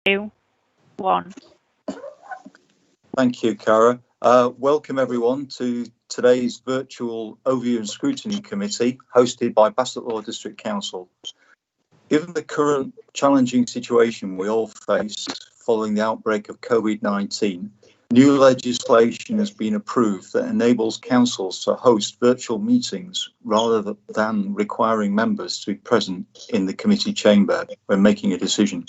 2, 1. Thank you, Cara. Welcome everyone to today's virtual Overview and Scrutiny Committee hosted by Bassett Law District Council. Given the current challenging situation we all face following the outbreak of COVID-19, new legislation has been approved that enables councils to host virtual meetings rather than requiring members to be present in the committee chamber when making a decision.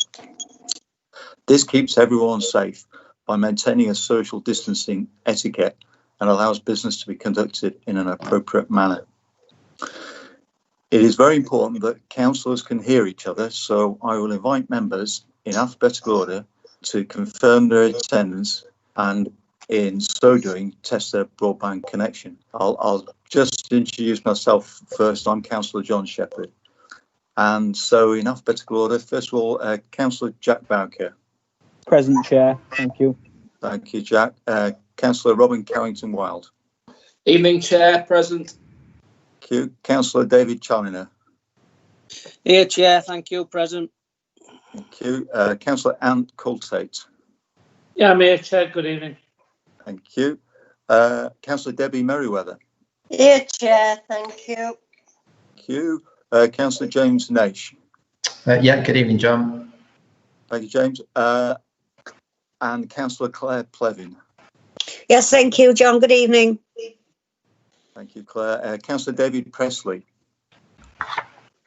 This keeps everyone safe by maintaining a social distancing etiquette and allows business to be conducted in an appropriate manner. It is very important that councillors can hear each other, so I will invite members in alphabetical order to confirm their attendance and in so doing test their broadband connection. I'll just introduce myself first. I'm Councillor John Shepherd. And so in alphabetical order, first of all, Councillor Jack Bowker. Present, Chair. Thank you. Thank you, Jack. Councillor Robin Carrington-Wilde. Evening, Chair. Present. Thank you. Councillor David Challoner. Here, Chair. Thank you. Present. Thank you. Councillor Ant Cultate. Yeah, I'm here, Chair. Good evening. Thank you. Councillor Debbie Merriweather. Here, Chair. Thank you. Thank you. Councillor James Naish. Yeah, good evening, John. Thank you, James. And Councillor Claire Plevin. Yes, thank you, John. Good evening. Thank you, Claire. Councillor David Presley.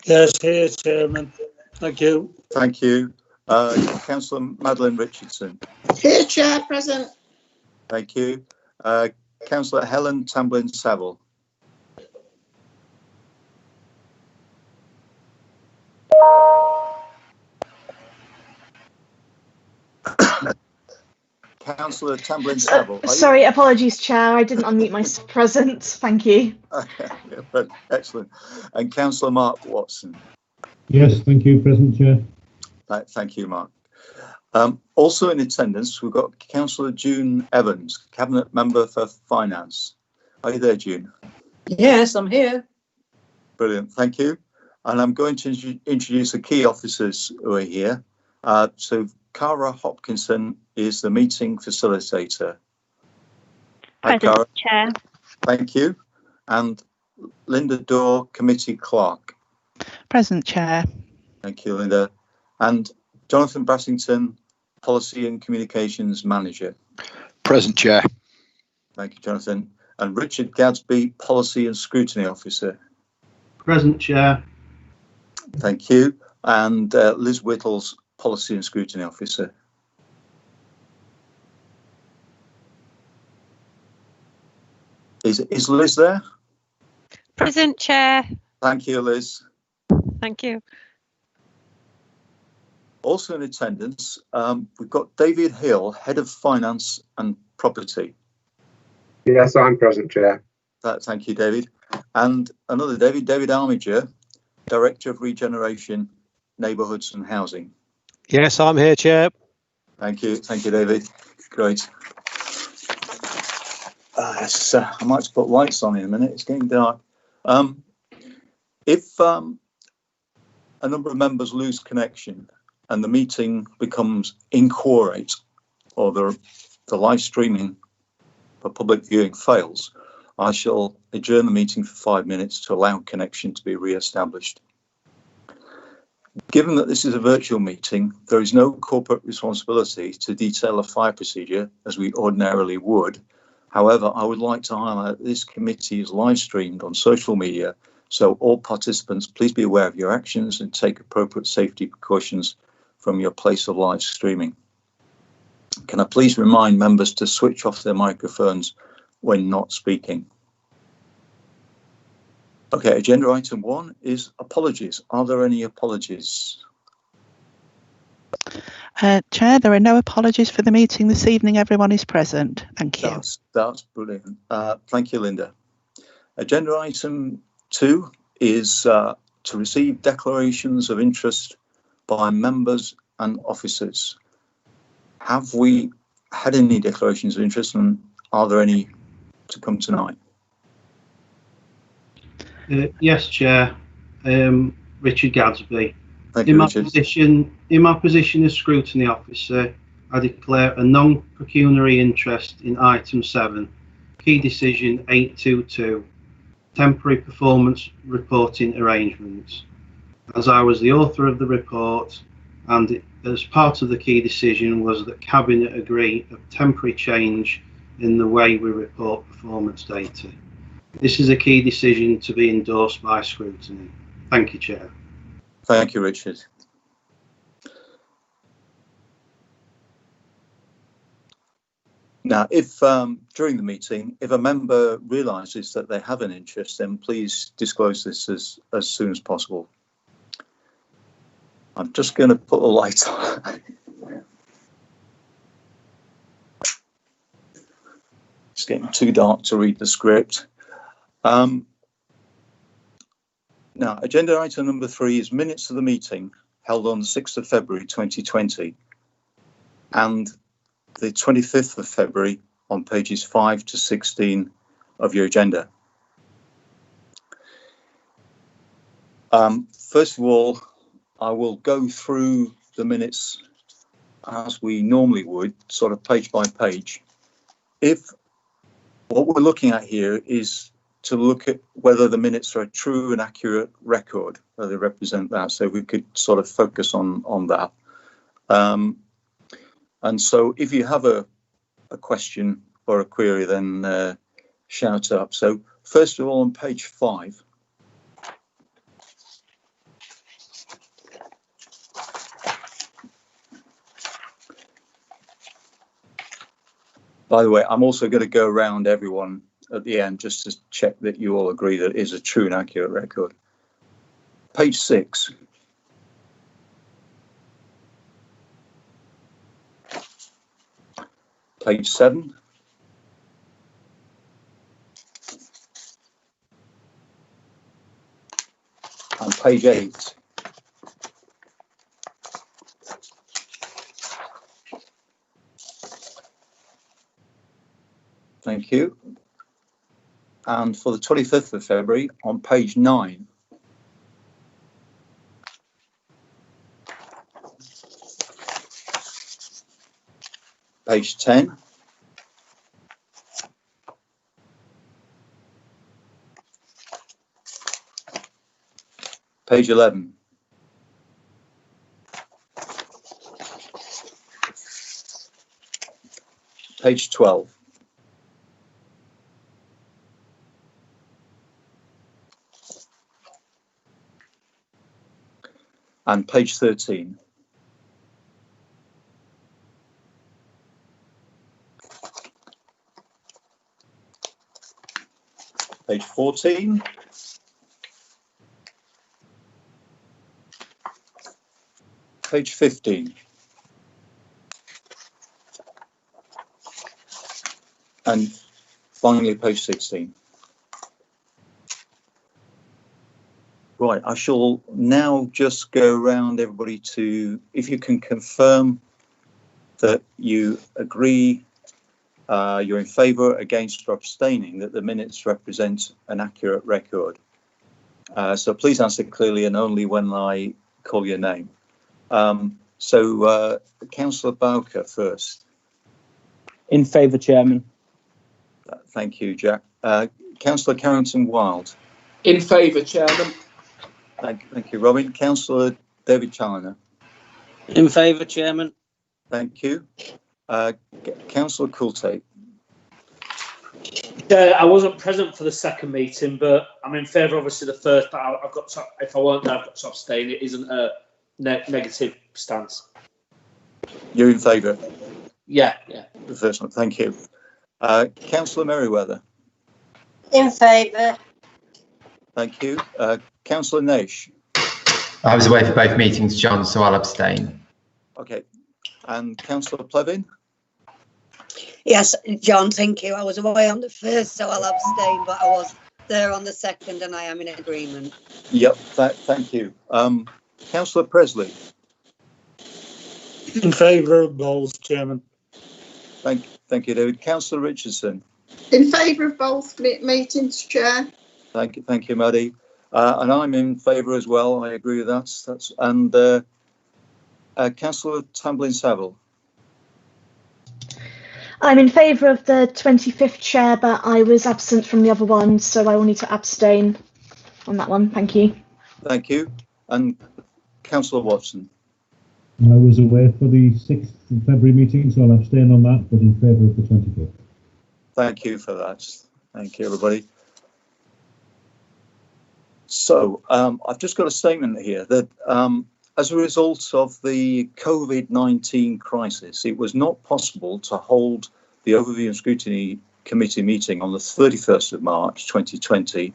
Yes, here, Chairman. Thank you. Thank you. Councillor Madeline Richardson. Here, Chair. Present. Thank you. Councillor Helen Tamblin-Saville. Councillor Tamblin-Saville. Sorry, apologies, Chair. I didn't unmute my present. Thank you. Excellent. And Councillor Mark Watson. Yes, thank you, Present, Chair. Thank you, Mark. Also in attendance, we've got Councillor June Evans, Cabinet Member for Finance. Are you there, June? Yes, I'm here. Brilliant, thank you. And I'm going to introduce the key officers who are here. So Cara Hopkinson is the meeting facilitator. Hi, Cara. Chair. Thank you. And Linda Dorr, committee clerk. Present, Chair. Thank you, Linda. And Jonathan Brassington, policy and communications manager. Present, Chair. Thank you, Jonathan. And Richard Gadsby, policy and scrutiny officer. Present, Chair. Thank you. And Liz Whittles, policy and scrutiny officer. Is Liz there? Present, Chair. Thank you, Liz. Thank you. Also in attendance, we've got David Hill, Head of Finance and Property. Yes, I'm present, Chair. Thank you, David. And another David Armiger, Director of Regeneration, Neighbourhoods and Housing. Yes, I'm here, Chair. Thank you, David. Great. I might put lights on in a minute. It's getting dark. If a number of members lose connection and the meeting becomes inquorate, or the live streaming for public viewing fails, I shall adjourn the meeting for 5 minutes to allow connection to be re-established. Given that this is a virtual meeting, there is no corporate responsibility to detail a fire procedure as we ordinarily would. However, I would like to highlight that this committee is live streamed on social media, so all participants, please be aware of your actions and take appropriate safety precautions from your place of live streaming. Can I please remind members to switch off their microphones when not speaking? Okay, agenda item 1 is apologies. Are there any apologies? Chair, there are no apologies for the meeting this evening. Everyone is present. Thank you. That's brilliant. Thank you, Linda. Agenda item 2 is to receive declarations of interest by members and officers. Have we had any declarations of interest, and are there any to come tonight? Yes, Chair. Richard Gadsby. Thank you, Richard. In my position as scrutiny officer, I declare a non-pecuniary interest in item 7, key decision 822, temporary performance reporting arrangements, as I was the author of the report, and as part of the key decision was that Cabinet agree a temporary change in the way we report performance data. This is a key decision to be endorsed by scrutiny. Thank you, Chair. Thank you, Richard. Now, if during the meeting, if a member realises that they have an interest, then please disclose this as soon as possible. I'm just going to put a light on. It's getting too dark to read the script. Now, agenda item number 3 is minutes of the meeting held on the 6th of February 2020 and the 25th of February on pages 5 to 16 of your agenda. First of all, I will go through the minutes as we normally would, sort of page by page. If what we're looking at here is to look at whether the minutes are a true and accurate record, whether they represent that, so we could sort of focus on that. And so if you have a question or a query, then shout up. So first of all, on page 5, by the way, I'm also going to go around everyone at the end just to check that you all agree that it is a true and accurate record. Page 6. Page 7. And page 8. Thank you. And for the 25th of February on page 9. Page 10. Page 11. Page 12. And page 13. Page 14. Page 15. And finally, page 16. Right, I shall now just go around everybody to, if you can confirm that you agree, you're in favour, against, or abstaining that the minutes represent an accurate record. So please answer clearly and only when I call your name. Councillor Bowker first. In favour, Chairman. Thank you, Jack. Councillor Carrington-Wild. In favour, Chairman. Thank you, Robin. Councillor David Challoner. In favour, Chairman. Thank you. Councillor Coulthard. I wasn't present for the second meeting, but I'm in favour, obviously, the first. But I've got to, if I weren't there, I've got to abstain. It isn't a negative stance. You're in favour? Yeah. The first one. Thank you. Councillor Merriweather. In favour. Thank you. Councillor Naish. I was away for both meetings, John, so I'll abstain. Okay. And Councillor Plevin? Yes, John, thank you. I was away on the first, so I'll abstain, but I was there on the second and I am in agreement. Yep, thank you. Councillor Presley? In favour of both, Chairman. Thank you, David. Councillor Richardson? In favour of both meetings, Chair. Thank you, Maddie. And I'm in favour as well. I agree with that. And Councillor Tamblyn-Saville. I'm in favour of the 25th chair, but I was absent from the other one, so I will need to abstain on that one. Thank you. Thank you. And Councillor Watson. I was away for the 6th of February meeting, so I'll abstain on that, but in favour of the 25th. Thank you for that. Thank you, everybody. So I've just got a statement here that as a result of the COVID-19 crisis, it was not possible to hold the Overview and Scrutiny Committee meeting on the 31st of March 2020.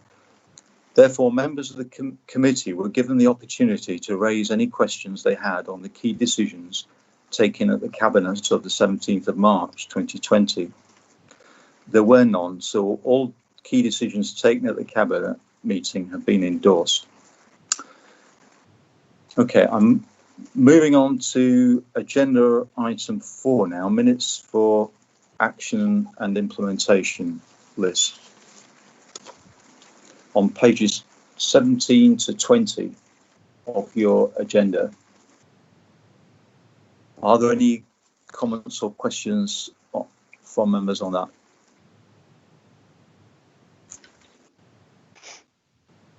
Therefore, members of the committee were given the opportunity to raise any questions they had on the key decisions taken at the Cabinet of the 17th of March 2020. There were none, so all key decisions taken at the Cabinet meeting have been endorsed. Okay, I'm moving on to agenda item 4 now, minutes for action and implementation list. On pages 17 to 20 of your agenda. Are there any comments or questions from members on that?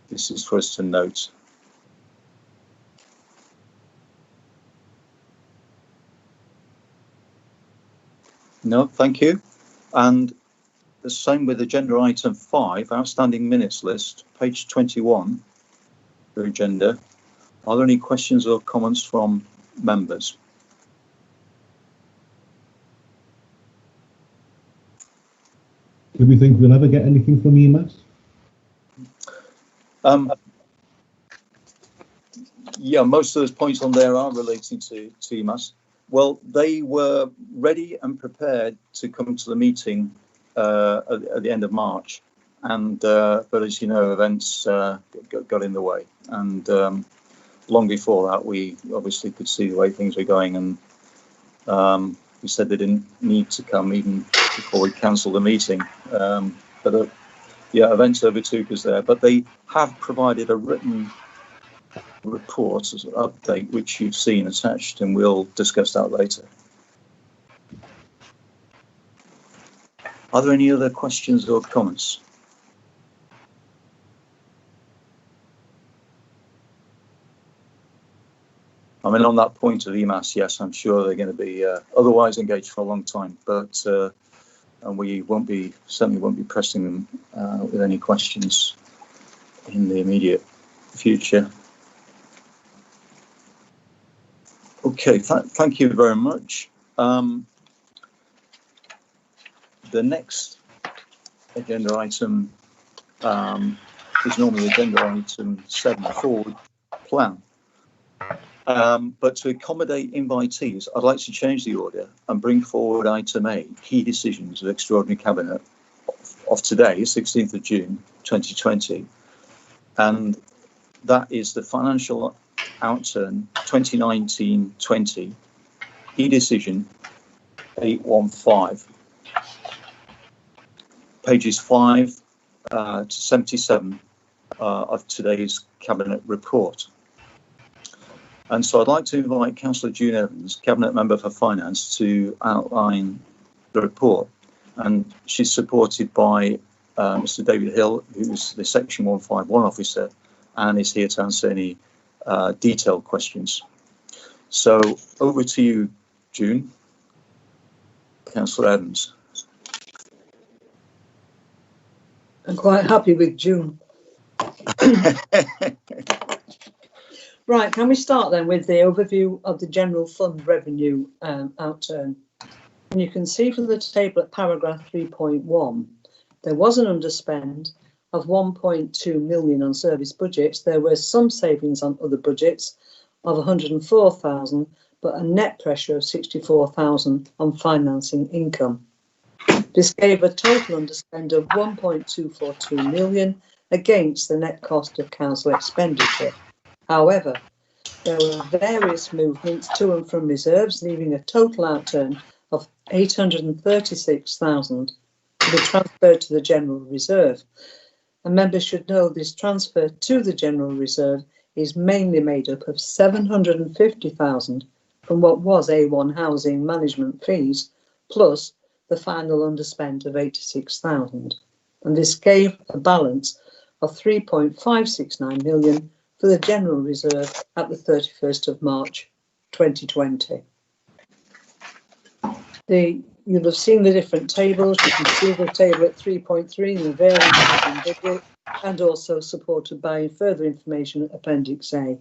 This is for us to note. No, thank you. And the same with agenda item 5, outstanding minutes list, page 21, the agenda. Are there any questions or comments from members? Do we think we'll ever get anything from EMAS? Yeah, most of those points on there are relating to EMAS. Well, they were ready and prepared to come to the meeting at the end of March, and but as you know, events got in the way, and long before that, we obviously could see the way things were going, and we said they didn't need to come even before we cancelled the meeting. But yeah, events overtook us there, but they have provided a written report as an update, which you've seen attached, and we'll discuss that later. Are there any other questions or comments? I mean, on that point of EMAS, yes, I'm sure they're going to be otherwise engaged for a long time, but and we certainly won't be pressing them with any questions in the immediate future. Okay, thank you very much. The next agenda item is normally agenda item 7, forward plan. But to accommodate invitees, I'd like to change the order and bring forward item 8, key decisions of Extraordinary Cabinet of today, 16th of June 2020. And that is the financial outturn 2019-20, key decision 815. Pages 5 to 77 of today's Cabinet report. And so I'd like to invite Councillor June Evans, Cabinet Member for Finance, to outline the report. And she's supported by Mr. David Hill, who's the Section 151 officer, and is here to answer any detailed questions. So over to you, June. Councillor Evans. I'm quite happy with June. Right, can we start then with the overview of the general fund revenue outturn? And you can see from the table at paragraph 3.1, there was an underspend of 1.2 million on service budgets. There were some savings on other budgets of 104,000, but a net pressure of 64,000 on financing income. This gave a total underspend of 1.242 million against the net cost of council expenditure. However, there were various movements to and from reserves, leaving a total outturn of 836,000 to be transferred to the general reserve. and members should know this transfer to the general reserve is mainly made up of 750,000 from what was A1 housing management fees, plus the final underspend of 86,000. And this gave a balance of 3.569 million for the general reserve at the 31st of March 2020. You'll have seen the different tables. You can see the table at 3.3 in the variance budget, and also supported by further information at Appendix A.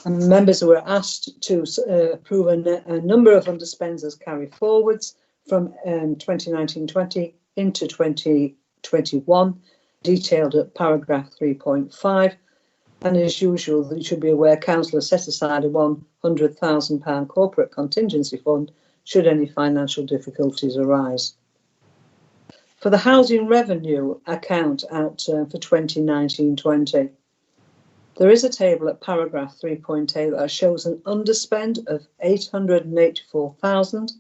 And members were asked to approve a number of underspends as carry forwards from 2019-20 into 2021, detailed at paragraph 3.5. And as usual, you should be aware, Council has set aside a £100,000 corporate contingency fund should any financial difficulties arise. For the housing revenue account outturn for 2019-20, there is a table at paragraph 3.8 that shows an underspend of 884,000.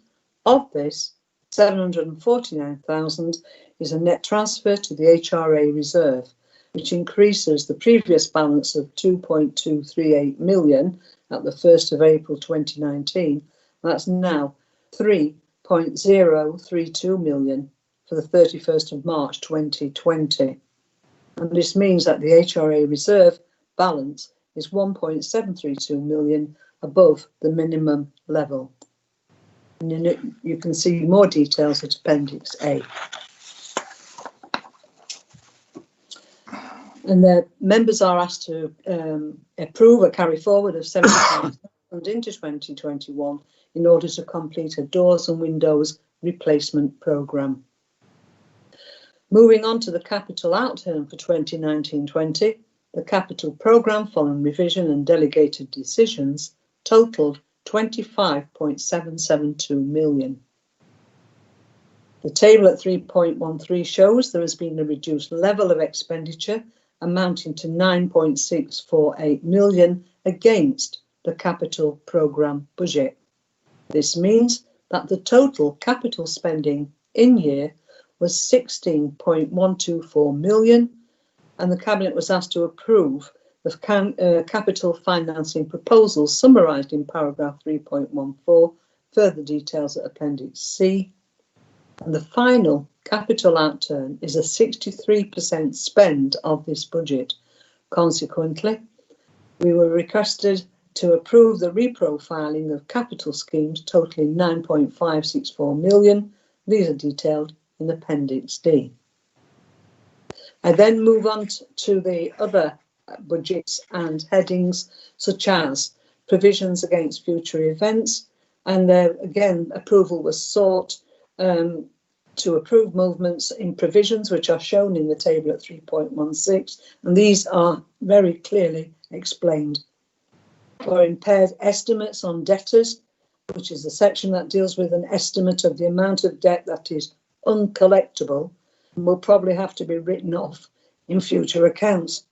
Of this, 749,000 is a net transfer to the HRA reserve, which increases the previous balance of 2.238 million at the 1st of April 2019. That's now 3.032 million for the 31st of March 2020. And this means that the HRA reserve balance is 1.732 million above the minimum level. And you can see more details at Appendix A. And the members are asked to approve a carry forward of 70,000 into 2021 in order to complete a doors and windows replacement programme. Moving on to the capital outturn for 2019-20, the capital programme following revision and delegated decisions totalled 25.772 million. The table at 3.13 shows there has been a reduced level of expenditure amounting to 9.648 million against the capital programme budget. This means that the total capital spending in year was 16.124 million, and the Cabinet was asked to approve the capital financing proposals summarised in paragraph 3.14, further details at Appendix C. And the final capital outturn is a 63% spend of this budget. Consequently, we were requested to approve the reprofiling of capital schemes totaling 9.564 million. These are detailed in Appendix D. I then move on to the other budgets and headings, such as provisions against future events, and again approval was sought to approve movements in provisions which are shown in the table at 3.16, and these are very clearly explained. For impaired estimates on debtors, which is the section that deals with an estimate of the amount of debt that is uncollectible and will probably have to be written off in future accounts.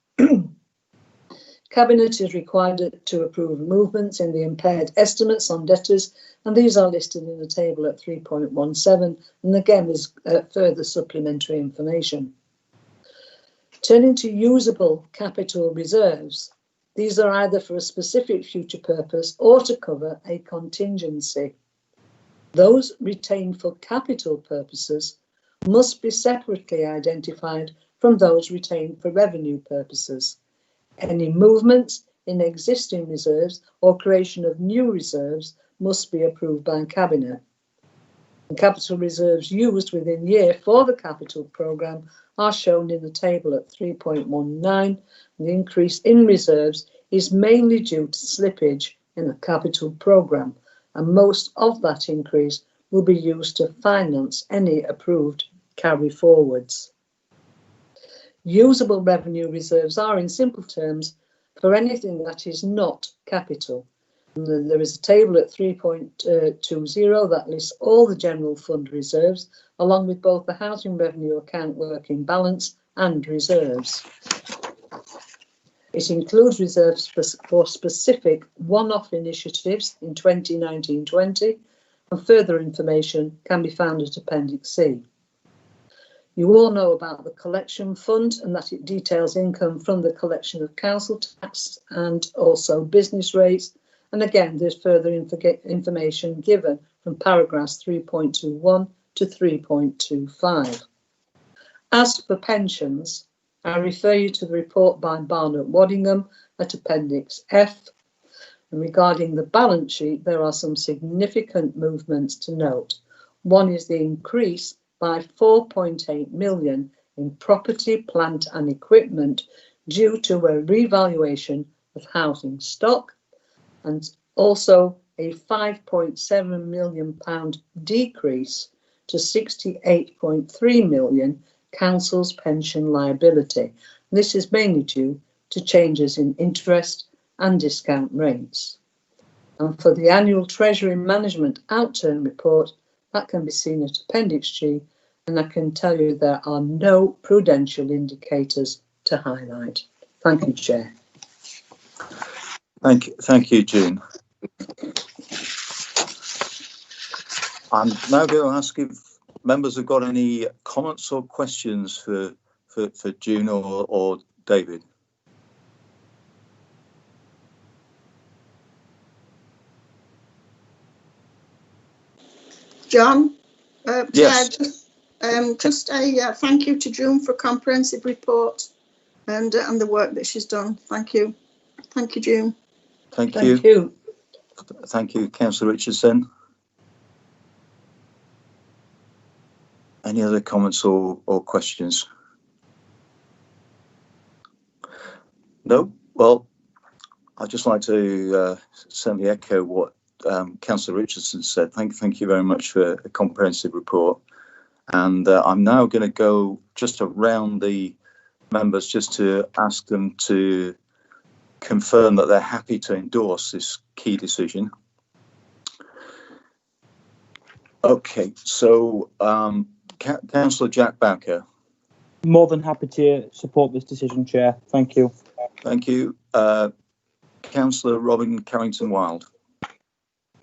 Cabinet is required to approve movements in the impaired estimates on debtors, and these are listed in the table at 3.17, and again is further supplementary information. Turning to usable capital reserves, these are either for a specific future purpose or to cover a contingency. Those retained for capital purposes must be separately identified from those retained for revenue purposes. Any movements in existing reserves or creation of new reserves must be approved by Cabinet. And capital reserves used within year for the capital programme are shown in the table at 3.19. The increase in reserves is mainly due to slippage in the capital programme, and most of that increase will be used to finance any approved carry forwards. Usable revenue reserves are, in simple terms, for anything that is not capital. And there is a table at 3.20 that lists all the general fund reserves, along with both the housing revenue account working balance and reserves. It includes reserves for specific one-off initiatives in 2019-20, and further information can be found at Appendix C. You all know about the collection fund and that it details income from the collection of council tax and also business rates. And again, there's further information given from paragraphs 3.21 to 3.25. As for pensions, I refer you to the report by Barnett Waddingham at Appendix F. And regarding the balance sheet, there are some significant movements to note. One is the increase by 4.8 million in property, plant and equipment due to a revaluation of housing stock, and also a £5.7 million decrease to 68.3 million council's pension liability. This is mainly due to changes in interest and discount rates. And for the annual Treasury Management Outturn report, that can be seen at Appendix G, and I can tell you there are no prudential indicators to highlight. Thank you, Chair. Thank you, June. I'm now going to ask if members have got any comments or questions for June or David. John? Yes. Chair, just a thank you to June for a comprehensive report and the work that she's done. Thank you. Thank you, June. Thank you. Thank you, Councillor Richardson. Any other comments or questions? No? Well, I'd just like to certainly echo what Councillor Richardson said. Thank you very much for a comprehensive report. And I'm now going to go just around the members just to ask them to confirm that they're happy to endorse this key decision. Okay, so Councillor Jack Bowker. More than happy to support this decision, Chair. Thank you. Thank you. Councillor Robin Carrington-Wild.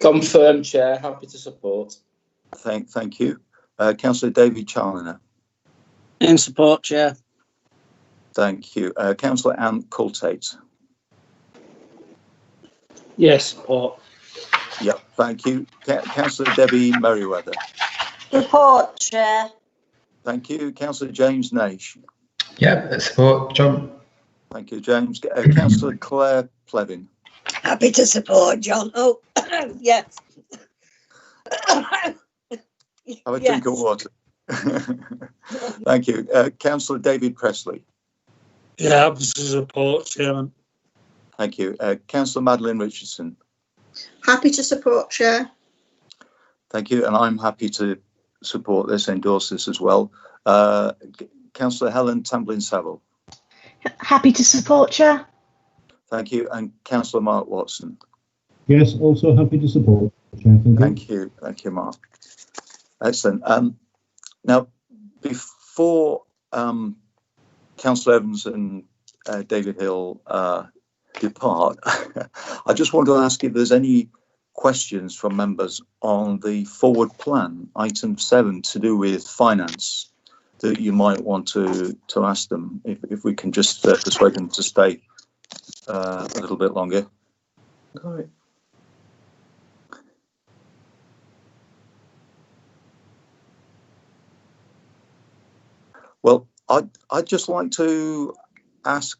Confirmed, Chair. Happy to support. Thank you. Councillor David Challoner. In support, Chair. Thank you. Councillor Anne Cultate. Yes, support. Yep, thank you. Councillor Debbie Merriweather. Support, Chair. Thank you. Councillor James Naish. Yeah, support, John. Thank you, James. Councillor Claire Plevin. Happy to support, John. Oh, yes. Have a drink of water. Thank you. Councillor David Presley. Yeah, happy to support, Chairman. Thank you. Councillor Madeline Richardson. Happy to support, Chair. Thank you. And I'm happy to support this, endorse this as well. Councillor Helen Tamblin-Saville. Happy to support, Chair. Thank you. And Councillor Mark Watson. Yes, also happy to support, Chair. Thank you. Thank you, Mark. Excellent. Now, before Councillor Evans and David Hill depart, I just want to ask if there's any questions from members on the forward plan, item 7, to do with finance, that you might want to ask them, if we can just persuade them to stay a little bit longer. All right. Well, I'd just like to ask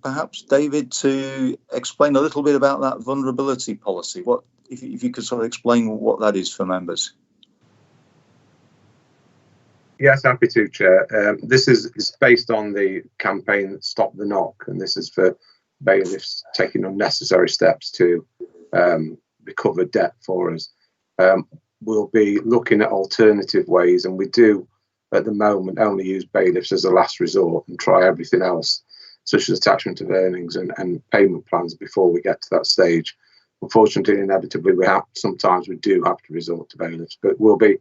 perhaps David to explain a little bit about that vulnerability policy. What if you could sort of explain what that is for members? Yes, happy to, Chair. This is based on the campaign Stop the Knock, and this is for bailiffs taking unnecessary steps to recover debt for us. We'll be looking at alternative ways, and we do at the moment only use bailiffs as a last resort and try everything else, such as attachment of earnings and payment plans before we get to that stage. Unfortunately, inevitably, sometimes we do have to resort to bailiffs, but we'll be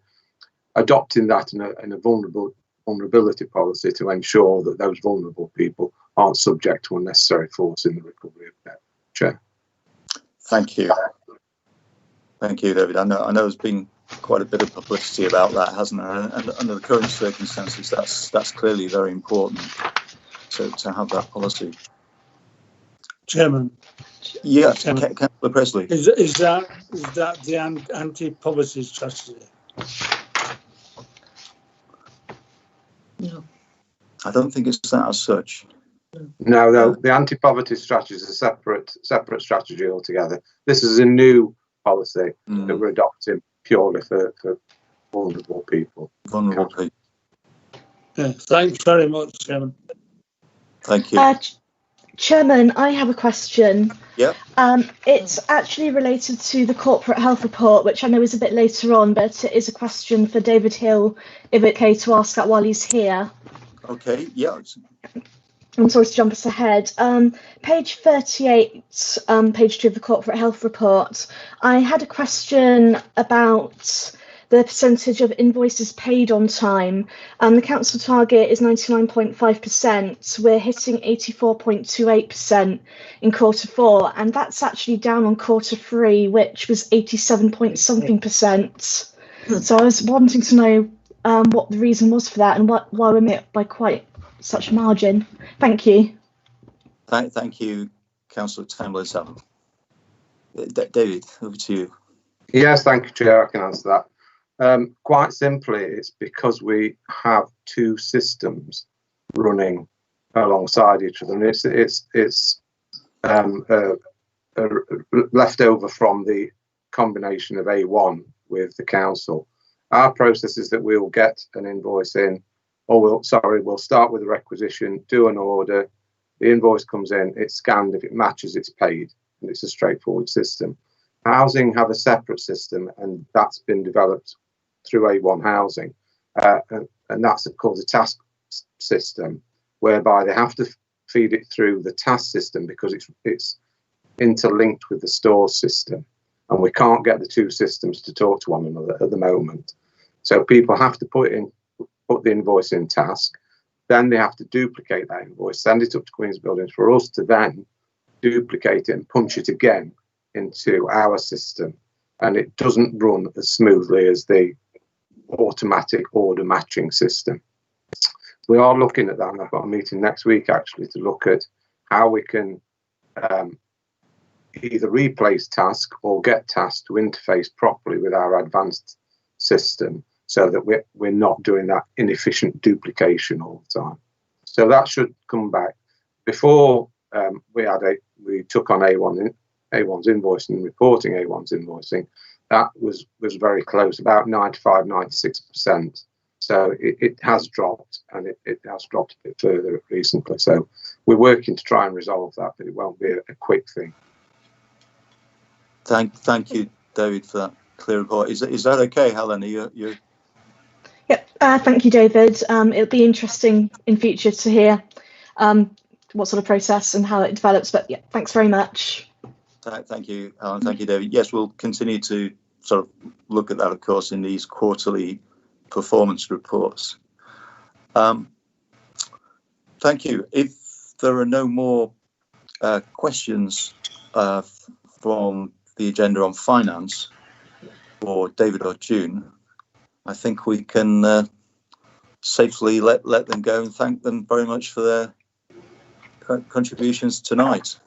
adopting that in a vulnerability policy to ensure that those vulnerable people aren't subject to unnecessary force in the recovery of debt. Chair. Thank you. Thank you, David. I know there's been quite a bit of publicity about that, hasn't there? And under the current circumstances, that's clearly very important to have that policy. Chairman. Yeah, Chairman. Councillor Presley. Is that the anti-poverty strategy? No. I don't think it's that as such. No, the anti-poverty strategy is a separate strategy altogether. This is a new policy that we're adopting purely for vulnerable people. Vulnerable people. Yeah, thanks very much, Chairman. Thank you. Chairman, I have a question. Yeah. It's actually related to the corporate health report, which I know is a bit later on, but it is a question for David Hill, if it's okay to ask that while he's here. Okay, yeah. I'm sorry to jump us ahead. Page 38, page 2 of the corporate health report. I had a question about the percentage of invoices paid on time. The council target is 99.5%. We're hitting 84.28% in Q4, and that's actually down on Q3, which was 87-point-something%. So I was wanting to know what the reason was for that and why we're met by quite such a margin. Thank you. Thank you, Councillor Temple. David, over to you. Yes, thank you, Chair. I can answer that. Quite simply, it's because we have two systems running alongside each other. And it's left over from the combination of A1 with the council. Our process is that we'll get an invoice in, or we'll start with a requisition, do an order, the invoice comes in, it's scanned, if it matches, it's paid, and it's a straightforward system. Housing have a separate system, and that's been developed through A1 Housing, and that's called the task system, whereby they have to feed it through the task system because it's interlinked with the store system, and we can't get the two systems to talk to one another at the moment. So people have to put the invoice in task, then they have to duplicate that invoice, send it up to Queen's Buildings for us to then duplicate it and punch it again into our system, and it doesn't run as smoothly as the automatic order matching system. We are looking at that, and I've got a meeting next week actually to look at how we can either replace task or get task to interface properly with our advanced system, so that we're not doing that inefficient duplication all the time. So that should come back. Before we took on A1's invoicing, reporting A1's invoicing, that was very close, about 95-96%. So it has dropped, and it has dropped a bit further recently. So we're working to try and resolve that, but it won't be a quick thing. Thank you, David, for that clear report. Is that okay, Helen? You? Yep. Thank you, David. It'll be interesting in future to hear what sort of process and how it develops. But yeah, thanks very much. Thank you, Helen. Thank you, David. Yes, we'll continue to sort of look at that, of course, in these quarterly performance reports. Thank you. If there are no more questions from the agenda on finance for David or June, I think we can safely let them go and thank them very much for their contributions tonight.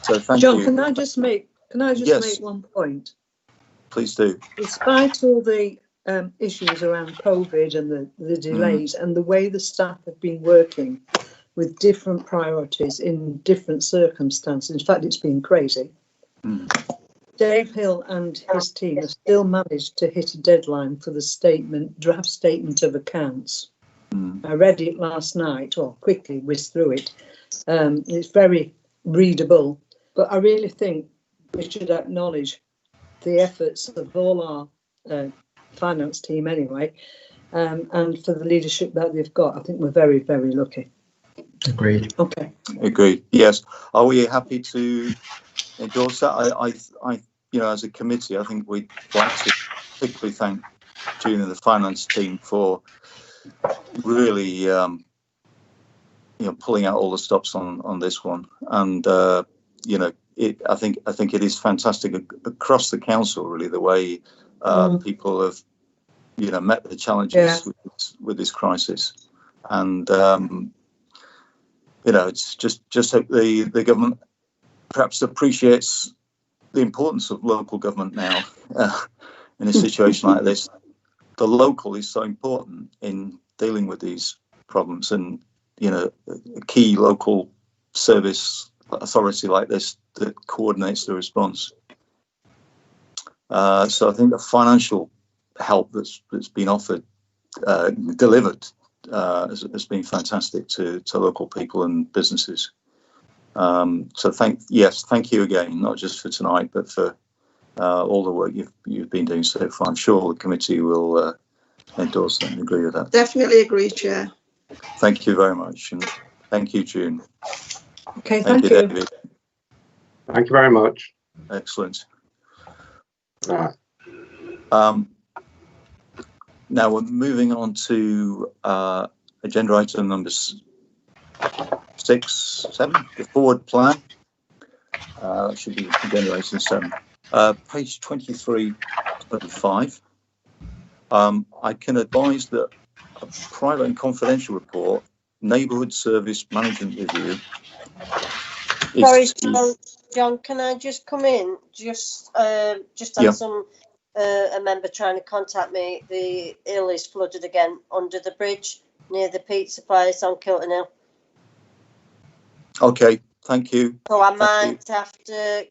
So thank you. John, can I just make one point? Please do. Despite all the issues around COVID and the delays and the way the staff have been working with different priorities in different circumstances, in fact, it's been crazy. Dave Hill and his team have still managed to hit a deadline for the draft statement of accounts. I read it last night, or quickly whizzed through it. It's very readable, but I really think we should acknowledge the efforts of all our finance team anyway, and for the leadership that they've got. I think we're very, very lucky. Agreed. Okay. Agreed. Yes. Are we happy to endorse that? I as a committee, I think we'd like to particularly thank June and the finance team for really, pulling out all the stops on this one. And I think it is fantastic across the council, really, the way people have, met the challenges with this crisis, and it's just hope the government perhaps appreciates the importance of local government now in a situation like this. The local is so important in dealing with these problems, and a key local service authority like this that coordinates the response. So I think the financial help that's been offered, delivered, has been fantastic to local people and businesses. So thank you again, not just for tonight, but for all the work you've been doing so far. I'm sure the committee will endorse that and agree with that. Definitely agree, Chair. Thank you very much, and thank you, June. Okay, thank you, David. Thank you very much. Excellent. All right. Now we're moving on to agenda item number 6, 7, the forward plan. That should be agenda item 7. Page 23, 25. I can advise that a private and confidential report, neighbourhood service management review. Sorry, John, can I just come in? Just had a member trying to contact me. The Hill is flooded again under the bridge near the pizza place on Kilton Hill. Okay, thank you. So I might have to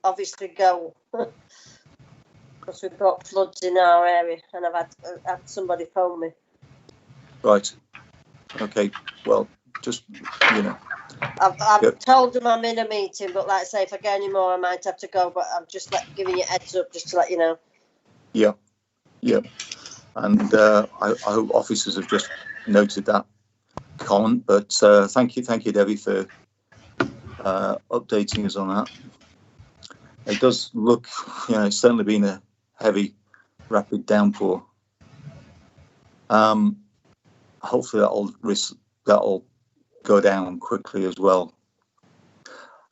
obviously go because we've got floods in our area, and I've had somebody phone me. Right. Okay. Well, just I've told them I'm in a meeting, but like I say, if I get any more, I might have to go. But I'm just giving you a heads up just to let you know. Yeah. And I hope officers have just noted that comment. But thank you, Debbie, for updating us on that. It does look, it's certainly been a heavy, rapid downpour. Hopefully that'll go down quickly as well.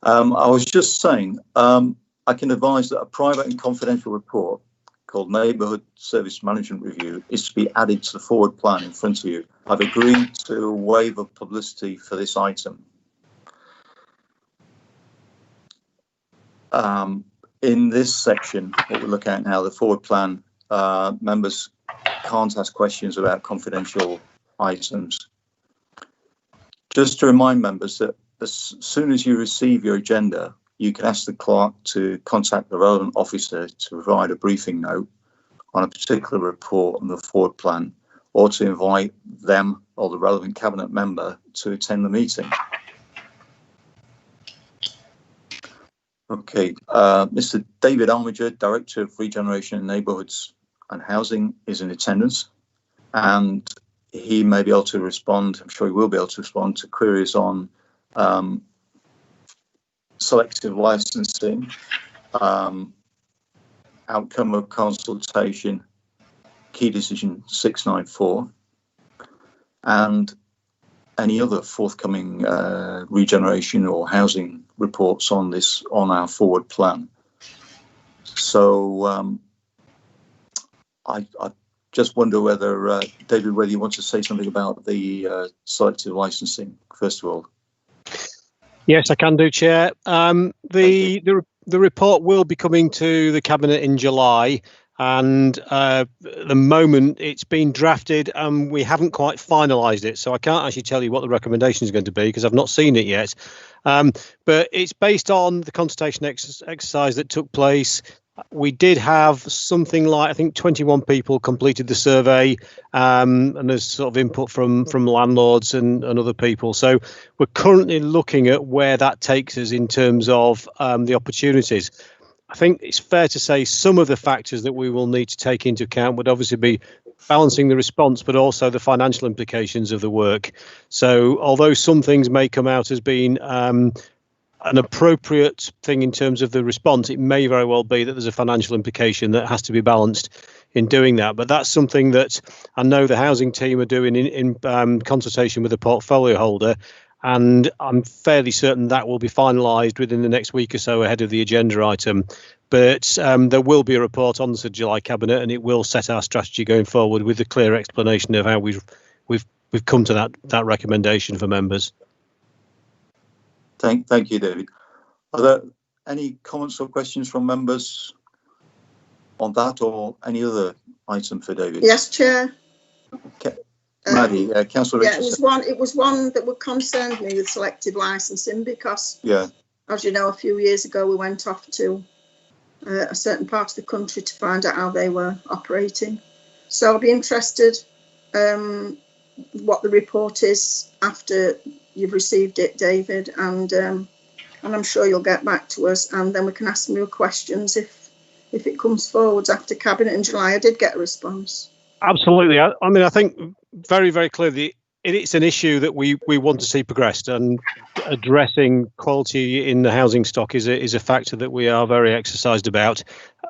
I was just saying, I can advise that a private and confidential report called Neighbourhood Service Management Review is to be added to the forward plan in front of you. I've agreed to a waive of publicity for this item. In this section, what we're looking at now, the forward plan, members can't ask questions about confidential items. Just to remind members that as soon as you receive your agenda, you can ask the clerk to contact the relevant officer to provide a briefing note on a particular report on the forward plan, or to invite them or the relevant cabinet member to attend the meeting. Okay, Mr. David Armiger, Director of Regeneration in Neighbourhoods and Housing, is in attendance, and he may be able to respond, I'm sure he will be able to respond to queries on selective licensing, outcome of consultation, key decision 694, and any other forthcoming regeneration or housing reports on our forward plan. So I just wonder whether, David, whether you want to say something about the selective licensing, first of all. Yes, I can do, Chair. The report will be coming to the Cabinet in July, and at the moment it's been drafted and we haven't quite finalised it, so I can't actually tell you what the recommendation is going to be because I've not seen it yet. But it's based on the consultation exercise that took place. We did have something like, I think, 21 people completed the survey, and there's sort of input from landlords and other people. So we're currently looking at where that takes us in terms of the opportunities. I think it's fair to say some of the factors that we will need to take into account would obviously be balancing the response, but also the financial implications of the work. So although some things may come out as being an appropriate thing in terms of the response, it may very well be that there's a financial implication that has to be balanced in doing that. But that's something that I know the housing team are doing in consultation with the portfolio holder, and I'm fairly certain that will be finalised within the next week or so ahead of the agenda item. But there will be a report on the July Cabinet, and it will set our strategy going forward with a clear explanation of how we've come to that recommendation for members. Thank you, David. Are there any comments or questions from members on that or any other item for David? Yes, Chair. Maddie, Councillor Yeah, Richardson. it was one that would concern me with selective licensing, because, yeah, as you know, a few years ago we went off to a certain part of the country to find out how they were operating. So I'll be interested what the report is after you've received it, David, and I'm sure you'll get back to us, and then we can ask more questions if it comes forwards after Cabinet in July. I did get a response. Absolutely. I mean, I think very, very clearly it's an issue that we want to see progressed, and addressing quality in the housing stock is a factor that we are very exercised about.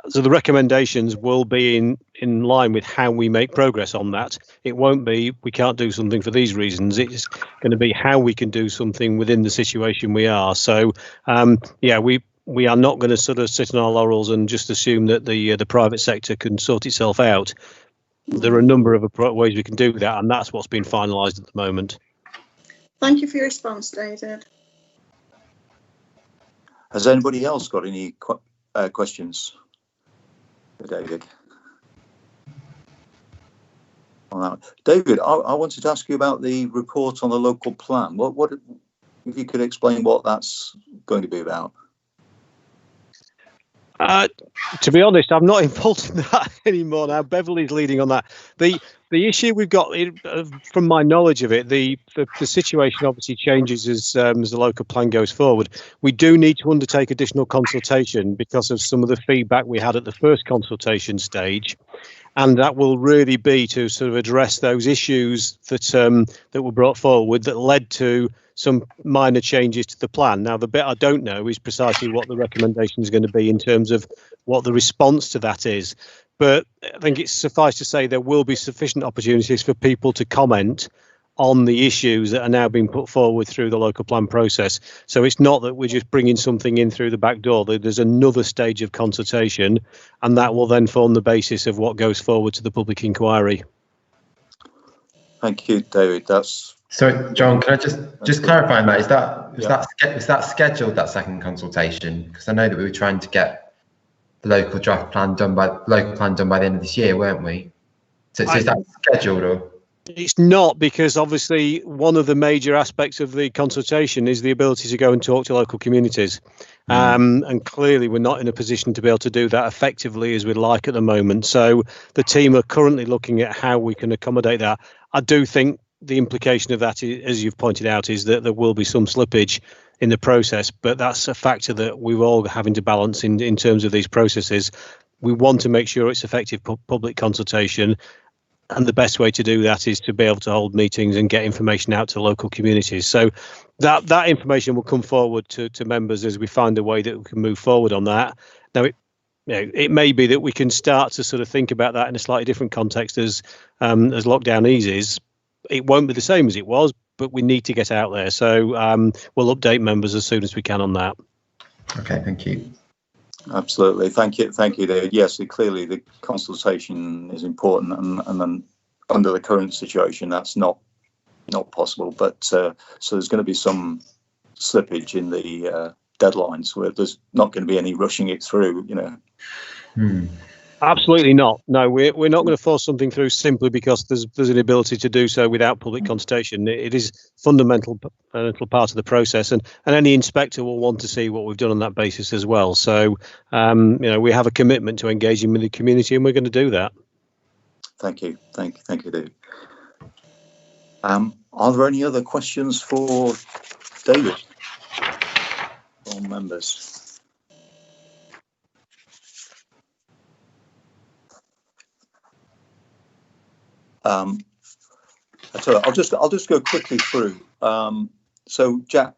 So the recommendations will be in line with how we make progress on that. It won't be we can't do something for these reasons. It's going to be how we can do something within the situation we are. So yeah, we are not going to sort of sit on our laurels and just assume that the private sector can sort itself out. There are a number of ways we can do that, and that's what's been finalised at the moment. Thank you for your response, David. Has anybody else got any questions for David? David, I wanted to ask you about the report on the local plan. What if you could explain what that's going to be about? To be honest, I'm not involved in that anymore now. Beverly's leading on that. The issue we've got, from my knowledge of it, the situation obviously changes as the local plan goes forward. We do need to undertake additional consultation because of some of the feedback we had at the first consultation stage, and that will really be to sort of address those issues that were brought forward that led to some minor changes to the plan. Now, the bit I don't know is precisely what the recommendation is going to be in terms of what the response to that is. But I think it's suffice to say there will be sufficient opportunities for people to comment on the issues that are now being put forward through the local plan process. So it's not that we're just bringing something in through the back door. There's another stage of consultation, and that will then form the basis of what goes forward to the public inquiry. Thank you, David. That's so, John, can I just clarify on that? Is that scheduled, that second consultation? Because I know that we were trying to get the local plan done by the end of this year, weren't we? So is that scheduled or? It's not, because obviously one of the major aspects of the consultation is the ability to go and talk to local communities. And clearly we're not in a position to be able to do that effectively as we'd like at the moment. So the team are currently looking at how we can accommodate that. I do think the implication of that, as you've pointed out, is that there will be some slippage in the process, but that's a factor that we're all having to balance in terms of these processes. We want to make sure it's effective public consultation, and the best way to do that is to be able to hold meetings and get information out to local communities. So that information will come forward to members as we find a way that we can move forward on that. Now, it may be that we can start to sort of think about that in a slightly different context as lockdown eases. It won't be the same as it was, but we need to get out there. So we'll update members as soon as we can on that. Okay, thank you. Absolutely, thank you, David. Yes, clearly the consultation is important, and then under the current situation, that's not possible. But so there's going to be some slippage in the deadlines where there's not going to be any rushing it through, you know. Absolutely not. No, we're not going to force something through simply because there's an ability to do so without public consultation. It is fundamental part of the process, and any inspector will want to see what we've done on that basis as well. So, you know, we have a commitment to engaging with the community, and we're going to do that. Thank you, David. Are there any other questions for David from members? I'll just go quickly through. So Jack,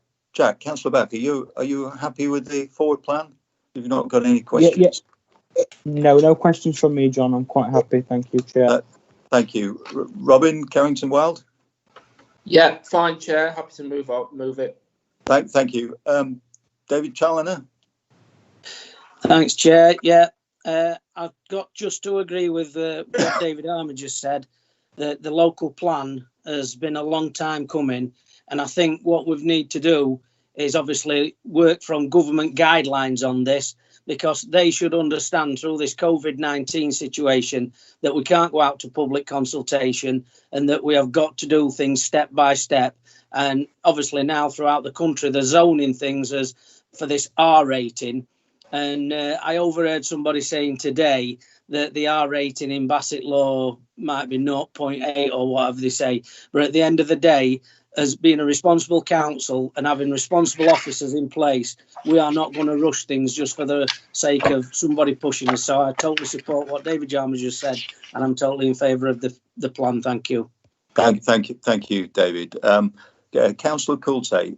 Councillor Beck, are you happy with the forward plan? You've not got any questions? Yeah. No questions from me, John. I'm quite happy. Thank you, Chair. Thank you. Robin Carrington-Wild? Yeah, fine, Chair. Happy to move it. Thank you. David Challoner. Thanks, Chair. Yeah, I've got just to agree with what David Armour just said. The local plan has been a long time coming, and I think what we need to do is obviously work from government guidelines on this, because they should understand through this COVID-19 situation that we can't go out to public consultation and that we have got to do things step by step. And obviously now throughout the country, they're zoning things as for this R rating. And I overheard somebody saying today that the R rating in Bassett Law might be 0.8 or whatever they say. But at the end of the day, as being a responsible council and having responsible officers in place, we are not going to rush things just for the sake of somebody pushing us. So I totally support what David Jarman just said, and I'm totally in favour of the plan. Thank you. Thank you, David. Councillor Coulter.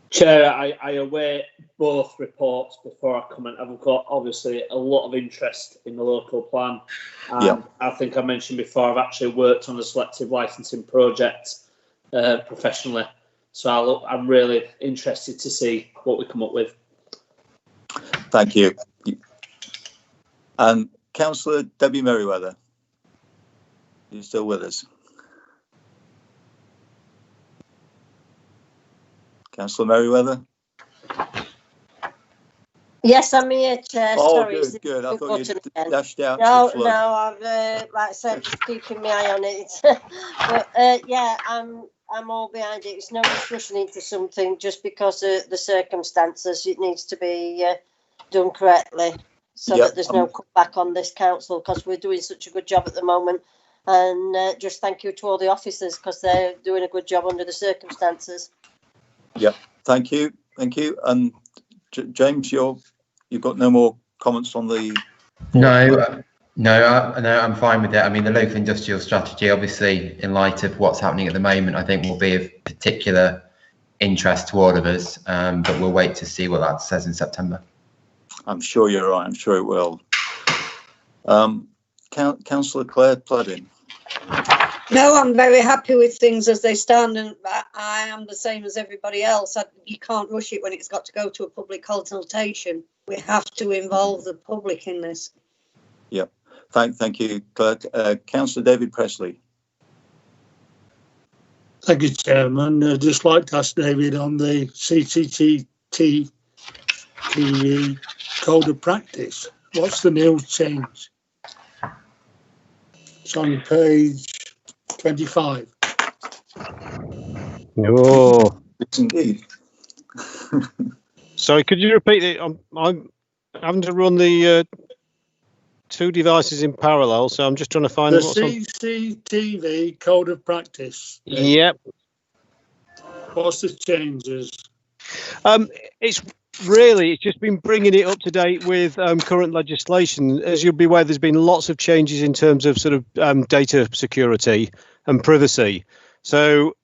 Chair, I await both reports before I comment. I've got obviously a lot of interest in the local plan. And I think I mentioned before, I've actually worked on a selective licensing project professionally. So I'm really interested to see what we come up with. Thank you. And Councillor Debbie Merriweather, are you still with us? Councillor Merriweather? Yes, I'm here, Chair. Oh, sorry. good. I thought you dashed out. No, I've like I said, just keeping my eye on it. But yeah, I'm all behind it. It's no use rushing into something just because of the circumstances. It needs to be done correctly, so that there's no cutback on this council, because we're doing such a good job at the moment. And just thank you to all the officers, because they're doing a good job under the circumstances. Yeah, thank you. And James, you've got no more comments on the... No, I'm fine with it. I mean, the local industrial strategy, obviously, in light of what's happening at the moment, I think will be of particular interest to all of us, but we'll wait to see what that says in September. I'm sure you're right. I'm sure it will. Councillor Claire Pladin. No, I'm very happy with things as they stand, and I am the same as everybody else. You can't rush it when it's got to go to a public consultation. We have to involve the public in this. Yep. Thank you, Claire. Councillor David Presley. Thank you, Chairman. I'd just like to ask David on the CCTV code of practice. What's the new change? It's on page 25. Oh, it's indeed. Sorry, could you repeat it? I'm having to run the two devices in parallel, so I'm just trying to find the what's on. CCTV code of practice. Yep. What's the changes? It's just been bringing it up to date with current legislation. As you'll be aware, there's been lots of changes in terms of sort of data security and privacy. So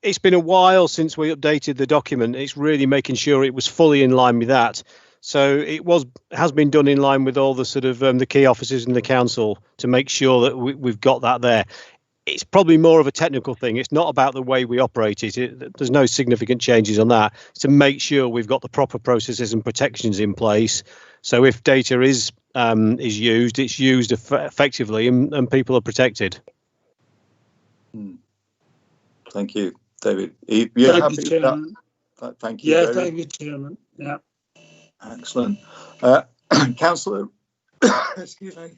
it's been a while since we updated the document. It's really making sure it was fully in line with that. So has been done in line with all the sort of the key officers in the council to make sure that we've got that there. It's probably more of a technical thing. It's not about the way we operate it. There's no significant changes on that. It's to make sure we've got the proper processes and protections in place. So if data is used, it's used effectively and people are protected. Thank you, David. Thank you, Chairman. Thank you. Yeah, David. thank you, Chairman. Yeah. Excellent. Councillor, excuse me.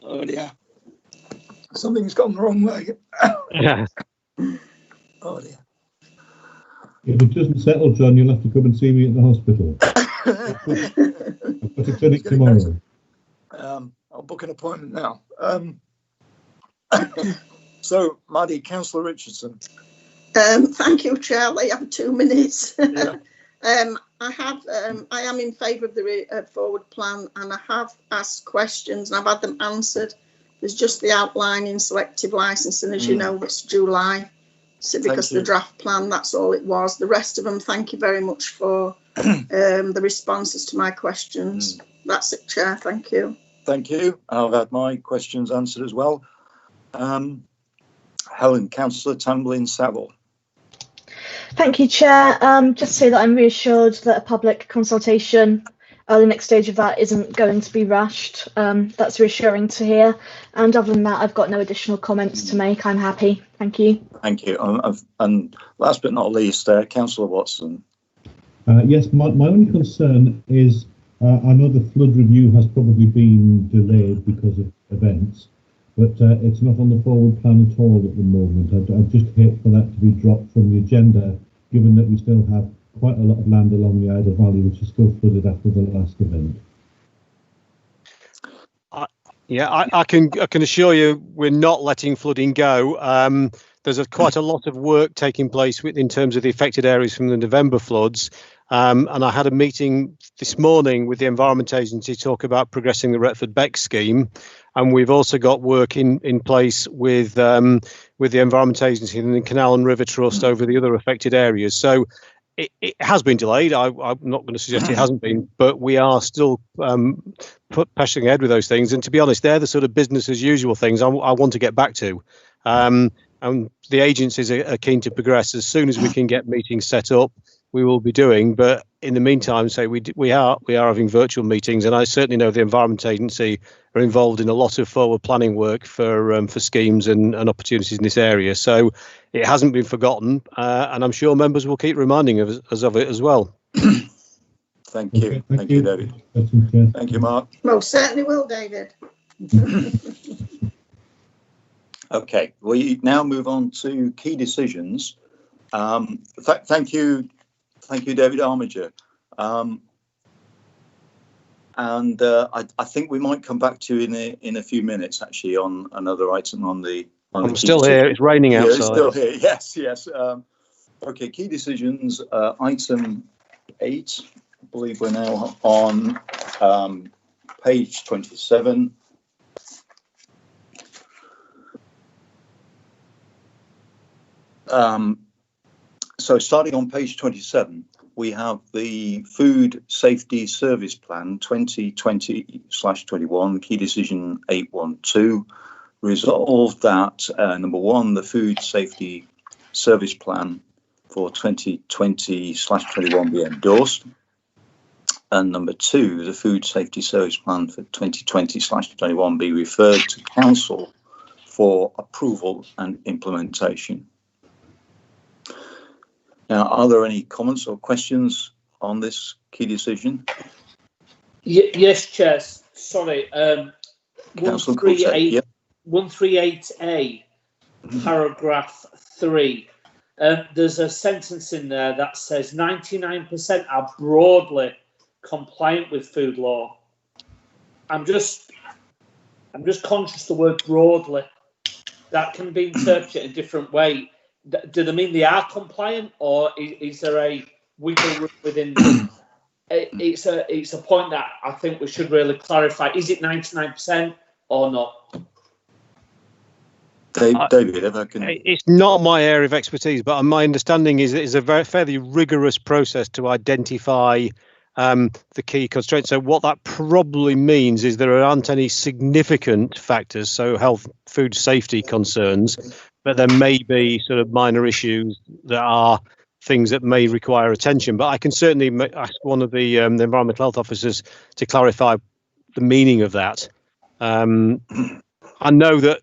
Oh dear. Something's gone the wrong way. Yeah. Oh dear. If it doesn't settle, John, you'll have to come and see me at the hospital. I've got a clinic tomorrow. I'll book an appointment now. So, Maddie, Councillor Richardson. Thank you, Charlie. I have 2 minutes. Yeah. I am in favour of the forward plan, and I have asked questions and I've had them answered. There's just the outline in selective licensing, as you know, it's July. So because the draft plan, that's all it was. The rest of them, thank you very much for the responses to my questions. That's it, Chair. Thank you. Thank you. I've had my questions answered as well. Helen, Councillor Tamblyn-Saville. Thank you, Chair. Just to say that I'm reassured that a public consultation, the next stage of that, isn't going to be rushed. That's reassuring to hear. And other than that, I've got no additional comments to make. I'm happy. Thank you. Thank you. And last but not least, Councillor Watson. Yes, my only concern is I know the flood review has probably been delayed because of events, but it's not on the forward plan at all at the moment. I'd just hate for that to be dropped from the agenda, given that we still have quite a lot of land along the Ida Valley which is still flooded after the last event. I can assure you we're not letting flooding go. There's quite a lot of work taking place in terms of the affected areas from the November floods. And I had a meeting this morning with the Environment Agency to talk about progressing the Retford Beck scheme. And we've also got work in place with the Environment Agency and the Canal and River Trust over the other affected areas. So it has been delayed. I'm not going to suggest it hasn't been, but we are still pushing ahead with those things. And to be honest, they're the sort of business as usual things I want to get back to. And the agencies are keen to progress. As soon as we can get meetings set up, we will be doing. But in the meantime, we are having virtual meetings, and I certainly know the Environment Agency are involved in a lot of forward planning work for schemes and opportunities in this area. So it hasn't been forgotten, and I'm sure members will keep reminding us of it as well. Thank you. Thank you, David. Thank you, Mark. Most certainly will, David. Okay, we now move on to key decisions. Thank you, David Armiger. And I think we might come back to you in a few minutes, actually, on another item on the. I'm still here. It's raining outside. Yeah, it's still here. Yes. Okay, key decisions. Item 8. I believe we're now on page 27. So starting on page 27, we have the Food Safety Service Plan 2020/21, key decision 812. Resolved that number 1, the Food Safety Service Plan for 2020/21 be endorsed. And number 2, the Food Safety Service Plan for 2020/21 be referred to Council for approval and implementation. Now, are there any comments or questions on this key decision? Yes, Chair. Sorry. 138, 138A, paragraph 3. There's a sentence in there that says 99% are broadly compliant with food law. I'm just conscious the word broadly. That can be interpreted a different way. Do they mean they are compliant, or is there a wiggle room within them? It's a point that I think we should really clarify. Is it 99% or not? David, if I can. It's not my area of expertise, but my understanding is it's a fairly rigorous process to identify the key constraints. So what that probably means is there aren't any significant factors, so health, food safety concerns, but there may be sort of minor issues that are things that may require attention. But I can certainly ask one of the environmental health officers to clarify the meaning of that. I know that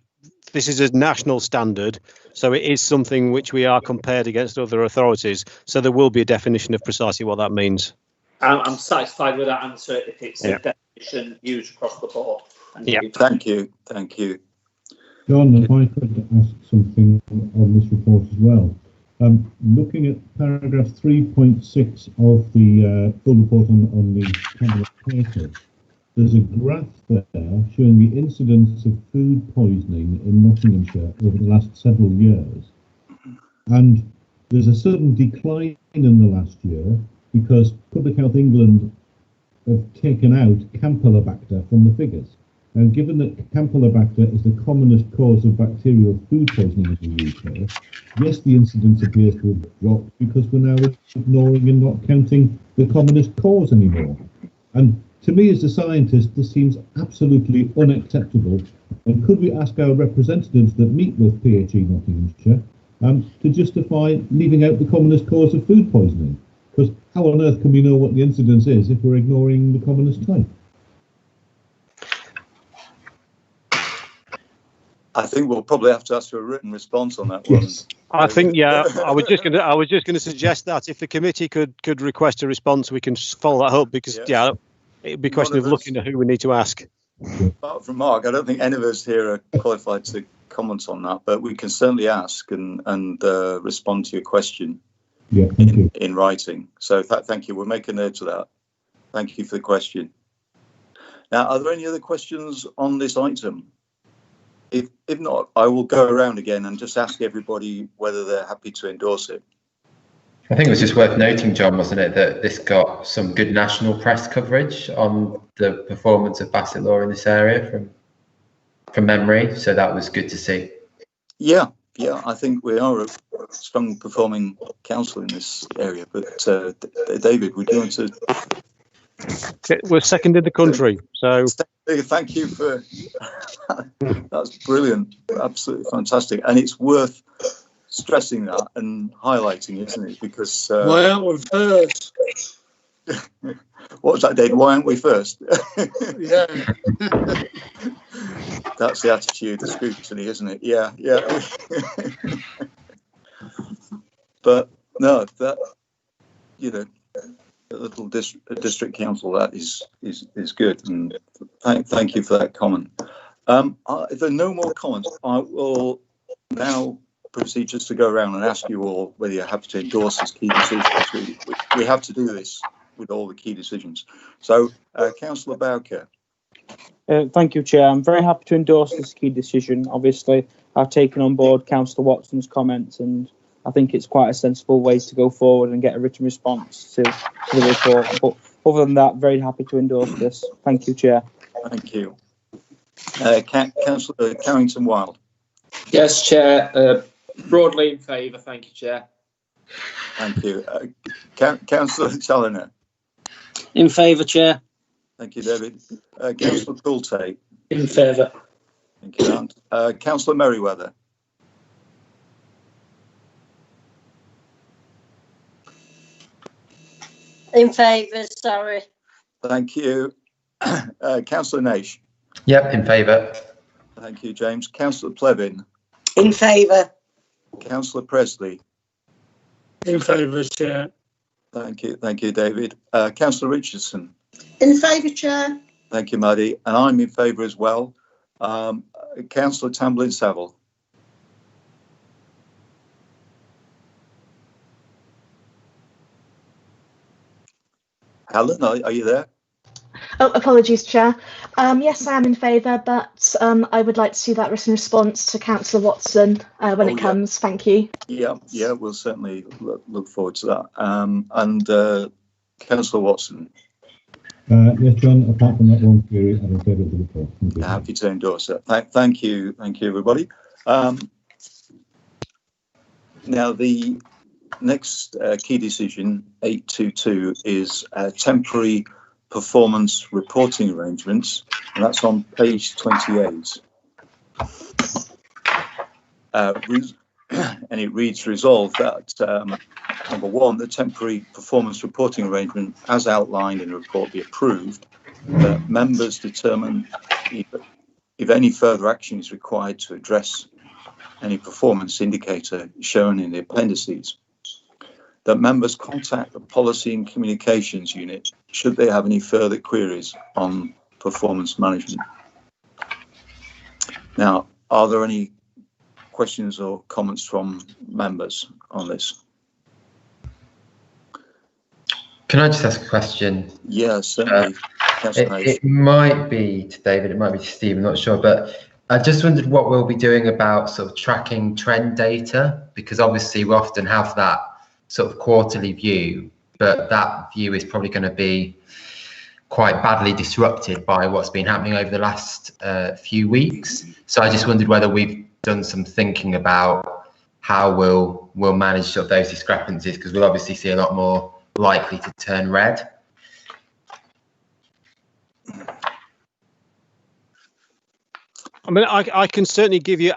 this is a national standard, so it is something which we are compared against other authorities. So there will be a definition of precisely what that means. I'm satisfied with that answer if it's a definition used across the board. Thank you. John, if I could ask something on this report as well. Looking at paragraph 3.6 of the full report on the cabinet paper, there's a graph there showing the incidence of food poisoning in Nottinghamshire over the last several years. And there's a sudden decline in the last year, because Public Health England have taken out Campylobacter from the figures. And given that Campylobacter is the commonest cause of bacterial food poisoning in the UK, yes, the incidence appears to have dropped because we're now ignoring and not counting the commonest cause anymore. And to me, as a scientist, this seems absolutely unacceptable. And could we ask our representatives that meet with PHE Nottinghamshire to justify leaving out the commonest cause of food poisoning? Because how on earth can we know what the incidence is if we're ignoring the commonest type? I think we'll probably have to ask for a written response on that one. Yes. I think, yeah, I was just going to suggest that if the committee could request a response, we can follow that up, because it'd be a question of looking at who we need to ask. Apart from Mark, I don't think any of us here are qualified to comment on that, but we can certainly ask and respond to your question in writing. So thank you. We'll make a note of that. Thank you for the question. Now, are there any other questions on this item? If not, I will go around again and just ask everybody whether they're happy to endorse it. I think it was just worth noting, John, wasn't it, that this got some good national press coverage on the performance of Bassett Law in this area from memory. So that was good to see. Yeah, I think we are a strong performing council in this area. But David, would you want to? We're second in the country, so thank you for that's brilliant, absolutely fantastic, and it's worth stressing that and highlighting, isn't it? Because why aren't we first? What was that, Dave? Why aren't we first? Yeah. That's the attitude of Scrutiny, isn't it? Yeah. But no, that, you know, a little district council, that is good, and thank you for that comment. If there are no more comments, I will now proceed just to go around and ask you all whether you're happy to endorse this key decision. We have to do this with all the key decisions. So, Councillor Bowker. Thank you, Chair. I'm very happy to endorse this key decision. Obviously, I've taken on board Councillor Watson's comments, and I think it's quite a sensible way to go forward and get a written response to the report. But other than that, very happy to endorse this. Thank you, Chair. Thank you. Councillor Carrington-Wild. Yes, Chair. Broadly in favour. Thank you, Chair. Thank you. Councillor Challoner. In favour, Chair. Thank you, David. Councillor Coulter. In favour. Thank you, Ant. Councillor Merriweather. In favour, sorry. Thank you. Councillor Naish. Yep, in favour. Thank you, James. Councillor Plevin. In favour. Councillor Presley. In favour, Chair. Thank you, David. Councillor Richardson. In favour, Chair. Thank you, Maddie. And I'm in favour as well. Councillor Tamblyn-Saville. Helen, are you there? Oh, apologies, Chair. Yes, I am in favour, but I would like to see that written response to Councillor Watson when it comes. Thank you. Yeah, we'll certainly look forward to that. And Councillor Watson. Yes, John, apart from that one query, I'm in favour of the report. Happy to endorse it. Thank you, everybody. Now, the next key decision, 822, is temporary performance reporting arrangements, and that's on page 28. And it reads, resolved that number one, the temporary performance reporting arrangement as outlined in the report be approved, that members determine if any further action is required to address any performance indicator shown in the appendices, that members contact the Policy and Communications Unit should they have any further queries on performance management. Now, are there any questions or comments from members on this? Can I just ask a question? Yeah, certainly. It might be to David, it might be to Steve, I'm not sure, but I just wondered what we'll be doing about sort of tracking trend data, because obviously we often have that sort of quarterly view, but that view is probably going to be quite badly disrupted by what's been happening over the last few weeks. So I just wondered whether we've done some thinking about how we'll manage sort of those discrepancies, because we'll obviously see a lot more likely to turn red. I mean, I can certainly give you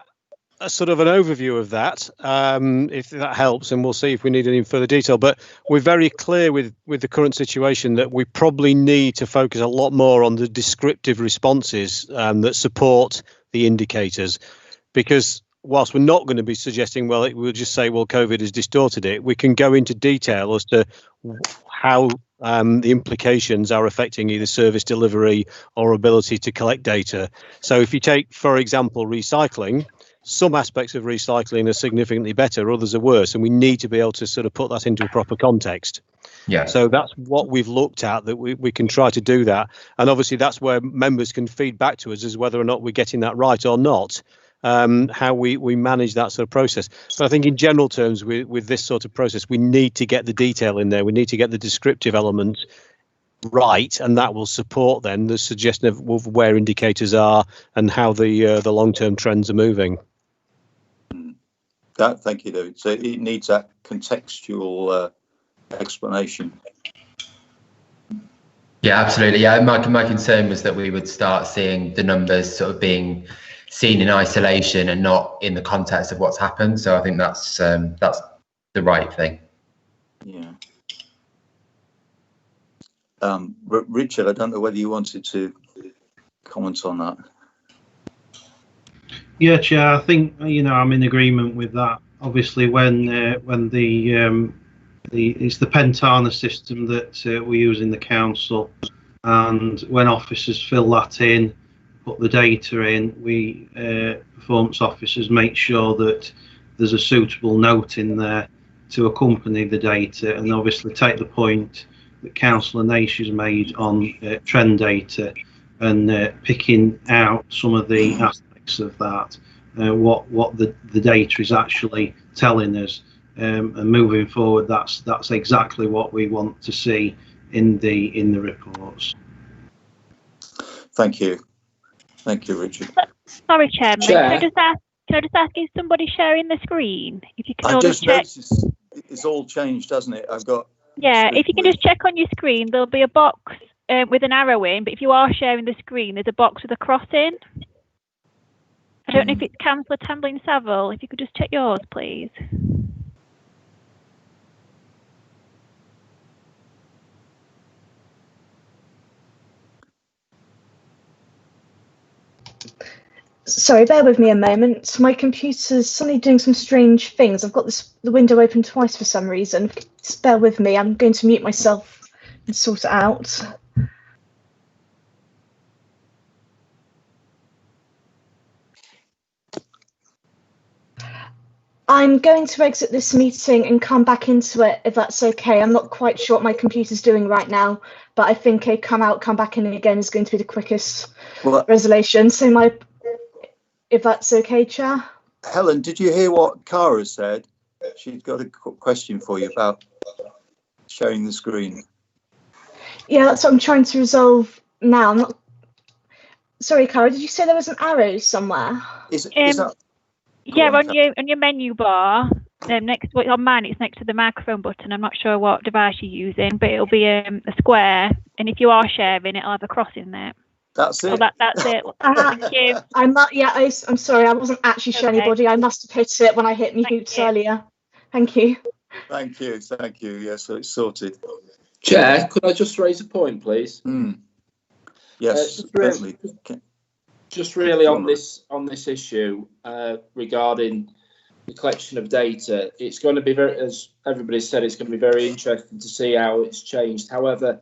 a sort of an overview of that, if that helps, and we'll see if we need any further detail. But we're very clear with the current situation that we probably need to focus a lot more on the descriptive responses that support the indicators, because whilst we're not going to be suggesting, well, we'll just say, well, COVID has distorted it, we can go into detail as to how the implications are affecting either service delivery or ability to collect data. So if you take, for example, recycling, some aspects of recycling are significantly better, others are worse, and we need to be able to sort of put that into a proper context. Yeah. So that's what we've looked at, that we can try to do that. And obviously that's where members can feed back to us as whether or not we're getting that right or not, how we manage that sort of process. But I think in general terms, with this sort of process, we need to get the detail in there. We need to get the descriptive element right, and that will support then the suggestion of where indicators are and how the long-term trends are moving. Thank you, David. So it needs that contextual explanation. Yeah, absolutely. Yeah, my concern was that we would start seeing the numbers sort of being seen in isolation and not in the context of what's happened. So I think that's the right thing. Yeah. Richard, I don't know whether you wanted to comment on that. Yeah, Chair, I think, I'm in agreement with that. Obviously, when it's the Pentana system that we use in the council, and when officers fill that in, put the data in, we performance officers make sure that there's a suitable note in there to accompany the data, and obviously take the point that Councillor Naish has made on trend data, and picking out some of the aspects of that, what the data is actually telling us, and moving forward, that's exactly what we want to see in the reports. Thank you, Richard. Sorry, Chairman. Can I just ask, is somebody sharing the screen? If you can I just check. noticed it's all changed, hasn't it? I've got. Yeah, if you can just check on your screen, there'll be a box with an arrow in, but if you are sharing the screen, there's a box with a cross in. I don't know if it's Councillor Tamblyn Saville. If you could just check yours, please. Sorry, bear with me a moment. My computer's suddenly doing some strange things. I've got the window open twice for some reason. Just bear with me. I'm going to mute myself and sort it out. I'm going to exit this meeting and come back into it, if that's okay. I'm not quite sure what my computer's doing right now, but I think a come back in again is going to be the quickest resolution. So if that's okay, Chair. Helen, did you hear what Cara said? She's got a question for you about sharing the screen. Yeah, that's what I'm trying to resolve now. I'm not. Sorry, Cara, did you say there was an arrow somewhere? Is that? Yeah, on your menu bar, next on mine, it's next to the microphone button. I'm not sure what device you're using, but it'll be a square, and if you are sharing, it'll have a cross in there. That's it. So that's it. Thank you. I'm sorry, I wasn't actually showing anybody. I must have hit it when I hit mute earlier. Thank you. Thank you. Yeah, so it's sorted. Chair, could I just raise a point, please? Yes, certainly. Just really on this issue regarding the collection of data, it's going to be very, as everybody said, it's going to be very interesting to see how it's changed. However,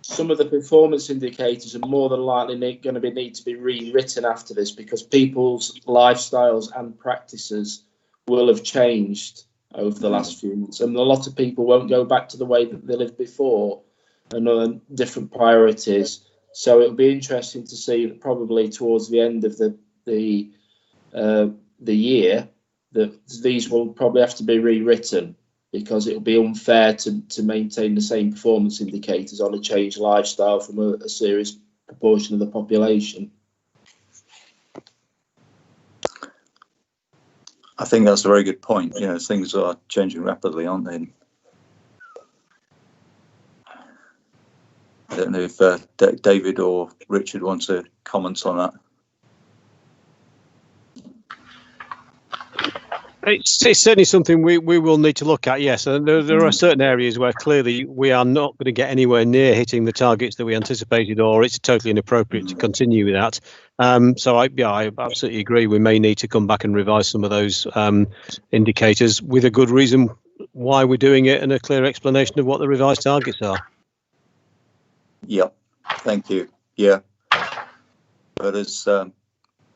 some of the performance indicators are more than likely going to need to be rewritten after this, because people's lifestyles and practices will have changed over the last few months, and a lot of people won't go back to the way that they lived before, and on different priorities. So it'll be interesting to see that probably towards the end of the year that these will probably have to be rewritten because it'll be unfair to maintain the same performance indicators on a changed lifestyle from a serious proportion of the population. I think that's a very good point. You know, things are changing rapidly, aren't they? I don't know if David or Richard want to comment on that. It's certainly something we will need to look at, yes. And there are certain areas where clearly we are not going to get anywhere near hitting the targets that we anticipated, or it's totally inappropriate to continue with that. So I absolutely agree. We may need to come back and revise some of those indicators with a good reason why we're doing it and a clear explanation of what the revised targets are. Yeah, thank you. Yeah, but as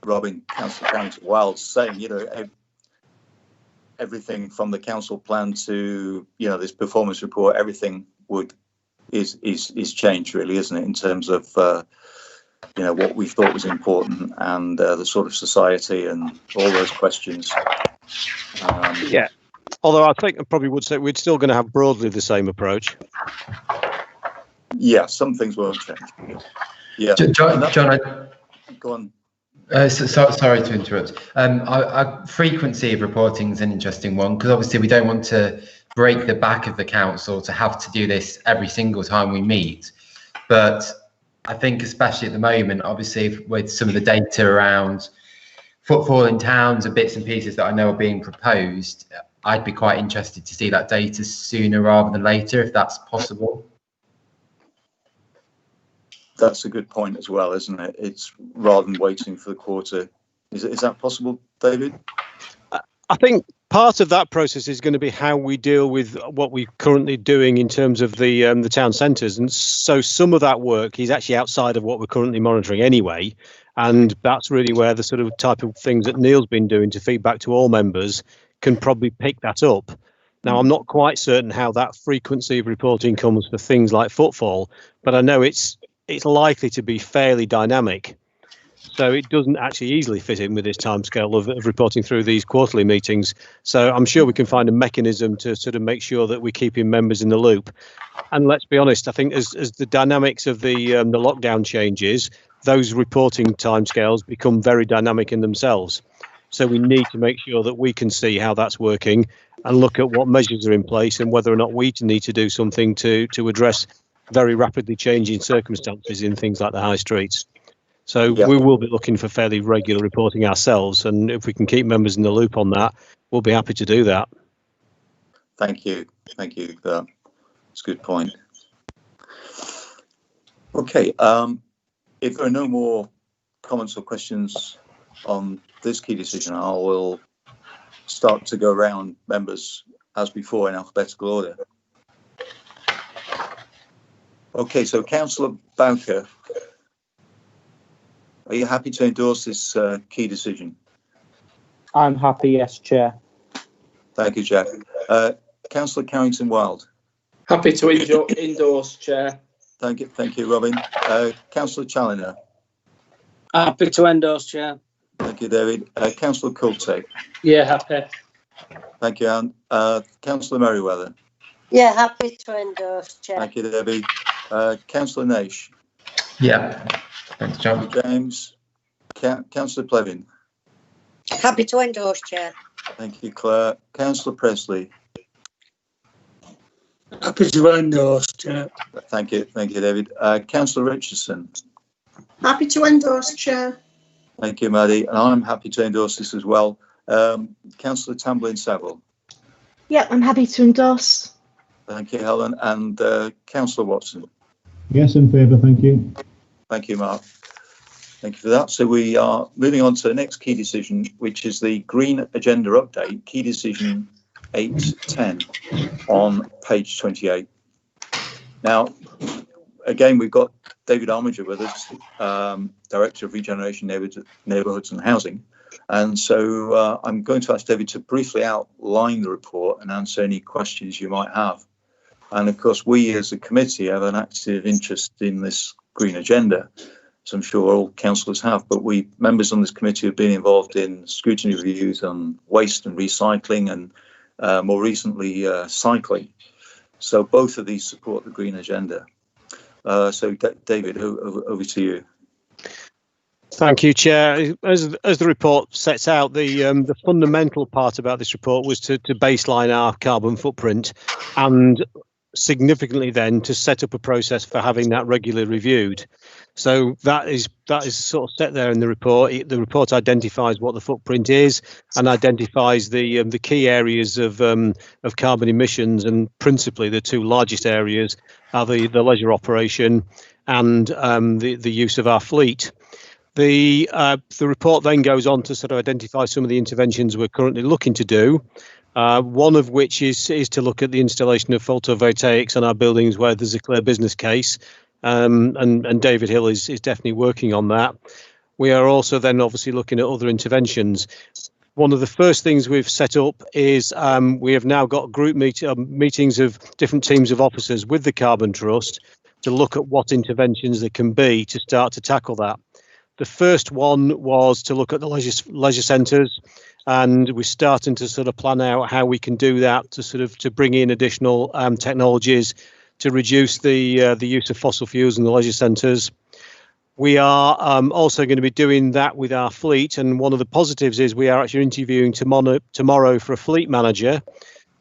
Robin, Councillor Carrington-Wilds saying, you know, everything from the council plan to, you know, this performance report, everything is changed, really, isn't it, in terms of you know, what we thought was important and the sort of society and all those questions. Yeah, although I think I probably would say we're still going to have broadly the same approach. Yeah, some things won't change. Yeah, John, go on. Sorry to interrupt. Frequency of reporting is an interesting one, because obviously we don't want to break the back of the council to have to do this every single time we meet. But I think especially at the moment, obviously with some of the data around footfall in towns and bits and pieces that I know are being proposed, I'd be quite interested to see that data sooner rather than later, if that's possible. That's a good point as well, isn't it? It's rather than waiting for the quarter. Is that possible, David? I think part of that process is going to be how we deal with what we're currently doing in terms of the town centres, and so some of that work is actually outside of what we're currently monitoring anyway, and that's really where the sort of type of things that Neil's been doing to feed back to all members can probably pick that up. Now, I'm not quite certain how that frequency of reporting comes for things like footfall, but I know it's likely to be fairly dynamic. So it doesn't actually easily fit in with this timescale of reporting through these quarterly meetings. So I'm sure we can find a mechanism to sort of make sure that we're keeping members in the loop. And let's be honest, I think as the dynamics of the lockdown changes, those reporting timescales become very dynamic in themselves. So we need to make sure that we can see how that's working and look at what measures are in place and whether or not we need to do something to address very rapidly changing circumstances in things like the high streets. So we will be looking for fairly regular reporting ourselves, and if we can keep members in the loop on that, we'll be happy to do that. Thank you. Thank you. That's a good point. Okay. If there are no more comments or questions on this key decision, I will start to go around members as before in alphabetical order. Okay, so Councillor Bowker, are you happy to endorse this key decision? I'm happy, yes, Chair. Thank you, Jack. Councillor Carrington-Wild. Happy to endorse, Chair. Thank you, Robin. Councillor Challoner. Happy to endorse, Chair. Thank you, David. Councillor Coulter. Yeah, happy. Thank you, Anne. Councillor Merriweather. Yeah, happy to endorse, Chair. Thank you, Debbie. Councillor Naish. Yeah. Thanks, John. Thank you, James. Councillor Plevin. Happy to endorse, Chair. Thank you, Claire. Councillor Presley. Happy to endorse, Chair. Thank you, David. Councillor Richardson. Happy to endorse, Chair. Thank you, Maddie. And I'm happy to endorse this as well. Councillor Tamblyn-Saville. Yep, I'm happy to endorse. Thank you, Helen. And Councillor Watson. Yes, in favour, thank you. Thank you, Mark. Thank you for that. So we are moving on to the next key decision, which is the Green Agenda Update, key decision 810 on page 28. Now, again, we've got David Armiger with us, Director of Regeneration Neighbourhoods and Housing. And so I'm going to ask David to briefly outline the report and answer any questions you might have. And of course, we as a committee have an active interest in this green agenda, as I'm sure all councillors have, but we members on this committee have been involved in scrutiny reviews on waste and recycling and more recently cycling. So both of these support the green agenda. So David, over to you. Thank you, Chair. As the report sets out, the fundamental part about this report was to baseline our carbon footprint, and significantly then to set up a process for having that regularly reviewed. So that is sort of set there in the report. The report identifies what the footprint is and identifies the key areas of carbon emissions, and principally the two largest areas are the leisure operation and the use of our fleet. The report then goes on to sort of identify some of the interventions we're currently looking to do. One of which is to look at the installation of photovoltaics on our buildings where there's a clear business case, and David Hill is definitely working on that. We are also then obviously looking at other interventions. One of the first things we've set up is we have now got group meetings of different teams of officers with the Carbon Trust to look at what interventions there can be to start to tackle that. The first one was to look at the leisure centres, and we're starting to sort of plan out how we can do that to bring in additional technologies to reduce the use of fossil fuels in the leisure centres. We are also going to be doing that with our fleet, and one of the positives is we are actually interviewing tomorrow for a fleet manager,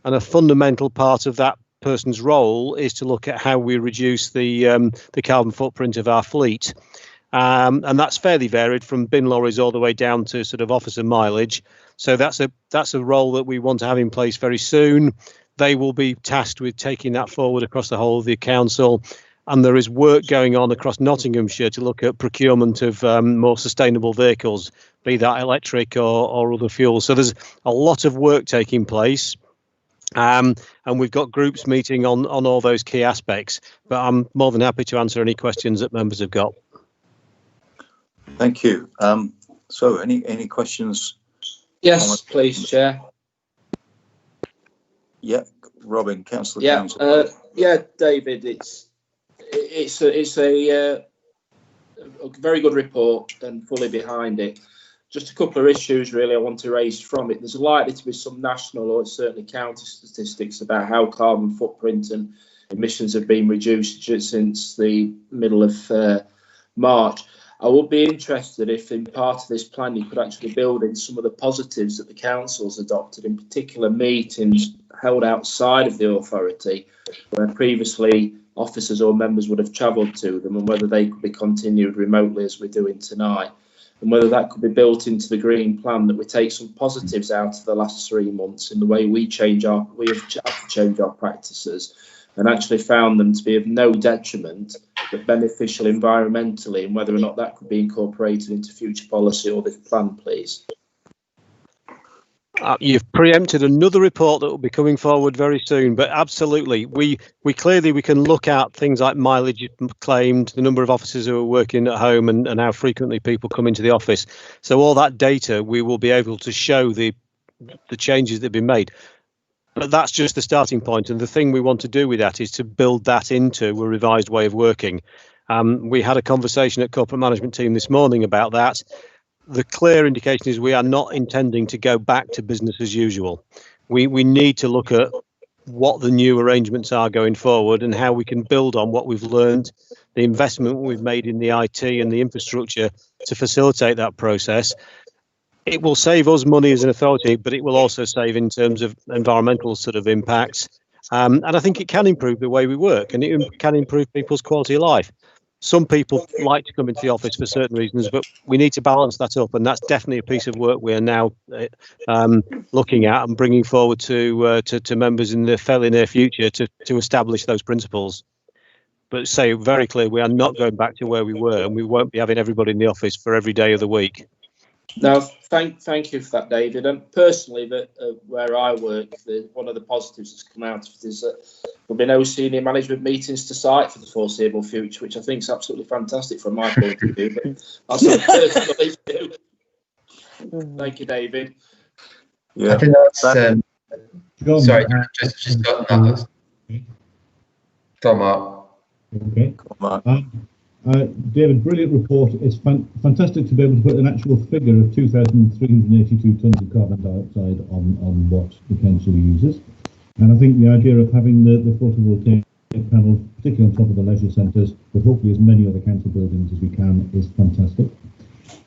and a fundamental part of that person's role is to look at how we reduce the carbon footprint of our fleet. And that's fairly varied from bin lorries all the way down to sort of officer mileage. So that's a role that we want to have in place very soon. They will be tasked with taking that forward across the whole of the council. And there is work going on across Nottinghamshire to look at procurement of more sustainable vehicles, be that electric or other fuels. So there's a lot of work taking place. And we've got groups meeting on all those key aspects. But I'm more than happy to answer any questions that members have got. Thank you. So any questions? Yes, please, Chair. Yeah, Robin, Councillor Yeah, Council. yeah, David. It's a very good report and fully behind it. Just a couple of issues really I want to raise from it. There's likely to be some national or certainly county statistics about how carbon footprint and emissions have been reduced since the middle of March. I would be interested if in part of this plan you could actually build in some of the positives that the council's adopted, in particular meetings held outside of the authority where previously officers or members would have travelled to them, and whether they could be continued remotely as we're doing tonight, and whether that could be built into the green plan, that we take some positives out of the last 3 months in the way we have had to change our practices, and actually found them to be of no detriment but beneficial environmentally, and whether or not that could be incorporated into future policy or this plan, please. You've preempted another report that will be coming forward very soon, but absolutely, we can look at things like mileage claimed, the number of officers who are working at home, and how frequently people come into the office. So all that data, we will be able to show the changes that have been made. But that's just the starting point, and the thing we want to do with that is to build that into a revised way of working. We had a conversation at corporate management team this morning about that. The clear indication is we are not intending to go back to business as usual. We need to look at what the new arrangements are going forward and how we can build on what we've learned, the investment we've made in the IT and the infrastructure to facilitate that process. It will save us money as an authority, but it will also save in terms of environmental sort of impacts. And I think it can improve the way we work, and it can improve people's quality of life. Some people like to come into the office for certain reasons, but we need to balance that up, and that's definitely a piece of work we are now looking at and bringing forward to members in the fairly near future to establish those principles. But say very clear, we are not going back to where we were, and we won't be having everybody in the office for every day of the week. No, thank you for that, David. And personally, where I work, one of the positives that's come out of it is that there'll be no senior management meetings to site for the foreseeable future, which I think is absolutely fantastic from my point of view. But that's a personal issue. Thank you, David. Yeah. I think that's. Sorry, just got that. Go on, Mark. Okay. David, brilliant report. It's fantastic to be able to put an actual figure of 2,382 tonnes of carbon dioxide on what the council uses. And I think the idea of having the photovoltaic panels, particularly on top of the leisure centres, but hopefully as many other council buildings as we can, is fantastic.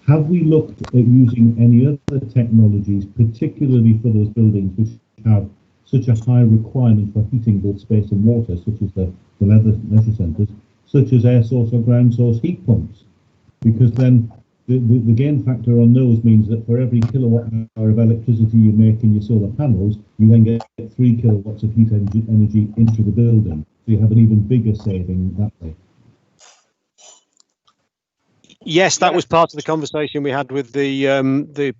Have we looked at using any other technologies, particularly for those buildings which have such a high requirement for heating both space and water, such as the leisure centres, such as air source or ground source heat pumps? Because then the gain factor on those means that for every kilowatt hour of electricity you make in your solar panels, you then get 3 kilowatts of heat energy into the building. So you have an even bigger saving that way. Yes, that was part of the conversation we had with the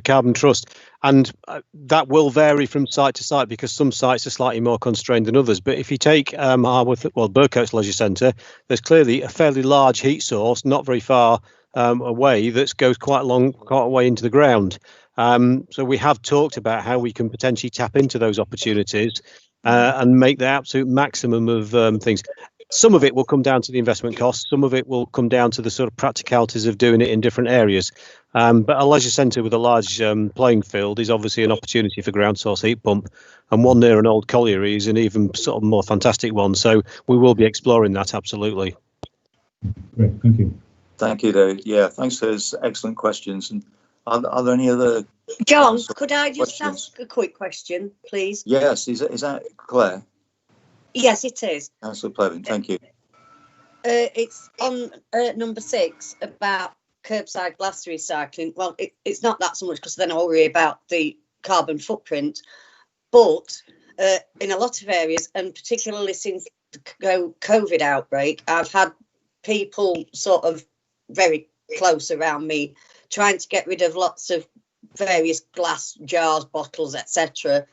Carbon Trust, and that will vary from site to site because some sites are slightly more constrained than others. But if you take Burcoats Leisure Centre, there's clearly a fairly large heat source not very far away that goes quite a way into the ground. So we have talked about how we can potentially tap into those opportunities and make the absolute maximum of things. Some of it will come down to the investment costs. Some of it will come down to the sort of practicalities of doing it in different areas. But a leisure centre with a large playing field is obviously an opportunity for ground source heat pump, and one near an old colliery is an even sort of more fantastic one. So we will be exploring that, absolutely. Great, thank you. Thank you, David. Yeah, thanks for those excellent questions. And are there any other? John, could I just ask a quick question, please? Yes, is that Claire? Yes, it is. Councillor Plevin, thank you. It's on number 6 about curbside glass recycling. Well, it's not that so much because then I worry about the carbon footprint. But in a lot of areas, and particularly since the COVID outbreak, I've had people sort of very close around me trying to get rid of lots of various glass jars, bottles, etc.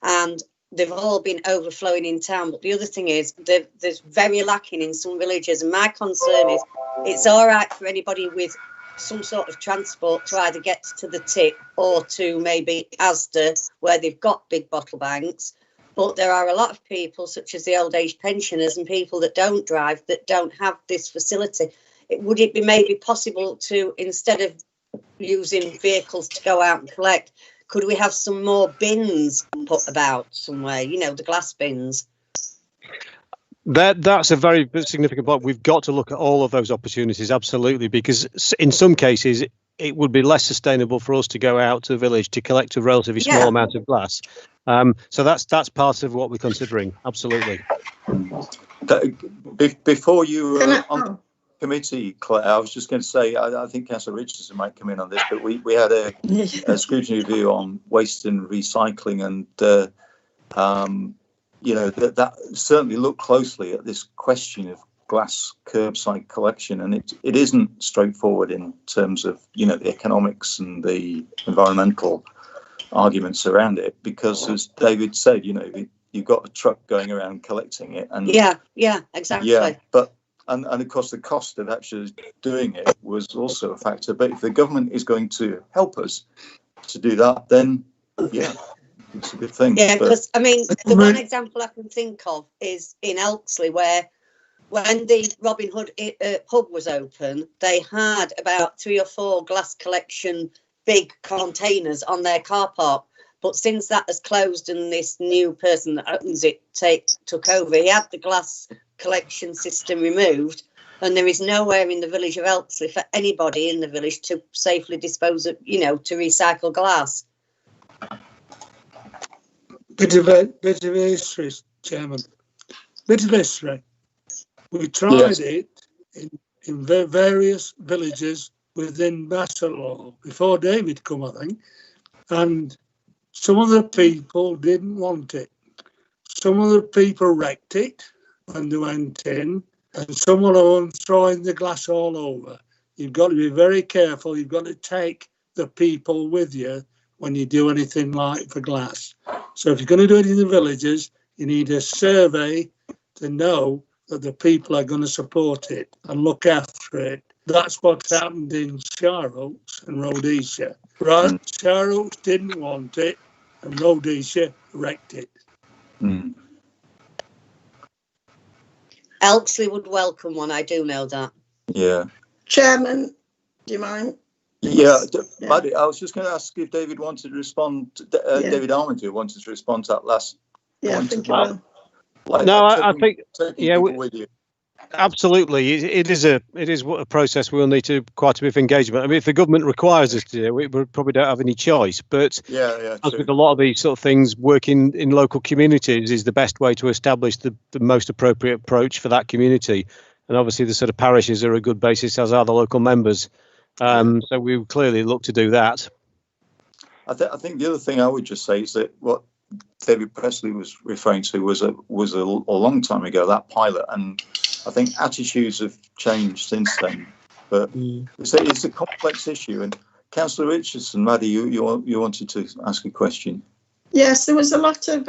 And they've all been overflowing in town. But the other thing is there's very lacking in some villages. And my concern is it's all right for anybody with some sort of transport to either get to the tip or to maybe Asda where they've got big bottle banks. But there are a lot of people, such as the old age pensioners and people that don't drive, that don't have this facility. Would it be maybe possible to, instead of using vehicles to go out and collect, could we have some more bins put about somewhere, you know, the glass bins? That's a very significant point. We've got to look at all of those opportunities, absolutely, because in some cases it would be less sustainable for us to go out to a village to collect a relatively small amount of glass. So that's part of what we're considering, absolutely. Before you were on committee, Claire, I was just going to say, I think Councillor Richardson might come in on this, but we had a scrutiny review on waste and recycling, and you know, that certainly looked closely at this question of glass curbside collection, and it isn't straightforward in terms of, you know, the economics and the environmental arguments around it, because as David said, you know, you've got a truck going around collecting it, and yeah, exactly. Yeah, but and of course the cost of actually doing it was also a factor. But if the government is going to help us to do that, then yeah, it's a good thing. Yeah, because I mean, the one example I can think of is in Elksley, where when the Robin Hood pub was open, they had about 3 or 4 glass collection big containers on their car park. But since that has closed and this new person that owns it took over, he had the glass collection system removed, and there is nowhere in the village of Elksley for anybody in the village to safely dispose of, you know, to recycle glass. Bit of history, Chairman. Bit of history. We tried it in various villages within Bassetlaw before David come, I think, and some of the people didn't want it. Some of the people wrecked it when they went in, and some of them throwing the glass all over. You've got to be very careful. You've got to take the people with you when you do anything like for glass. So if you're going to do it in the villages, you need a survey to know that the people are going to support it and look after it. That's what's happened in Shire-Oaks and Rhodesia. Right? Shire-Oaks didn't want it, and Rhodesia wrecked it. Elksley would welcome one, I do know that. Yeah. Chairman, do you mind? Yeah, Yeah. Maddie, I was just going to ask if David wanted to respond. Yeah. David Armiger wanted to respond to that last Yeah, I point. think I will. I think taking yeah, people with you. Absolutely, it is a process we'll need to quite a bit of engagement. I mean, if the government requires us to do it, we probably don't have any choice. But as with a lot of these sort of things, working in local communities is the best way to establish the most appropriate approach for that community. And obviously, the sort of parishes are a good basis, as are the local members. So we would clearly look to do that. I think the other thing I would just say is that what David Presley was referring to was a long time ago, that pilot, and I think attitudes have changed since then. But it's a complex issue. And Councillor Richardson, Maddie, you wanted to ask a question. Yes, there was a lot of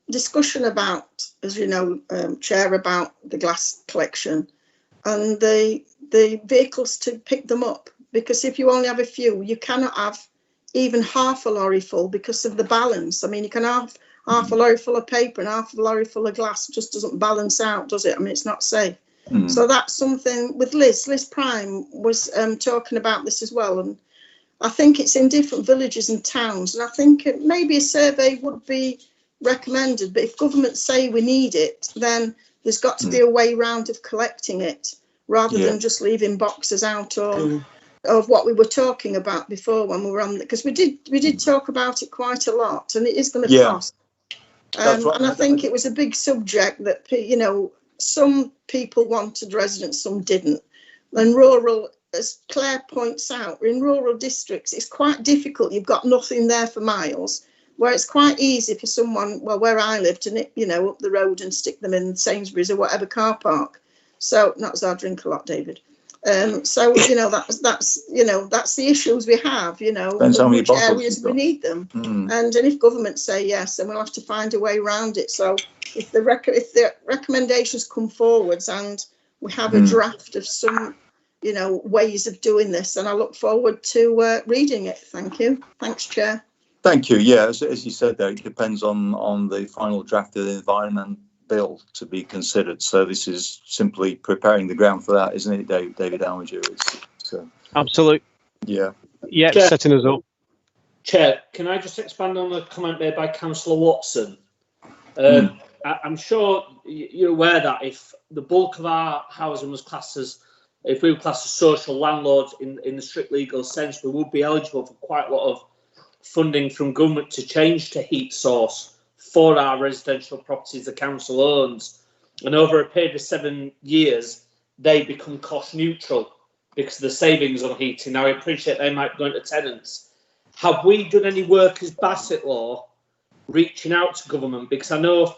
discussion about, as you know, Chair, about the glass collection and the vehicles to pick them up. Because if you only have a few, you cannot have even half a lorry full because of the balance. I mean, you can have half a lorry full of paper and half a lorry full of glass. It just doesn't balance out, does it? I mean, it's not safe. So that's something with Liz Prime was talking about this as well. And I think it's in different villages and towns. And I think maybe a survey would be recommended. But if governments say we need it, then there's got to be a way round of collecting it rather than just leaving boxes out or of what we were talking about before when we were on, because we did talk about it quite a lot, and it is going to cost. And I think it was a big subject that, you know, some people wanted residents, some didn't. And rural, as Claire points out, in rural districts, it's quite difficult. You've got nothing there for miles, where it's quite easy for someone, well, where I lived, to nip, you know, up the road and stick them in Sainsbury's or whatever car park. So, not as I drink a lot, David. So, you know, that's you know, that's the issues we have, you know, which areas we need them. And if governments say yes, then we'll have to find a way around it. So if the recommendations come forwards and we have a draft of some, you know, ways of doing this, and I look forward to reading it. Thank you. Thanks, Chair. Thank you. Yeah, as you said there, it depends on the final draft of the environment bill to be considered. So this is simply preparing the ground for that, isn't it, David Armiger? Absolutely. Yeah. Yeah, Chair, setting us up. Chair, can I just expand on a comment made by Councillor Watson? I'm sure you're aware that if the bulk of our housing was classed as, if we were classed as social landlords in the strict legal sense, we would be eligible for quite a lot of funding from government to change to heat source for our residential properties the council owns. And over a period of 7 years, they become cost neutral because of the savings on heating. Now, I appreciate they might go into tenants. Have we done any work as Bassett Law reaching out to government? Because I know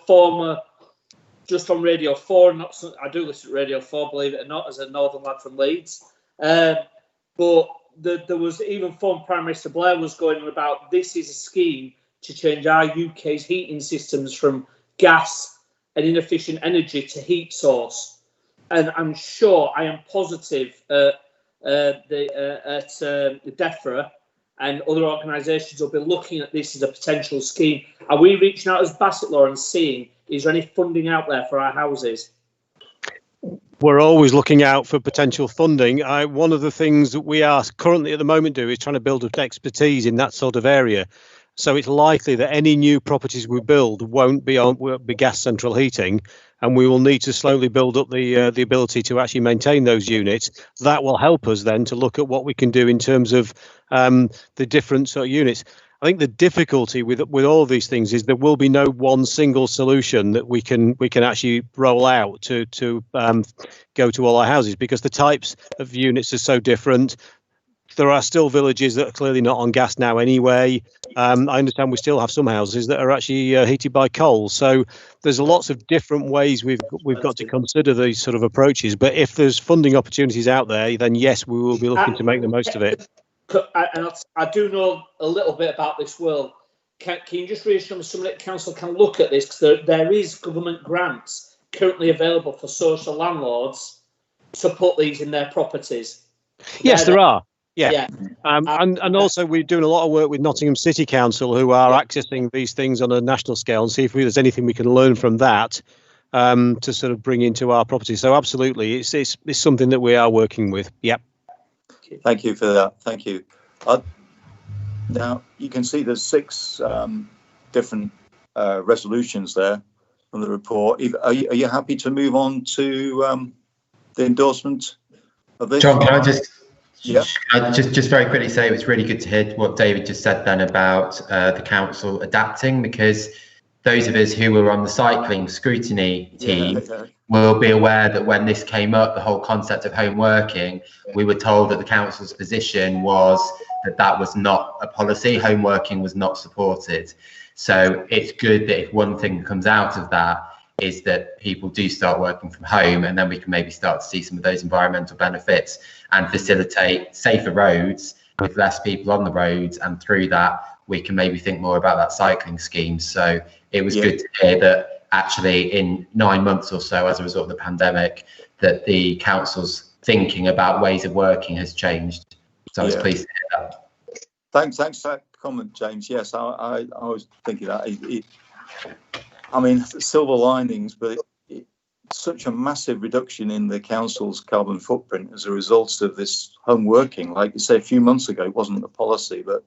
just on Radio 4, I do listen to Radio 4, believe it or not, as a northern lad from Leeds. But there was even former Prime Minister Blair was going on about this is a scheme to change our UK's heating systems from gas and inefficient energy to heat source. And I'm sure, I am positive the DEFRA and other organisations will be looking at this as a potential scheme. Are we reaching out as Bassett Law and seeing, is there any funding out there for our houses? We're always looking out for potential funding. One of the things that we are currently at the moment is trying to build up expertise in that sort of area. So it's likely that any new properties we build won't be gas central heating, and we will need to slowly build up the ability to actually maintain those units. That will help us then to look at what we can do in terms of the different sort of units. I think the difficulty with all of these things is there will be no one single solution that we can actually roll out to go to all our houses, because the types of units are so different. There are still villages that are clearly not on gas now anyway. I understand we still have some houses that are actually heated by coal. So there's lots of different ways we've got to consider these sort of approaches. But if there's funding opportunities out there, then yes, we will be looking to make the most of it. And I do know a little bit about this world. Can you just reassure me somebody at council can look at this? Because there is government grants currently available for social landlords to put these in their properties. Yes, there are. Yeah. And also we're doing a lot of work with Nottingham City Council, who are accessing these things on a national scale, and see if there's anything we can learn from that to sort of bring into our property. So absolutely, it's something that we are working with. Yep. Thank you for that. Thank you. Now you can see there's 6 different resolutions there from the report. Are you happy to move on to the endorsement of this? John, can I just just very quickly say it was really good to hear what David just said then about the council adapting, because those of us who were on the cycling scrutiny team will be aware that when this came up, the whole concept of home working, we were told that the council's position was that that was not a policy. Home working was not supported. So it's good that if one thing that comes out of that is that people do start working from home, and then we can maybe start to see some of those environmental benefits and facilitate safer roads with less people on the roads, and through that we can maybe think more about that cycling scheme. So it was good to hear that actually in 9 months or so as a result of the pandemic that the council's thinking about ways of working has changed. So I was pleased to hear that. Thanks for that comment, James. Yes, I was thinking that. I mean, silver linings, but it's such a massive reduction in the council's carbon footprint as a result of this home working. Like you say, a few months ago, it wasn't the policy, but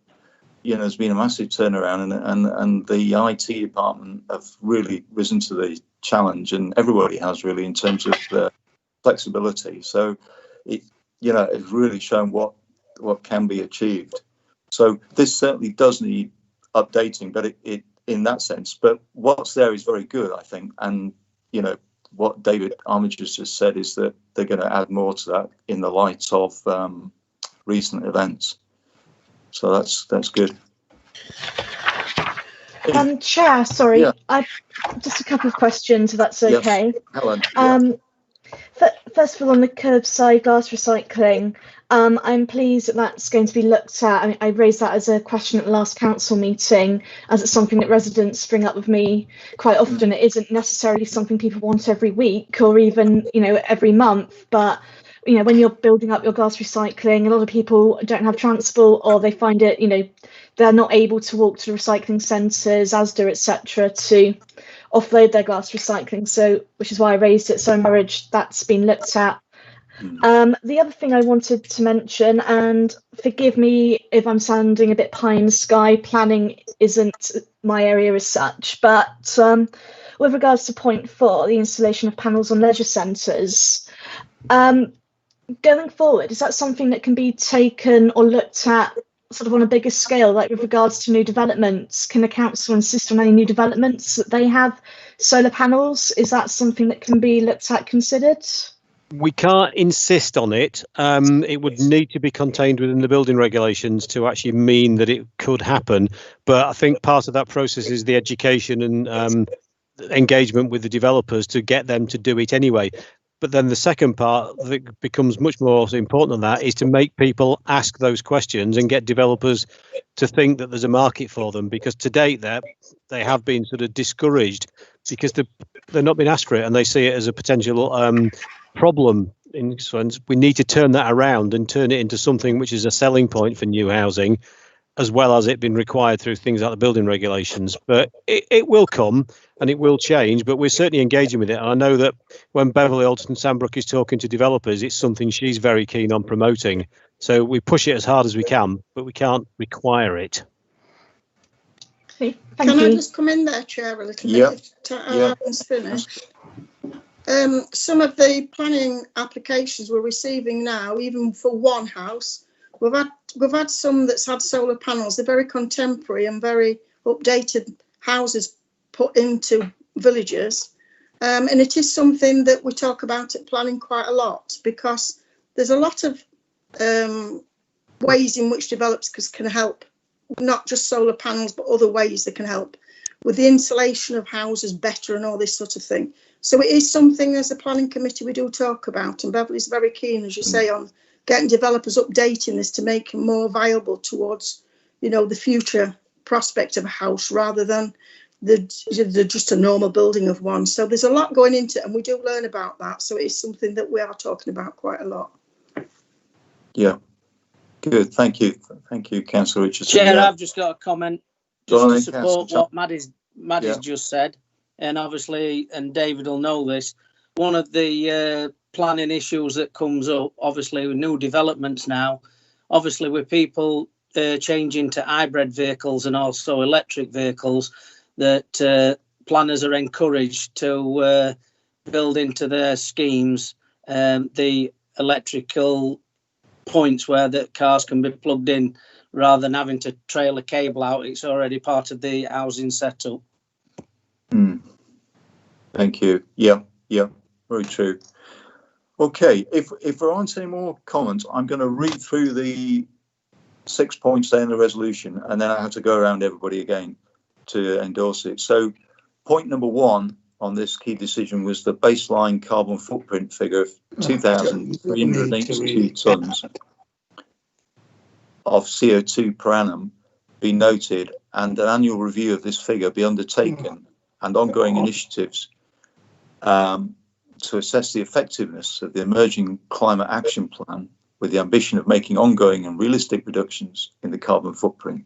there's been a massive turnaround, and the IT department have really risen to the challenge, and everybody has really in terms of the flexibility. So it's really shown what can be achieved. So this certainly does need updating, but it in that sense. But what's there is very good, I think. And what David Armiger's just said is that they're going to add more to that in the light of recent events. So that's good. Chair, sorry, I've just a couple of questions, if that's okay. Helen. First of all, on the curbside glass recycling, I'm pleased that that's going to be looked at. I mean, I raised that as a question at the last council meeting, as it's something that residents bring up with me quite often. It isn't necessarily something people want every week or even, every month, but when you're building up your glass recycling, a lot of people don't have transport, or they find it, they're not able to walk to the recycling centres, Asda, etc., to offload their glass recycling. So, which is why I raised it. So I'm encouraged that's been looked at. The other thing I wanted to mention, and forgive me if I'm sounding a bit pie in the sky, planning isn't my area as such, but with regards to point 4, the installation of panels on leisure centres, going forward, is that something that can be taken or looked at sort of on a bigger scale, like with regards to new developments? Can the council insist on any new developments that they have solar panels? Is that something that can be looked at, considered? We can't insist on it. It would need to be contained within the building regulations to actually mean that it could happen. But I think part of that process is the education and engagement with the developers to get them to do it anyway. But then the second part that becomes much more important than that is to make people ask those questions and get developers to think that there's a market for them, because to date they have been sort of discouraged because they're not being asked for it, and they see it as a potential problem. In sense, we need to turn that around and turn it into something which is a selling point for new housing, as well as it being required through things like the building regulations. But it will come and it will change, but we're certainly engaging with it. And I know that when Beverly Alderton Sandbrook is talking to developers, it's something she's very keen on promoting. So we push it as hard as we can, but we can't require it. Thank you. I just come in there, Chair, a little bit? If finished. Some of the planning applications we're receiving now, even for one house, we've had some that's had solar panels. They're very contemporary and very updated houses put into villages, and it is something that we talk about at planning quite a lot, because there's a lot of ways in which developers can help, not just solar panels but other ways that can help with the insulation of houses better and all this sort of thing. So it is something as a planning committee we do talk about, and Beverly's very keen, as you say, on getting developers updating this to make it more viable towards, the future prospect of a house, rather than the just a normal building of one. So there's a lot going into it, and we do learn about that. So it is something that we are talking about quite a lot. Yeah, good. Thank you, Councillor Richardson. Chair, I've just got a comment just to support what Maddie's just said. and obviously, and David will know this, one of the planning issues that comes up, obviously with new developments now, obviously with people changing to hybrid vehicles and also electric vehicles, that planners are encouraged to build into their schemes the electrical points where the cars can be plugged in rather than having to trail a cable out. It's already part of the housing setup. Thank you. Yeah, very true. Okay, if there aren't any more comments, I'm going to read through the 6 points there in the resolution, and then I have to go around everybody again to endorse it. So point number 1 on this key decision was the baseline carbon footprint figure of 2,382 tonnes of CO2 per annum be noted, and an annual review of this figure be undertaken, and ongoing initiatives to assess the effectiveness of the emerging climate action plan with the ambition of making ongoing and realistic reductions in the carbon footprint.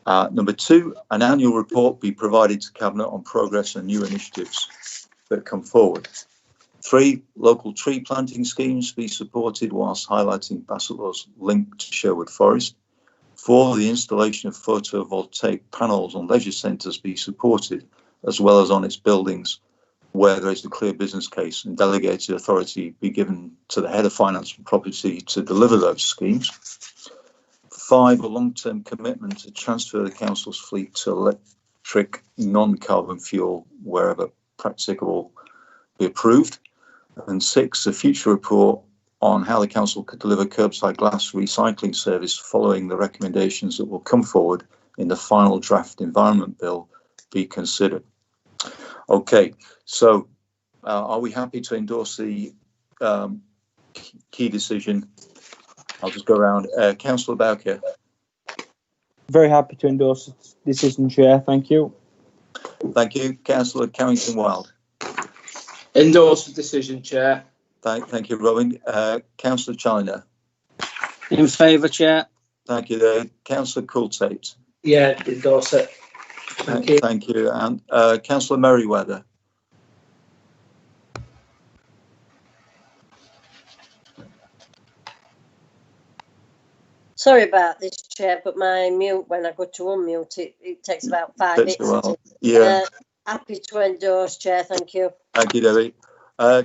Number 2, an annual report be provided to Cabinet on progress and new initiatives that come forward. 3, local tree planting schemes be supported whilst highlighting Bassettle's link to Sherwood Forest. 4, the installation of photovoltaic panels on leisure centres be supported, as well as on its buildings where there is a clear business case, and delegated authority be given to the head of finance and property to deliver those schemes. 5, a long-term commitment to transfer the council's fleet to electric non-carbon fuel wherever practicable be approved. And 6, a future report on how the council could deliver curbside glass recycling service following the recommendations that will come forward in the final draft environment bill be considered. Okay, so are we happy to endorse the key decision? I'll just go around. Councillor Bowker. Very happy to endorse the decision, Chair. Thank you. Thank you. Councillor Carrington-Wild. Endorse the decision, Chair. Thank you, Robin. Councillor Challoner. In favour, Chair. Thank you there. Councillor Coulthate. Yeah, endorse it. Thank you. Thank you. And Councillor Merriweather. Sorry about this, Chair, but my mute, when I go to unmute, it takes about 5 minutes. Yeah. Happy to endorse, Chair. Thank you. Thank you, Debbie.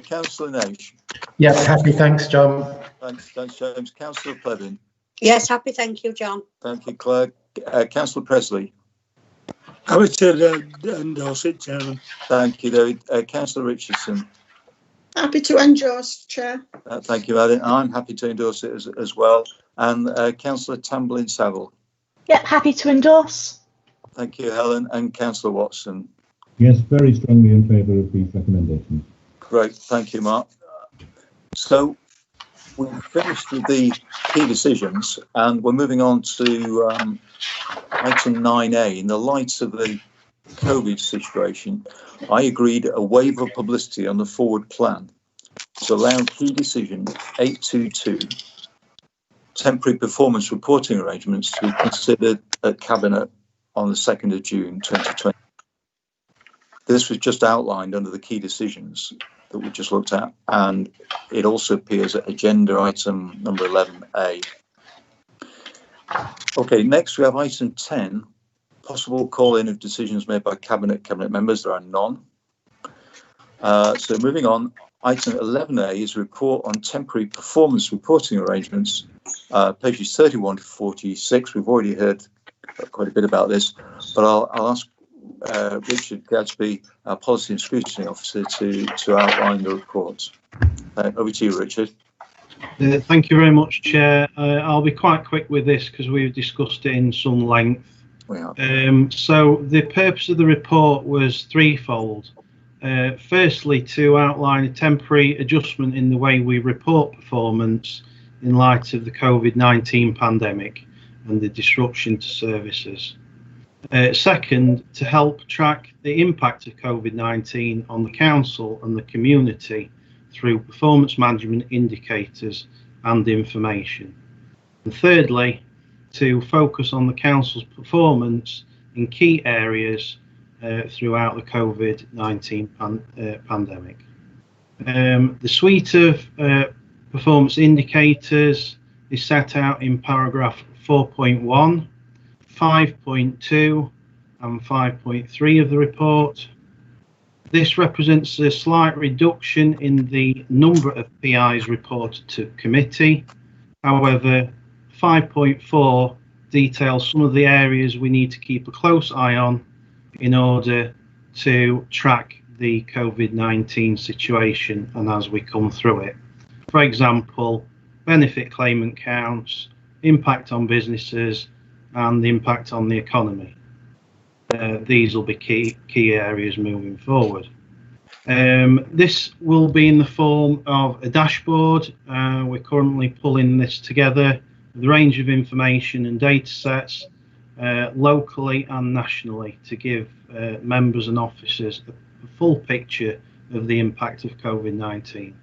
Councillor Nash. Yes, happy. Thanks, John. Thanks, James. Councillor Plevin. Yes, happy. Thank you, John. Thank you, Claire. Councillor Presley. Happy to endorse it, Chairman. Thank you, David. Councillor Richardson. Happy to endorse, Chair. Thank you, Adam. I'm happy to endorse it as well. And Councillor Tamblyn-Saville. Yep, happy to endorse. Thank you, Helen. And Councillor Watson. Yes, very strongly in favour of these recommendations. Great, thank you, Mark. So we've finished with the key decisions, and we're moving on to item 9A. In the light of the COVID situation, I agreed a waiver of publicity on the forward plan to allow key decision 822, temporary performance reporting arrangements, to be considered at Cabinet on the 2nd of June 2020. This was just outlined under the key decisions that we just looked at, and it also appears at agenda item number 11A. Okay, next we have item 10, possible call-in of decisions made by Cabinet members. There are none. So moving on, item 11A is a report on temporary performance reporting arrangements, pages 31 to 46. We've already heard quite a bit about this, but I'll ask Richard Gadsby, our Policy and Scrutiny Officer, to outline the report. Over to you, Richard. Thank you very much, Chair. I'll be quite quick with this because we've discussed it in some length. So the purpose of the report was threefold. Firstly, to outline a temporary adjustment in the way we report performance in light of the COVID-19 pandemic and the disruption to services. Second, to help track the impact of COVID-19 on the council and the community through performance management indicators and information. And thirdly, to focus on the council's performance in key areas throughout the COVID-19 pandemic. The suite of performance indicators is set out in paragraph 4.1, 5.2 and 5.3 of the report. This represents a slight reduction in the number of PIs reported to committee. However, 5.4 details some of the areas we need to keep a close eye on in order to track the COVID-19 situation and as we come through it. For example, benefit claimant counts, impact on businesses, and the impact on the economy. These will be key areas moving forward. This will be in the form of a dashboard. We're currently pulling this together with a range of information and data sets locally and nationally to give members and officers a full picture of the impact of COVID-19.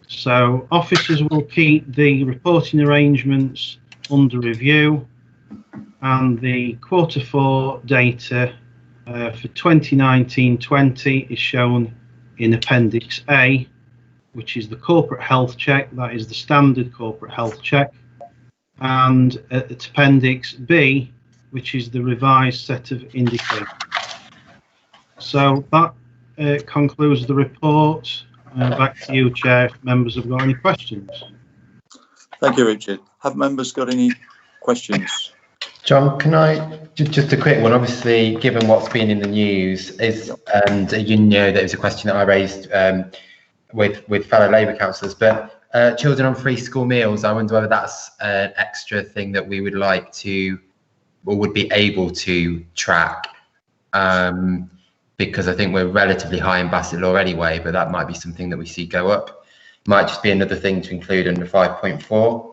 So officers will keep the reporting arrangements under review, and the Q4 data for 2019-20 is shown in Appendix A, which is the corporate health check. That is the standard corporate health check. And at Appendix B, which is the revised set of indicators. So that concludes the report. Back to you, Chair, if members have got any questions. Thank you, Richard. Have members got any questions? John, can I just a quick one? Obviously, given what's been in the news, and you know that it was a question that I raised with fellow Labour councillors, but children on free school meals, I wonder whether that's an extra thing that we would like to or would be able to track, because I think we're relatively high in Basset Law anyway, but that might be something that we see go up. Might just be another thing to include under 5.4.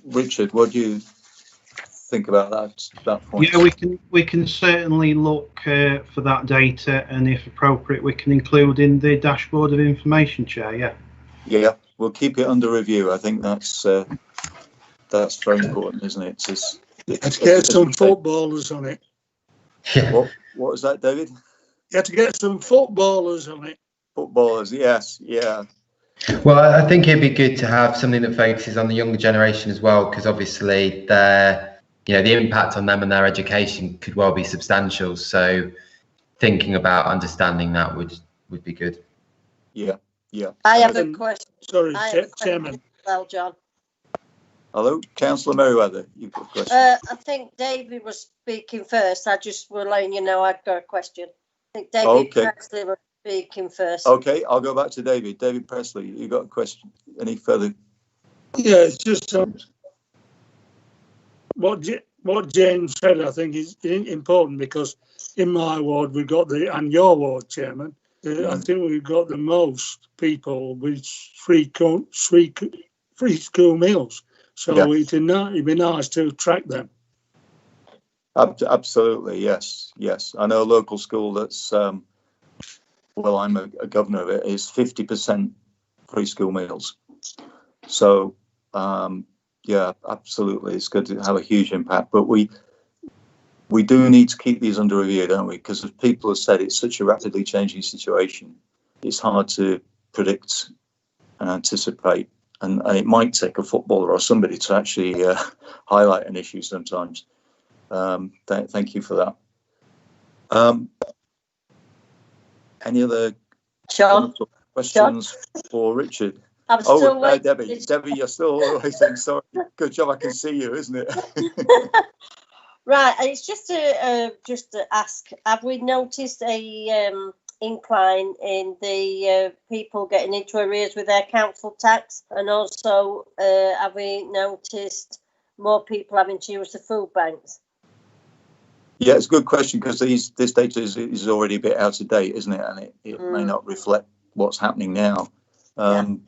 Richard, what do you think about that point? Yeah, we can certainly look for that data, and if appropriate, we can include in the dashboard of information, Chair. Yeah. Yeah, we'll keep it under review. I think that's very important, isn't it? Let's get some footballers on it. What was that, David? You have to get some footballers on it. Footballers, yes, yeah. Well, I think it'd be good to have something that focuses on the younger generation as well, because obviously the impact on them and their education could well be substantial. So thinking about understanding that would be good. Yeah, yeah. I have a question. Sorry, Chairman. Well, John. Hello, Councillor Merriweather, you've got a question. I think David was speaking first. I just were letting you know I've got a question. I think David Presley was speaking first. Okay, I'll go back to David. David Presley, you got a question? Any further? Yeah, it's just what James said, I think, is important, because in my ward we've got and your ward, Chairman, I think we've got the most people with free school meals. So it'd be nice to track them. Absolutely, yes. I know a local school that's, well, I'm a governor of it, is 50% free school meals. So, yeah, absolutely, it's going to have a huge impact. But we do need to keep these under review, don't we? Because as people have said, it's such a rapidly changing situation. It's hard to predict and anticipate. And it might take a footballer or somebody to actually highlight an issue sometimes. Thank you for that. Any other questions for Richard? I'm still waiting. Debbie, you're still waiting. Sorry. Good job. I can see you, isn't it? Right. It's just to ask: have we noticed a incline in the people getting into arrears with their council tax, and also have we noticed more people having to use the food banks? Yeah, it's a good question, because this data is already a bit out of date, isn't it? And it may not reflect what's happening now. I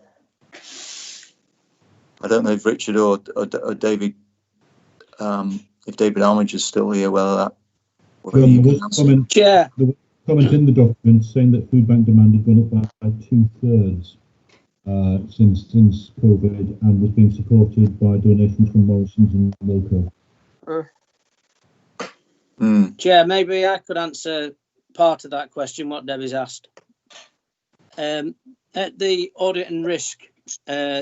don't know if Richard or David, if David Armitage is still here, whether comment in the document saying that food bank demand had gone up by 2/3 since COVID, and was being supported by donations from Morrison's and Wilco. Chair, maybe I could answer part of that question, what Debbie's asked. At the Audit and Risk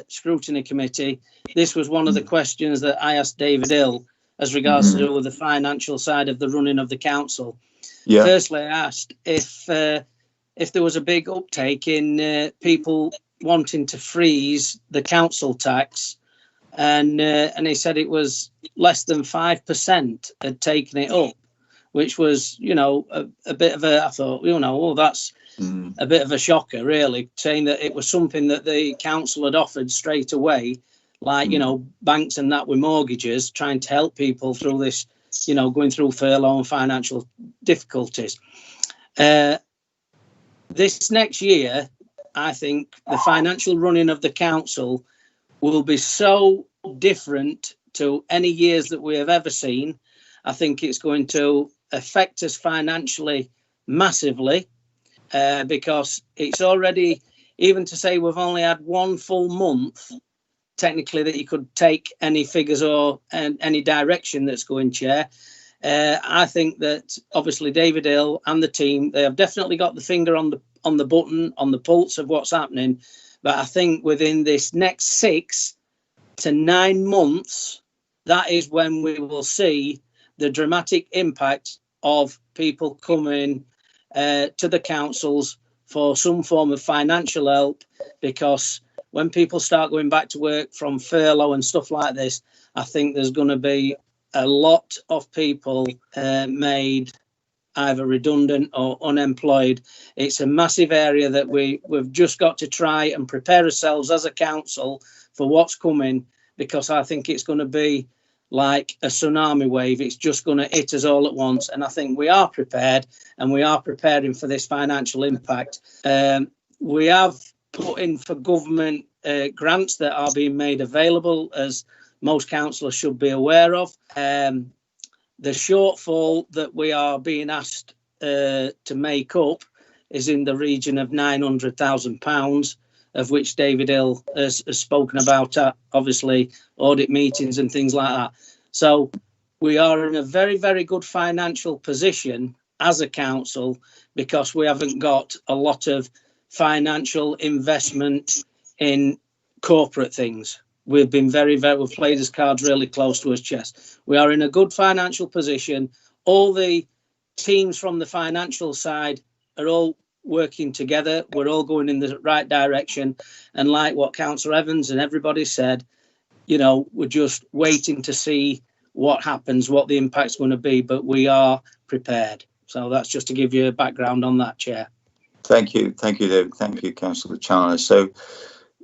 Scrutiny Committee, this was one of the questions that I asked David Hill as regards to do with the financial side of the running of the council. Yeah. Firstly, I asked if there was a big uptake in people wanting to freeze the council tax, and he said it was less than 5% had taken it up, which was, a bit of a, I thought, that's a bit of a shocker, really, saying that it was something that the council had offered straight away, like, banks and that with mortgages, trying to help people through this, going through furlough and financial difficulties. This next year, I think the financial running of the council will be so different to any years that we have ever seen. I think it's going to affect us financially massively, because it's already, even to say we've only had one full month, technically, that you could take any figures or any direction that's going, Chair. I think that obviously David Hill and the team, they have definitely got the finger on the button, on the pulse of what's happening. But I think within this next 6 to 9 months, that is when we will see the dramatic impact of people coming to the councils for some form of financial help, because when people start going back to work from furlough and stuff like this, I think there's going to be a lot of people made either redundant or unemployed. It's a massive area that we've just got to try and prepare ourselves as a council for what's coming, because I think it's going to be like a tsunami wave. It's just going to hit us all at once. And I think we are prepared, and we are preparing for this financial impact. We have put in for government grants that are being made available, as most councillors should be aware of. The shortfall that we are being asked to make up is in the region of £900,000, of which David Hill has spoken about at, obviously, audit meetings and things like that. So we are in a very, very good financial position as a council, because we haven't got a lot of financial investment in corporate things. We've been we've played his cards really close to his chest. We are in a good financial position. All the teams from the financial side are all working together. We're all going in the right direction. And like what Councillor Evans and everybody said, we're just waiting to see what happens, what the impact's going to be, but we are prepared. So that's just to give you a background on that, Chair. Thank you, David. Thank you, Councillor Chalmers. So,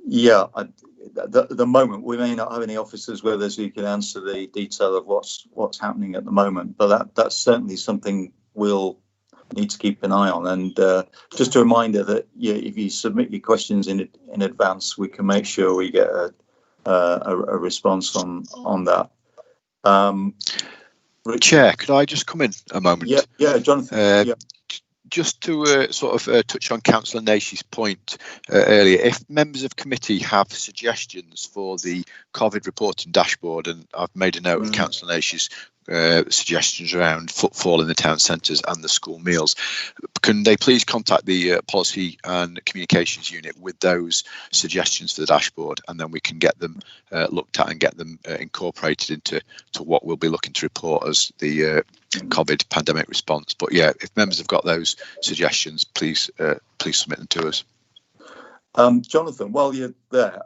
yeah, at the moment, we may not have any officers with us who can answer the detail of what's happening at the moment, but that's certainly something we'll need to keep an eye on. And just a reminder that if you submit your questions in advance, we can make sure we get a response on that. Chair, could I just come in a moment? Yeah, Jonathan. Just to touch on Councillor Nash's point earlier, if members of committee have suggestions for the COVID reporting dashboard, and I've made a note of Councillor Nash's suggestions around footfall in the town centres and the school meals, can they please contact the policy and communications unit with those suggestions for the dashboard, and then we can get them looked at and get them incorporated into what we'll be looking to report as the COVID pandemic response. But yeah, if members have got those suggestions, please submit them to us. Jonathan, while you're there,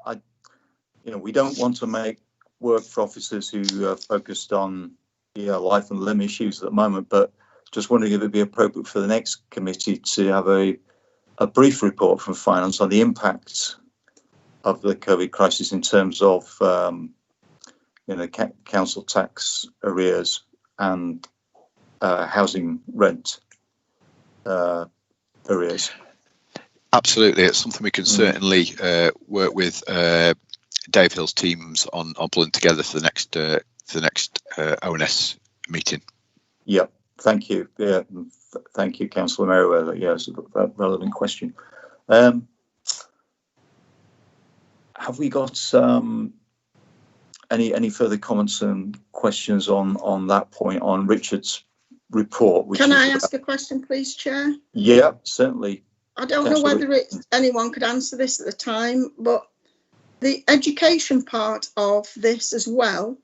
we don't want to make work for officers who are focused on life and limb issues at the moment, but just wondering if it'd be appropriate for the next committee to have a brief report from finance on the impact of the COVID crisis in terms of council tax arrears and housing rent arrears. Absolutely, it's something we can certainly work with Dave Hill's teams on pulling together for the next ONS meeting. Yeah, thank you. Yeah, thank you, Councillor Merriweather. Yeah, it's a relevant question. have we got any further comments and questions on that point on Richard's report? Can I ask a question, please, Chair? Yeah, certainly. I don't know whether anyone could answer this at the time, but the education part of this as well,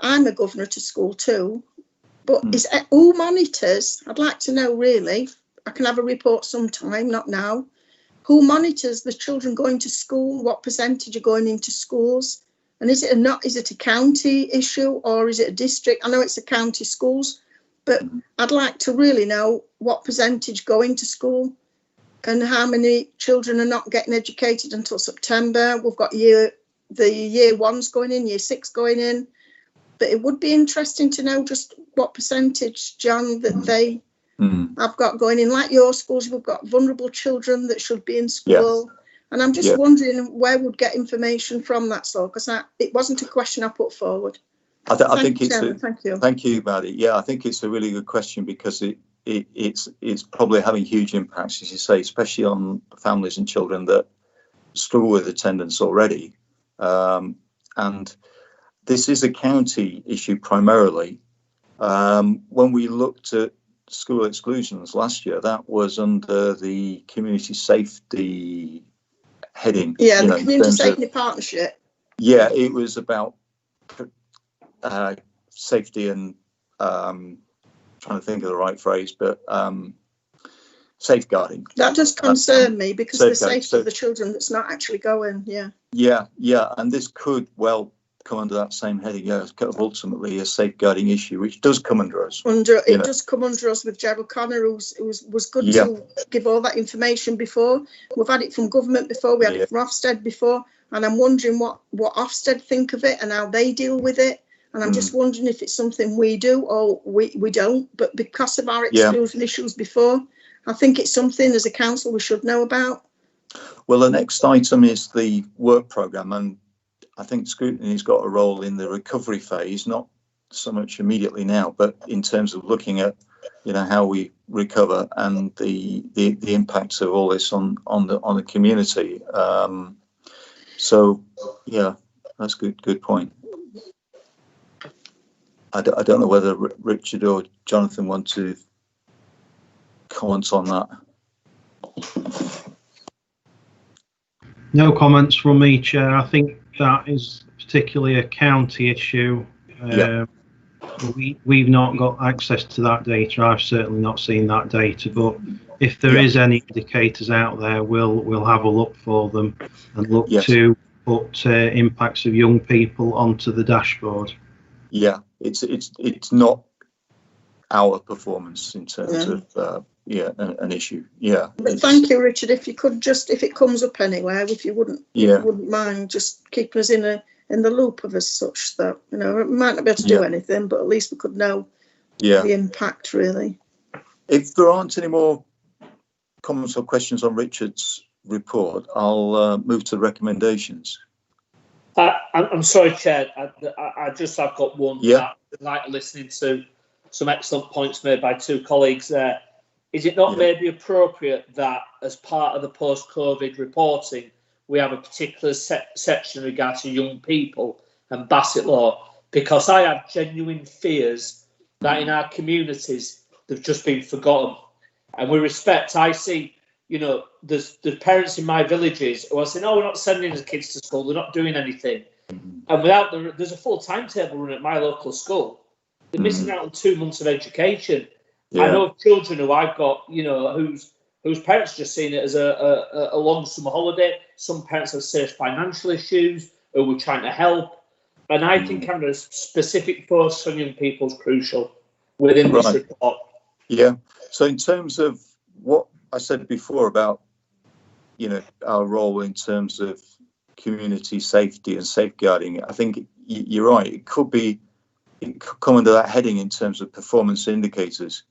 I'm a governor to school too, but is who monitors? I'd like to know really. I can have a report sometime, not now. Who monitors the children going to school? What percentage are going into schools? And is it a county issue or is it a district? I know it's a county schools, but I'd like to really know what percentage go into school and how many children are not getting educated until September. We've got the year ones going in, year 6 going in. But it would be interesting to know just what percentage, John, that they have got going in. Like your schools, we've got vulnerable children that should be in school. Yeah. And I'm just wondering where we'd get information from that sort, because it wasn't a question I put forward. I think thank you. Thank you, Maddie. Yeah, I think it's a really good question because it's probably having huge impacts, as you say, especially on families and children that struggle with attendance already. And this is a county issue primarily. When we looked at school exclusions last year, that was under the community safety heading. Yeah, the community safety partnership. Yeah, it was about safety and trying to think of the right phrase, but safeguarding. That does concern me because the safety of the children that's not actually going. Yeah, and this could well come under that same heading. Yeah, it's kind of ultimately a safeguarding issue, which does come under us. It does come under us with Gerald Connor, who was good to give all that information before. We've had it from government before. We had it from Ofsted before, and I'm wondering what Ofsted think of it and how they deal with it. And I'm just wondering if it's something we do or we don't. But because of our exclusion issues before, I think it's something as a council we should know about. Well, the next item is the work programme, and I think Scrutiny's got a role in the recovery phase, not so much immediately now, but in terms of looking at, how we recover and the impacts of all this on the community. So, yeah, that's good point. I don't know whether Richard or Jonathan want to comment on that. No comments from me, Chair. I think that is particularly a county issue. We've not got access to that data. I've certainly not seen that data, but if there is any indicators out there, we'll have a look for them and look to put impacts of young people onto the dashboard. Yeah, it's not our performance in terms of an issue. Yeah. But thank you, Richard. If you could just, if it comes up anywhere, if you wouldn't mind just keeping us in the loop of as such that we might not be able to do anything, but at least we could know the impact really. If there aren't any more comments or questions on Richard's report, I'll move to the recommendations. I'm sorry, Chair. I've got one. Yeah. I like listening to some excellent points made by two colleagues there. Is it not maybe appropriate that as part of the post-COVID reporting, we have a particular section regarding young people and Basset Law? Because I have genuine fears that in our communities, they've just been forgotten. And with respect, I see, there's parents in my villages who are saying, we're not sending the kids to school, they're not doing anything. And there's a full timetable run at my local school. They're missing out on 2 months of education. I know of children who I've got, whose parents just seen it as a long summer holiday. Some parents have serious financial issues who we're trying to help. And I think having a specific focus on young people is crucial within this report. Yeah. So in terms of what I said before about, our role in terms of community safety and safeguarding, I think you're right. It could come under that heading in terms of performance indicators.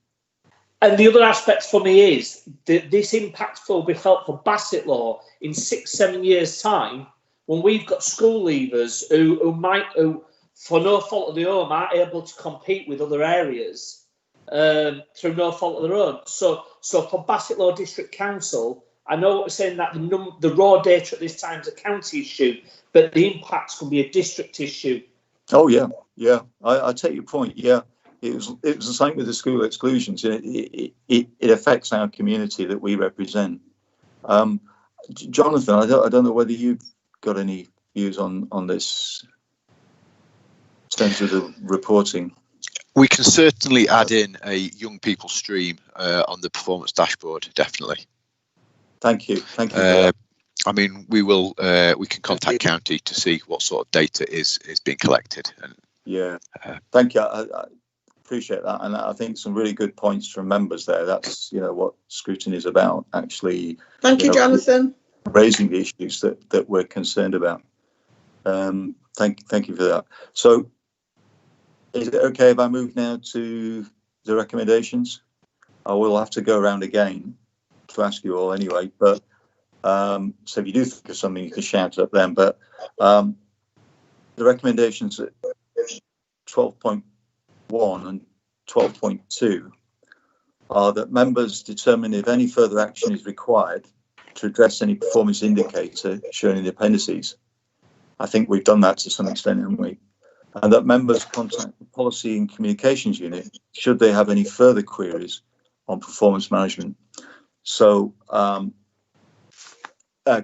And the other aspect for me is that this impact will be felt for Basset Law in 6-7 years' time when we've got school leavers who, for no fault of their own, aren't able to compete with other areas through no fault of their own. So for Basset Law District Council, I know what we're saying, that the raw data at this time is a county issue, but the impacts can be a district issue. Oh yeah, yeah. I take your point. Yeah, it was the same with the school exclusions. It affects our community that we represent. Jonathan, I don't know whether you've got any views on this in terms of the reporting. We can certainly add in a young people stream on the performance dashboard, definitely. Thank you. Thank you. I mean, we can contact county to see what sort of data is being collected. And, yeah, thank you. I appreciate that, and I think some really good points from members there. That's what Scrutiny is about, actually. Thank you, Jonathan. Raising the issues that we're concerned about. Thank you for that. So, is it okay if I move now to the recommendations? I will have to go around again to ask you all anyway, but so if you do think of something, you can shout up then. But the recommendations at 12.1 and 12.2 are that members determine if any further action is required to address any performance indicator shown in the appendices. I think we've done that to some extent, haven't we? And that members contact the Policy and Communications Unit should they have any further queries on performance management. So,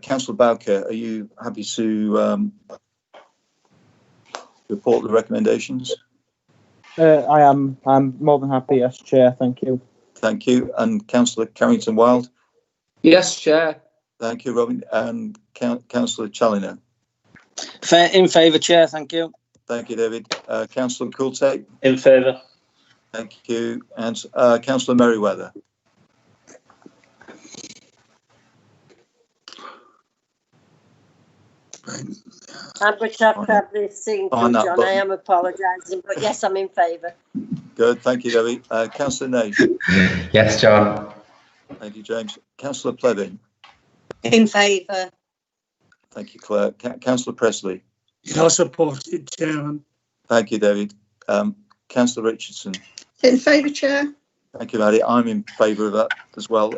Councillor Bowker, are you happy to report the recommendations? I am. I'm more than happy, yes, Chair. Thank you. Thank you. And Councillor Carrington-Wild? Yes, Chair. Thank you, Robin. And Councillor Challoner? In favour, Chair. Thank you. Thank you, David. Councillor Coulthard? In favour. Thank you. And Councillor Merriweather? I'm probably seeing through, John. I am apologising, but yes, I'm in favour. Good. Thank you, Debbie. Councillor Nave? Yes, John. Thank you, James. Councillor Plevin? In favour. Thank you, Claire. Councillor Presley? I support it, Chairman. Thank you, David. Councillor Richardson? In favour, Chair. Thank you, Maddie. I'm in favour of that as well.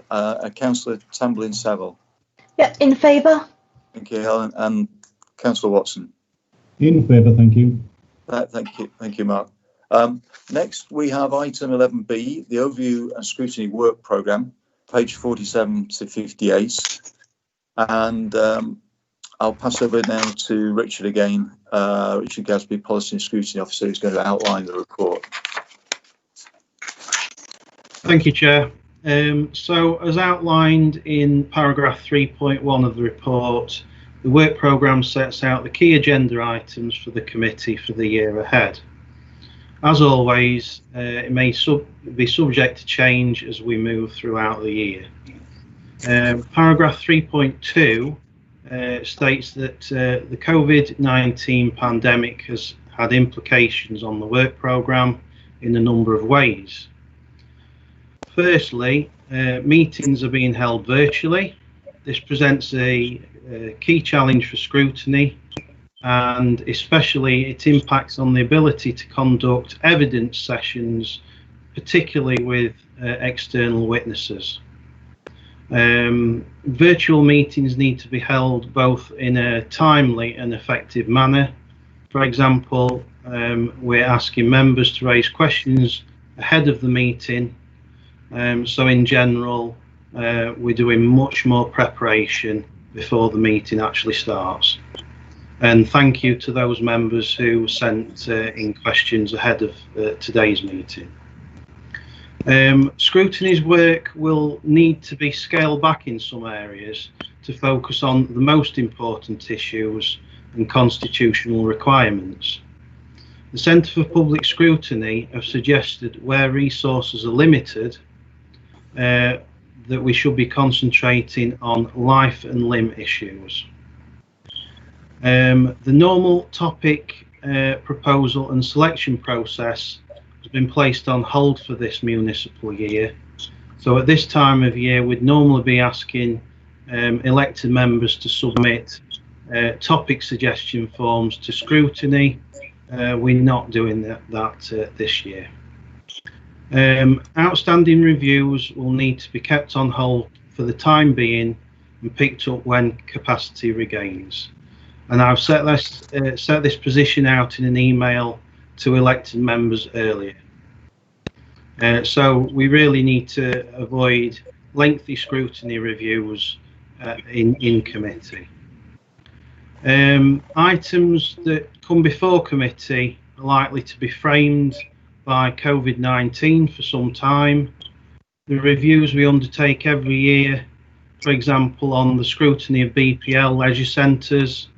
Councillor Tamblyn-Saville? Yeah, in favour. Thank you, Helen. And Councillor Watson? In favour, thank you. Thank you, Mark. Next, we have item 11B, the Overview and Scrutiny Work Programme, page 47 to 58. And I'll pass over now to Richard again, Richard Gadsby, Policy and Scrutiny Officer, who's going to outline the report. Thank you, Chair. So, as outlined in paragraph 3.1 of the report, the work programme sets out the key agenda items for the committee for the year ahead. As always, it may be subject to change as we move throughout the year. Paragraph 3.2 states that the COVID-19 pandemic has had implications on the work programme in a number of ways. Firstly, meetings are being held virtually. This presents a key challenge for scrutiny, and especially it impacts on the ability to conduct evidence sessions, particularly with external witnesses. Virtual meetings need to be held both in a timely and effective manner. For example, we're asking members to raise questions ahead of the meeting. So in general, we're doing much more preparation before the meeting actually starts. And thank you to those members who sent in questions ahead of today's meeting. Scrutiny's work will need to be scaled back in some areas to focus on the most important issues and constitutional requirements. The Centre for Public Scrutiny have suggested where resources are limited, that we should be concentrating on life and limb issues. The normal topic proposal and selection process has been placed on hold for this municipal year. So at this time of year, we'd normally be asking elected members to submit topic suggestion forms to Scrutiny. We're not doing that this year. Outstanding reviews will need to be kept on hold for the time being and picked up when capacity regains. And I've set this position out in an email to elected members earlier. So we really need to avoid lengthy scrutiny reviews in committee. Items that come before committee are likely to be framed by COVID-19 for some time. The reviews we undertake every year, for example, on the scrutiny of BPL leisure centres,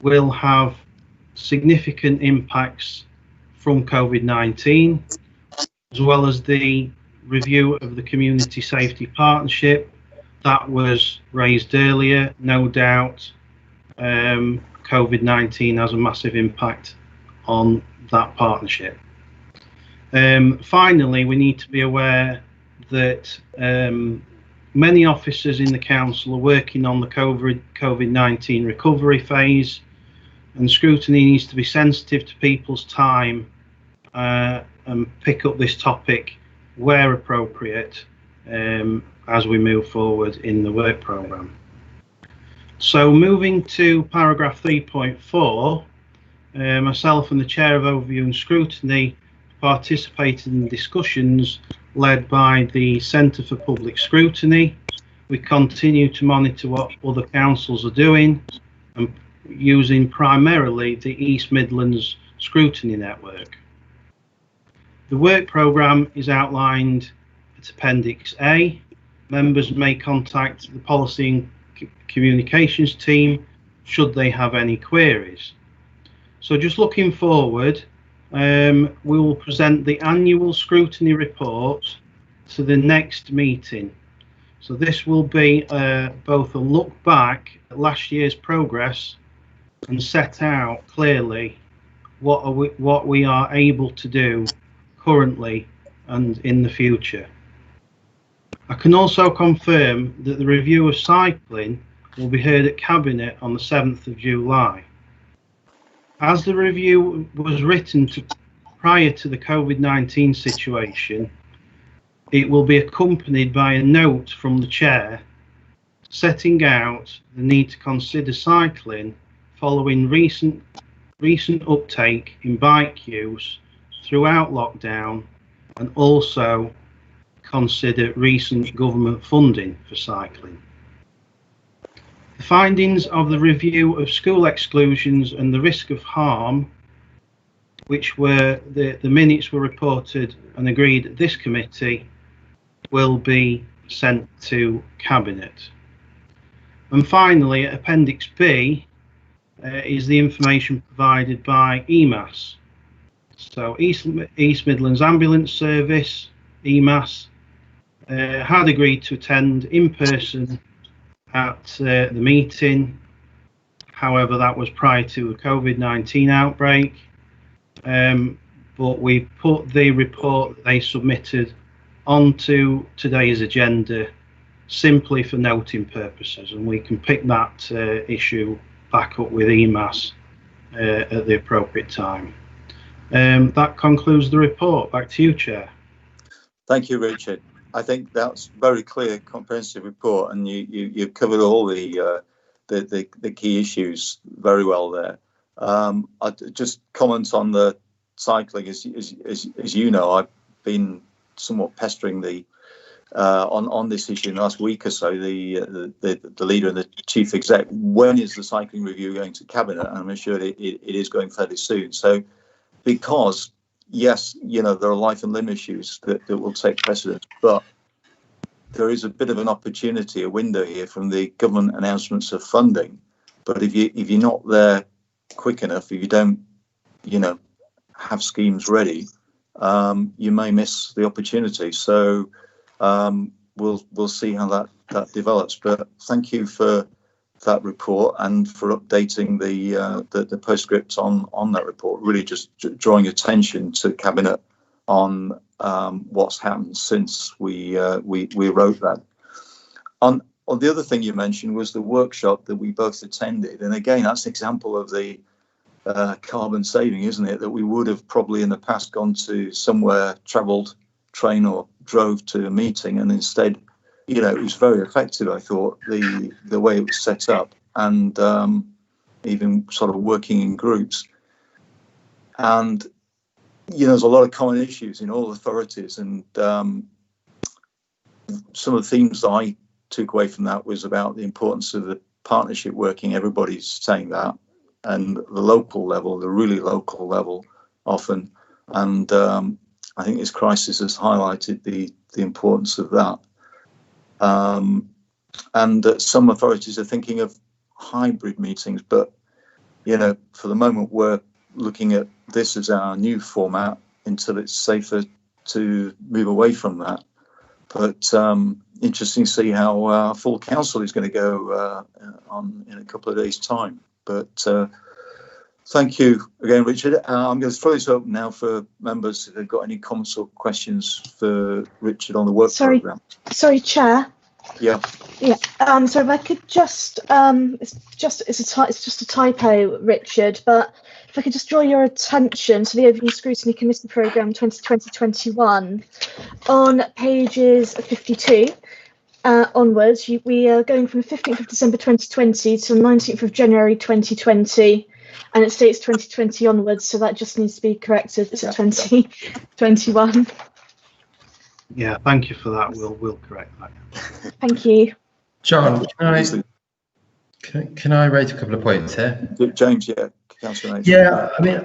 will have significant impacts from COVID-19, as well as the review of the Community Safety Partnership that was raised earlier. No doubt COVID-19 has a massive impact on that partnership. Finally, we need to be aware that many officers in the council are working on the COVID-19 recovery phase, and scrutiny needs to be sensitive to people's time and pick up this topic where appropriate as we move forward in the work programme. So moving to paragraph 3.4, myself and the Chair of Overview and Scrutiny participated in discussions led by the Centre for Public Scrutiny. We continue to monitor what other councils are doing and using primarily the East Midlands Scrutiny Network. The work programme is outlined at Appendix A. Members may contact the Policy and Communications team should they have any queries. So just looking forward, we will present the annual scrutiny report to the next meeting. So this will be both a look back at last year's progress and set out clearly what we are able to do currently and in the future. I can also confirm that the review of cycling will be heard at Cabinet on the 7th of July. As the review was written prior to the COVID-19 situation, it will be accompanied by a note from the Chair setting out the need to consider cycling following recent uptake in bike use throughout lockdown, and also consider recent government funding for cycling. The findings of the review of school exclusions and the risk of harm, which were the minutes were reported and agreed at this committee, will be sent to Cabinet. And finally, Appendix B is the information provided by EMAS. So East Midlands Ambulance Service, EMAS, had agreed to attend in person at the meeting. However, that was prior to the COVID-19 outbreak. But we put the report that they submitted onto today's agenda simply for noting purposes, and we can pick that issue back up with EMAS at the appropriate time. That concludes the report. Back to you, Chair. Thank you, Richard. I think that's very clear, comprehensive report, and you've covered all the key issues very well there. I'd just comment on the cycling. As you know, I've been somewhat pestering the on this issue in the last week or so. The leader and the chief exec. When is the cycling review going to Cabinet? And I'm assured it is going fairly soon. So, because yes, you know, there are life and limb issues that will take precedence, but there is a bit of an opportunity, a window here from the government announcements of funding. But if you're not there quick enough, if you don't, you know, have schemes ready, you may miss the opportunity. So we'll see how that develops. But thank you for that report and for updating the postscript on that report. Really just drawing attention to Cabinet on what's happened since we wrote that. On the other thing you mentioned was the workshop that we both attended, and again that's an example of the carbon saving, isn't it? That we would have probably in the past gone to somewhere, travelled, train or drove to a meeting, and instead it was very effective. I thought the way it was set up, and even sort of working in groups. And there's a lot of common issues in all authorities, and some of the themes that I took away from that was about the importance of the partnership working. Everybody's saying that, and the local level, the really local level, often. And I think this crisis has highlighted the importance of that. And that some authorities are thinking of hybrid meetings, but for the moment we're looking at this as our new format until it's safer to move away from that. But interesting to see how our full council is going to go on in a couple of days' time. But thank you again, Richard. I'm going to throw this open now for members if they've got any comments or questions for Richard on the work programme. Sorry, Chair. Yeah. Yeah. So if I could just, it's just a typo, Richard. But if I could just draw your attention to the Overview and Scrutiny Committee Programme 2020-21 on pages 52 onwards. We are going from 15th of December 2020 to 19th of January 2020, and it states 2020 onwards. So that just needs to be corrected to 2021. Yeah, thank you for that. We'll correct that. Thank you. John, can I raise a couple of points here? James, yeah. Councillor Nash. Yeah, I mean,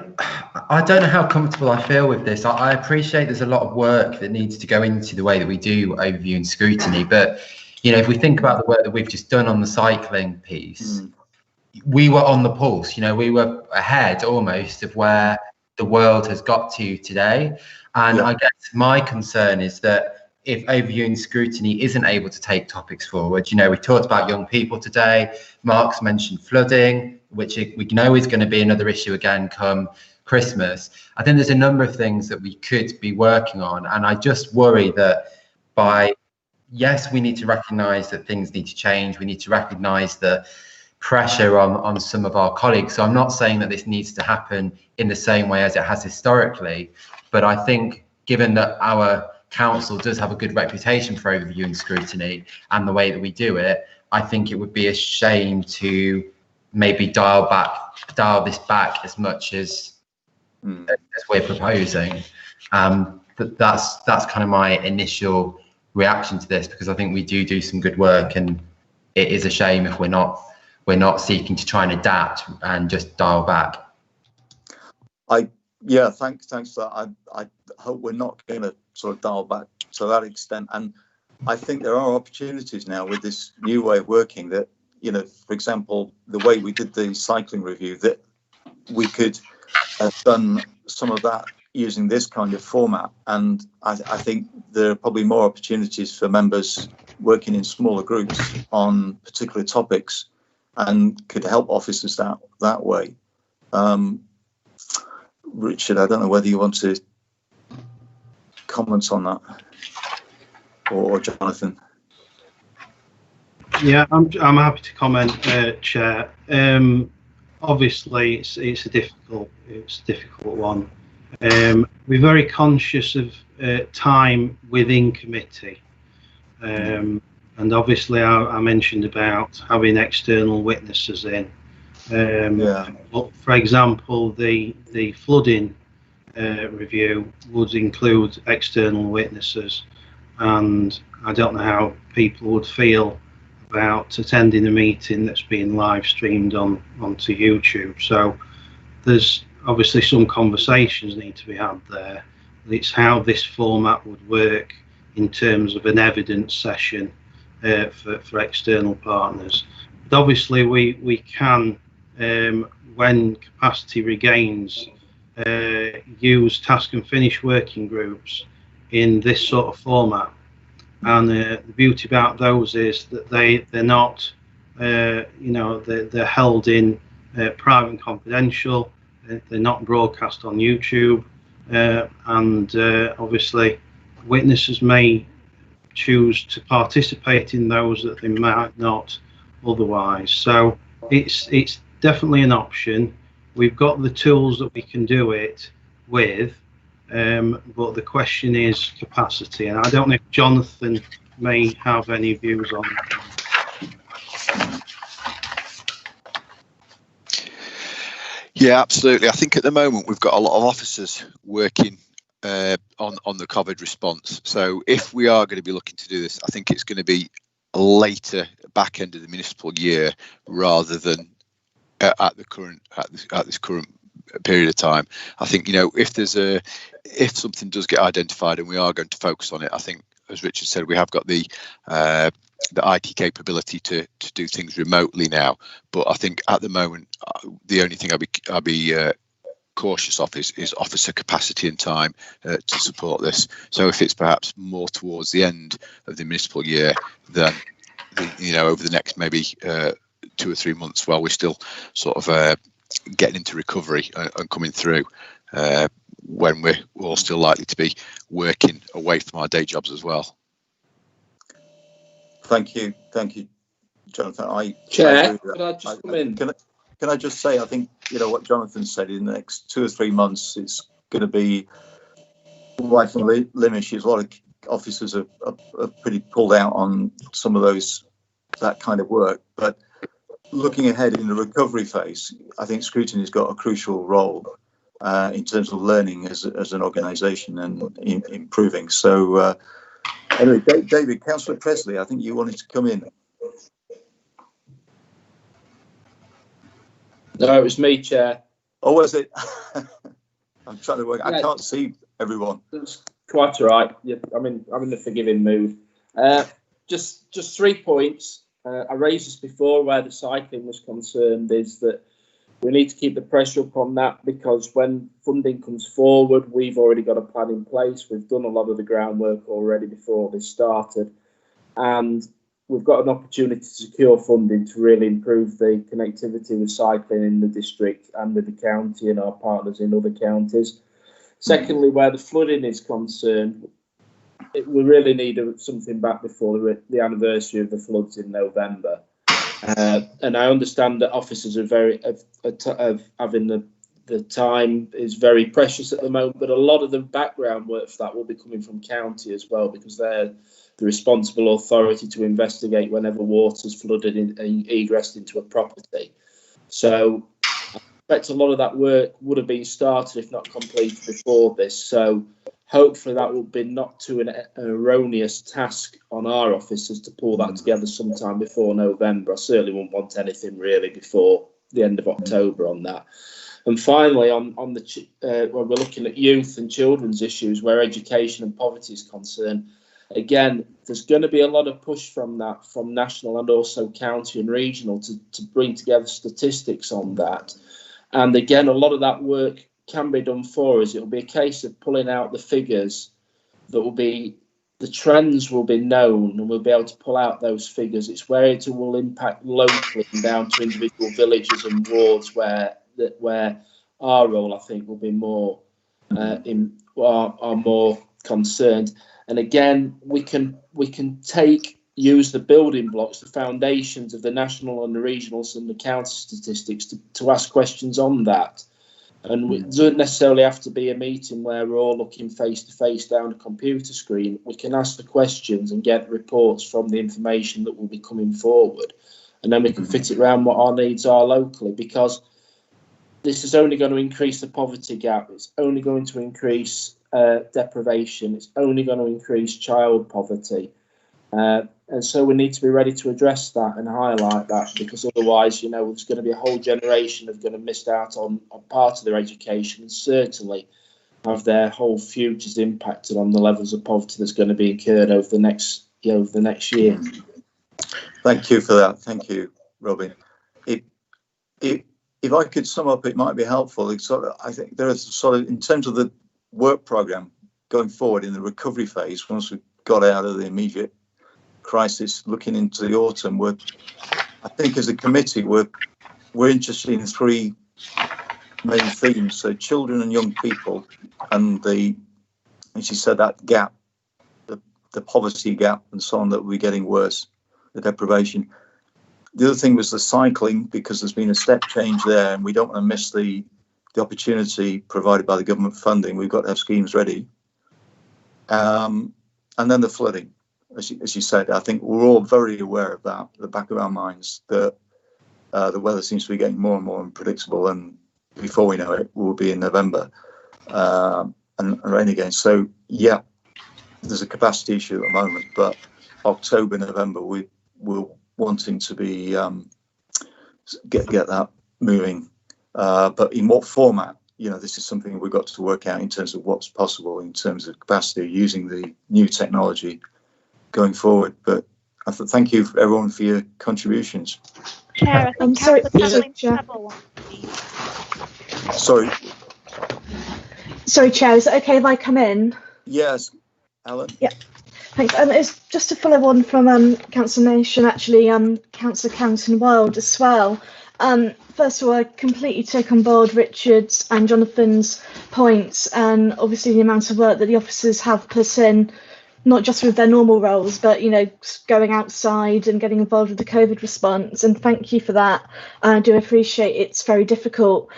I don't know how comfortable I feel with this. I appreciate there's a lot of work that needs to go into the way that we do overview and scrutiny, but if we think about the work that we've just done on the cycling piece, we were on the pulse. We were ahead almost of where the world has got to today. And I guess my concern is that if overview and scrutiny isn't able to take topics forward, we talked about young people today. Mark's mentioned flooding, which we know is going to be another issue again come Christmas. I think there's a number of things that we could be working on. And I just worry that yes, we need to recognise that things need to change. We need to recognise the pressure on some of our colleagues. So I'm not saying that this needs to happen in the same way as it has historically, but I think given that our council does have a good reputation for overview and scrutiny and the way that we do it, I think it would be a shame to maybe dial this back as much as we're proposing. That's kind of my initial reaction to this, because I think we do some good work, and it is a shame if we're not seeking to try and adapt and just dial back. Thanks for that. I hope we're not going to sort of dial back to that extent. And I think there are opportunities now with this new way of working that, for example, the way we did the cycling review, that we could have done some of that using this kind of format. And I think there are probably more opportunities for members working in smaller groups on particular topics and could help officers that way. Richard, I don't know whether you want to comment on that, or Jonathan. Yeah, I'm happy to comment, Chair. Obviously, it's a difficult one. We're very conscious of time within committee, and obviously I mentioned about having external witnesses in. But for example, the flooding review would include external witnesses, and I don't know how people would feel about attending a meeting that's being live streamed onto YouTube. So there's obviously some conversations need to be had there. It's how this format would work in terms of an evidence session for external partners. But obviously we can, when capacity regains, use task and finish working groups in this sort of format. And the beauty about those is that they're not, they're held in private and confidential. They're not broadcast on YouTube, and obviously witnesses may choose to participate in those that they might not otherwise. So it's definitely an option. We've got the tools that we can do it with, but the question is capacity. And I don't know if Jonathan may have any views on. Yeah, absolutely. I think at the moment we've got a lot of officers working on the COVID response. So if we are going to be looking to do this, I think it's going to be a later back end of the municipal year rather than at this current period of time. I think, you know, if something does get identified and we are going to focus on it, I think, as Richard said, we have got the IT capability to do things remotely now. But I think at the moment, the only thing I'll be cautious of is officer capacity and time to support this. So if it's perhaps more towards the end of the municipal year, then over the next maybe 2 or 3 months, while we're still sort of getting into recovery and coming through, when we're all still likely to be working away from our day jobs as well. Thank you, Jonathan. Chair, could I just come in? Can I just say, I think, you know, what Jonathan said, in the next 2 or 3 months, it's going to be life and limb issues. A lot of officers are pretty pulled out on some of that kind of work. But looking ahead in the recovery phase, I think Scrutiny's got a crucial role in terms of learning as an organisation and improving. So, anyway, David, Councillor Presley, I think you wanted to come in. No, it was me, Chair. Oh, was it? I'm trying to work. I can't see everyone. That's quite all right. Yeah, I'm in the forgiving mood. Just 3 points. I raised this before where the cycling was concerned, is that we need to keep the pressure up on that, because when funding comes forward, we've already got a plan in place. We've done a lot of the groundwork already before this started, and we've got an opportunity to secure funding to really improve the connectivity with cycling in the district and with the county and our partners in other counties. Secondly, where the flooding is concerned, we really need something back before the anniversary of the floods in November. And I understand that officers are having the time is very precious at the moment, but a lot of the background work for that will be coming from county as well, because they're the responsible authority to investigate whenever water's flooded and egressed into a property. So I expect a lot of that work would have been started, if not completed, before this. So hopefully that will be not too an erroneous task on our officers to pull that together sometime before November. I certainly wouldn't want anything really before the end of October on that. And finally, on the when we're looking at youth and children's issues where education and poverty is concerned, again, there's going to be a lot of push from national and also county and regional to bring together statistics on that. And again, a lot of that work can be done for us. It'll be a case of pulling out the figures that will be, the trends will be known, and we'll be able to pull out those figures. It's where it will impact locally and down to individual villages and wards where our role, I think, will be more are more concerned. And again, we can use the building blocks, the foundations of the national and the regionals and the county statistics to ask questions on that. And it doesn't necessarily have to be a meeting where we're all looking face to face down a computer screen. We can ask the questions and get reports from the information that will be coming forward, and then we can fit it around what our needs are locally, because this is only going to increase the poverty gap. It's only going to increase deprivation. It's only going to increase child poverty. And so we need to be ready to address that and highlight that, because otherwise, you know, there's going to be a whole generation that's going to miss out on part of their education, and certainly have their whole futures impacted on the levels of poverty that's going to be incurred over the next year. Thank you for that. Thank you, Robin. If I could sum up, it might be helpful. I think there is sort of, in terms of the work programme going forward in the recovery phase, once we've got out of the immediate crisis, looking into the autumn, I think as a committee we're interested in 3 main themes. So children and young people, and as you said, that gap, the poverty gap and so on, that will be getting worse, the deprivation. The other thing was the cycling, because there's been a step change there, and we don't want to miss the opportunity provided by the government funding. We've got to have schemes ready. And then the flooding. as you said, I think we're all very aware of that, at the back of our minds, that the weather seems to be getting more and more unpredictable, and before we know it, we'll be in November and rain again. So, yeah, there's a capacity issue at the moment, but October, November, we're wanting to be get that moving. But in what format? This is something we've got to work out in terms of what's possible in terms of capacity using the new technology going forward. But I thank you everyone for your contributions. Chair, I think Sorry. Sorry, Chair, is it okay if I come in? Yes, Alan. Yeah, thanks. It's just to follow on from Councillor Nation, actually, Councillor Canton Wild as well. First of all, I completely take on board Richard's and Jonathan's points, and obviously the amount of work that the officers have put in, not just with their normal roles, but going outside and getting involved with the COVID response. And thank you for that. I do appreciate it's very difficult.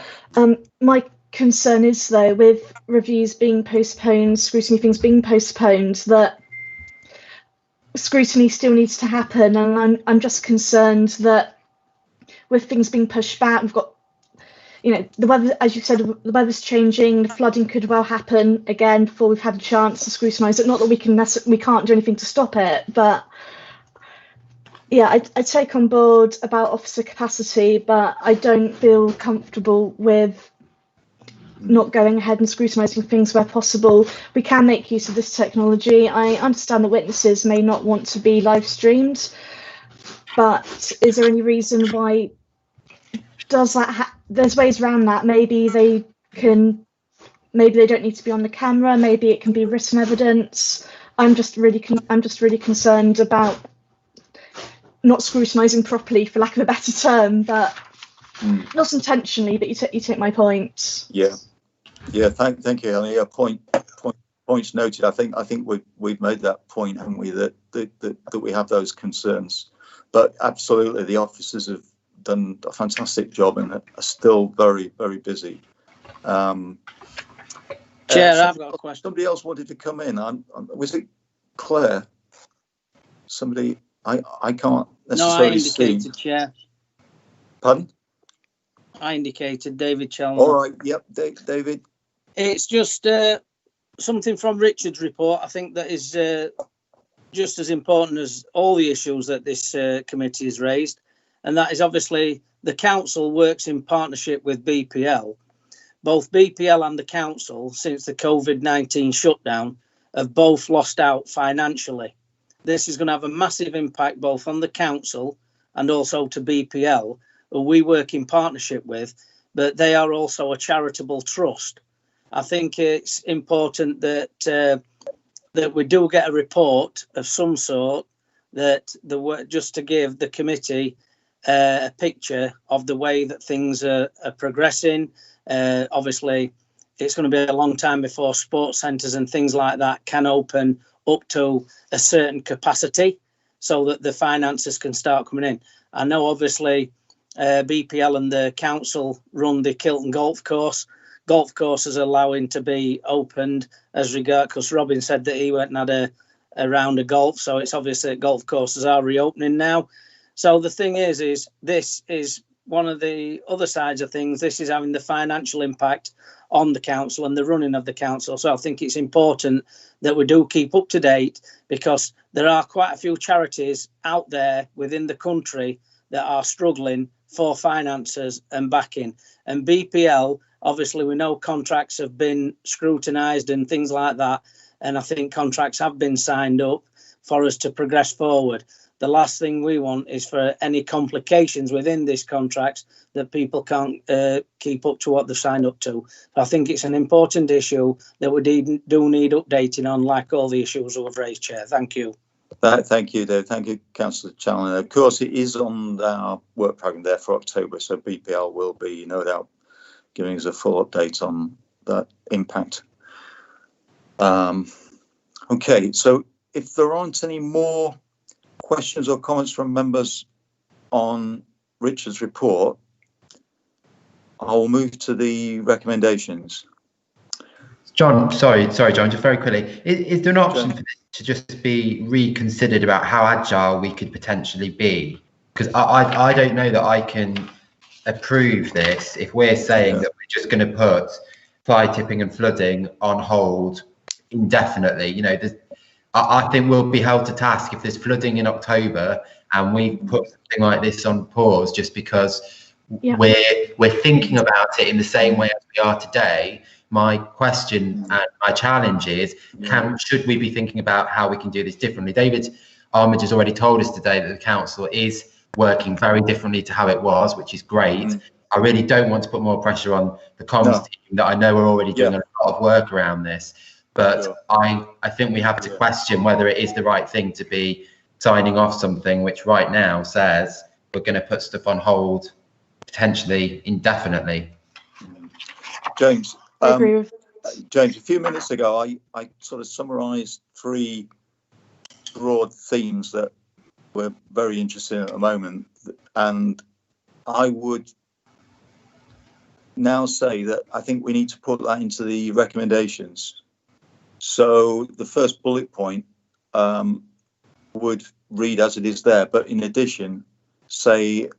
My concern is, though, with reviews being postponed, scrutiny things being postponed, that scrutiny still needs to happen, and I'm just concerned that with things being pushed back, we've got, the weather, as you said, the weather's changing, the flooding could well happen again before we've had a chance to scrutinise it. Not that we can't do anything to stop it, but yeah, I take on board about officer capacity, but I don't feel comfortable with not going ahead and scrutinising things where possible. We can make use of this technology. I understand that witnesses may not want to be live streamed, but is there any reason why does that there's ways around that? Maybe they don't need to be on the camera, maybe it can be written evidence. I'm just really concerned about not scrutinising properly, for lack of a better term, but not intentionally, but you take my point. Yeah, thank you, Helen. Yeah, points noted. I think we've made that point, haven't we, that we have those concerns. But absolutely, the officers have done a fantastic job and are still very, very busy. Chair, I've got a question. Somebody else wanted to come in. Was it Claire? Somebody, I can't necessarily see. No, I indicated, Chair. Pardon? I indicated David Chalmers. All right, yep, David. It's just something from Richard's report, I think, that is just as important as all the issues that this committee has raised, and that is obviously the council works in partnership with BPL. Both BPL and the council, since the COVID-19 shutdown, have both lost out financially. This is going to have a massive impact both on the council and also to BPL, who we work in partnership with, but they are also a charitable trust. I think it's important that that we do get a report of some sort, that just to give the committee a picture of the way that things are progressing. Obviously, it's going to be a long time before sports centres and things like that can open up to a certain capacity so that the finances can start coming in. I know, obviously, BPL and the council run the Kilton golf course. Golf courses are allowing to be opened as regard, because Robin said that he went and had a round of golf, so it's obvious that golf courses are reopening now. So the thing is this is one of the other sides of things. This is having the financial impact on the council and the running of the council. So I think it's important that we do keep up to date, because there are quite a few charities out there within the country that are struggling for finances and backing. And BPL, obviously, we know contracts have been scrutinised and things like that. And I think contracts have been signed up for us to progress forward. The last thing we want is for any complications within these contracts that people can't keep up to what they've signed up to. I think it's an important issue that we do need updating on, like all the issues we've raised, Chair. Thank you. Thank you, Dave. Thank you, Councillor Challoner. Of course, it is on our work programme there for October, so BPL will be, no doubt, giving us a full update on that impact. Okay, so if there aren't any more questions or comments from members on Richard's report, I'll move to the recommendations. John, sorry, John, just very quickly. Is there an option for this to just be reconsidered about how agile we could potentially be? Because I don't know that I can approve this if we're saying that we're just going to put fly tipping and flooding on hold indefinitely. You know, I think we'll be held to task if there's flooding in October and we put something like this on pause just because we're thinking about it in the same way as we are today. My question and my challenge is, should we be thinking about how we can do this differently? David Armitage has already told us today that the council is working very differently to how it was, which is great. I really don't want to put more pressure on the comms team that I know are already doing a lot of work around this. But I think we have to question whether it is the right thing to be signing off something which right now says we're going to put stuff on hold potentially indefinitely. James, I agree with James, a few minutes ago, I sort of summarised 3 broad themes that we're very interested in at the moment, and I would now say that I think we need to put that into the recommendations. So the first bullet point would read as it is there, but in addition, say,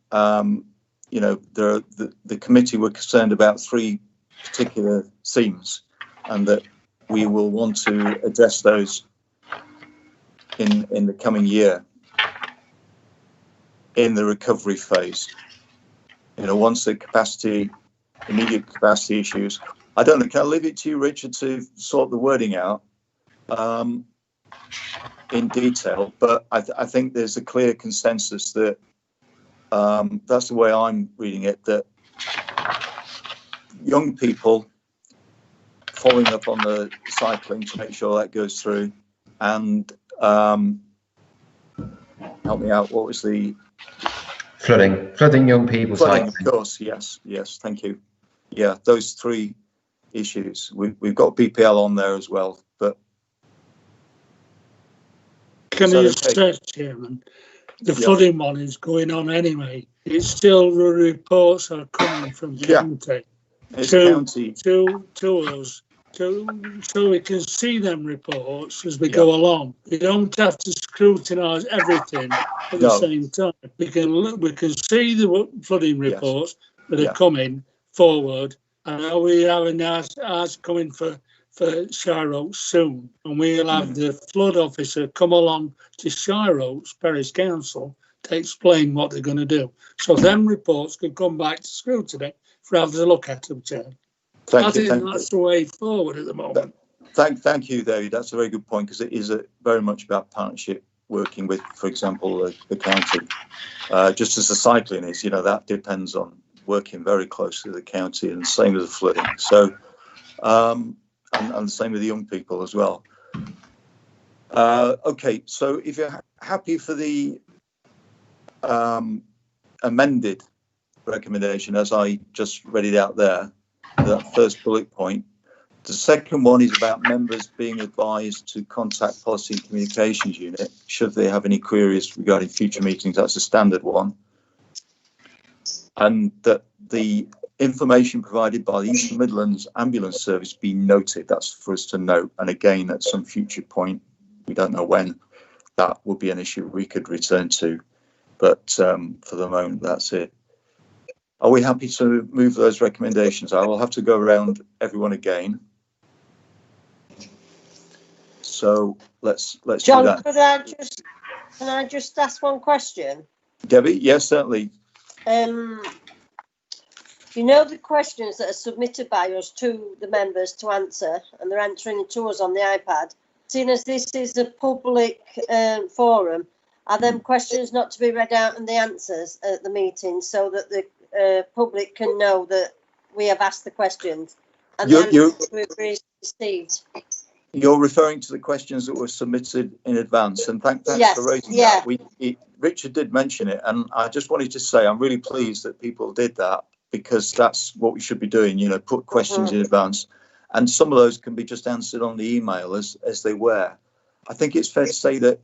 you know, the committee were concerned about 3 particular themes, and that we will want to address those in the coming year in the recovery phase. You know, once the immediate capacity issues. I don't know, can I leave it to you, Richard, to sort the wording out in detail? But I think there's a clear consensus that that's the way I'm reading it, that young people following up on the cycling to make sure that goes through, and help me out, what was the flooding young people flooding, cycling. of course, yes, thank you. Yeah, those 3 issues. We've got BPL on there as well, but can you stress, Chairman, the flooding one is going on anyway. It's still, the reports are coming from county to us, so we can see them reports as we go along. We don't have to scrutinise everything at the same time. We can see the flooding reports that are coming forward, and are we having ours coming for Shire soon, and we'll have the flood officer come along to Shire Parish Council to explain what they're going to do. So them reports can come back to Scrutiny for us to look at them, Chair. I think that's the way forward at the moment. Thank you, David. That's a very good point, because it is very much about partnership, working with, for example, the county. Just as the cycling is, you know, that depends on working very closely with the county, and same with the flooding. So, and the same with the young people as well. Okay, so if you're happy for the amended recommendation, as I just read it out there, that first bullet point. The second one is about members being advised to contact Policy and Communications Unit should they have any queries regarding future meetings. That's a standard one. And that the information provided by the East Midlands Ambulance Service be noted. That's for us to note. And again, at some future point, we don't know when, that would be an issue we could return to. But for the moment, that's it. Are we happy to move those recommendations? I will have to go around everyone again. So let's John, do that. Can I just ask one question? Debbie, yes, certainly. You know the questions that are submitted by us to the members to answer, and they're answering to us on the iPad. Seeing as this is a public forum, are them questions not to be read out and the answers at the meeting, so that the public can know that we have asked the questions and the answers we've received? You're referring to the questions that were submitted in advance, and thanks for raising that. Richard did mention it, and I just wanted to say I'm really pleased that people did that, because that's what we should be doing, you know, put questions in advance, and some of those can be just answered on the email as they were. I think it's fair to say that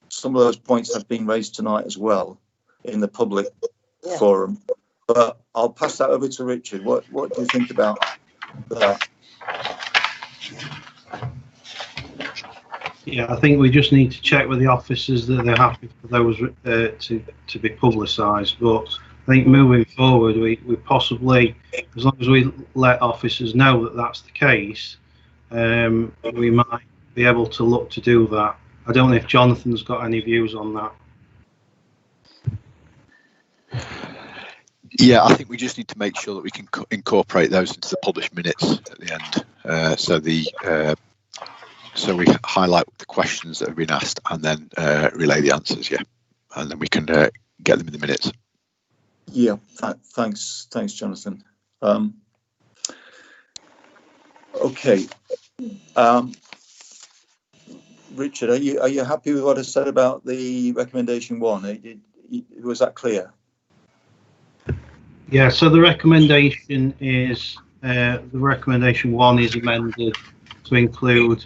some of those points have been raised tonight as well in the public forum, but I'll pass that over to Richard. What do you think about that? Yeah, I think we just need to check with the officers that they're happy for those to be publicised. But I think moving forward, we possibly, as long as we let officers know that that's the case, we might be able to look to do that. I don't know if Jonathan's got any views on that. Yeah, I think we just need to make sure that we can incorporate those into the published minutes at the end. So we highlight the questions that have been asked and then relay the answers. Yeah, and then we can get them in the minutes. Yeah, thanks, Jonathan. Okay. Richard, are you happy with what I said about the recommendation 1? Was that clear? Yeah. So the recommendation is recommendation 1 is amended to include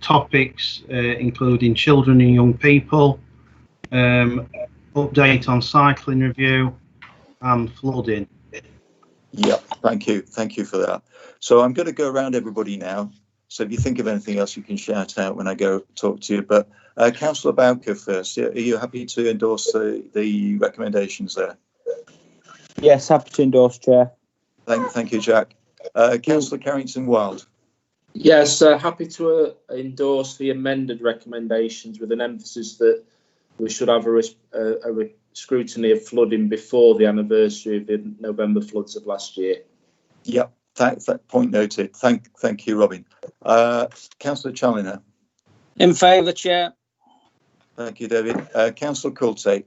topics including children and young people, update on cycling review, and flooding. Yeah, thank you for that. So I'm going to go around everybody now. So if you think of anything else, you can shout out when I go talk to you. But Councillor Bowker first. Are you happy to endorse the recommendations there? Yes, happy to endorse, Chair. Thank you, Jack. Councillor Carrington-Wild. Yes, happy to endorse the amended recommendations with an emphasis that we should have a scrutiny of flooding before the anniversary of the November floods of last year. Yep, that point noted. Thank you, Robin. Councillor Challoner. In favour, Chair. Thank you, David. Councillor Coulter.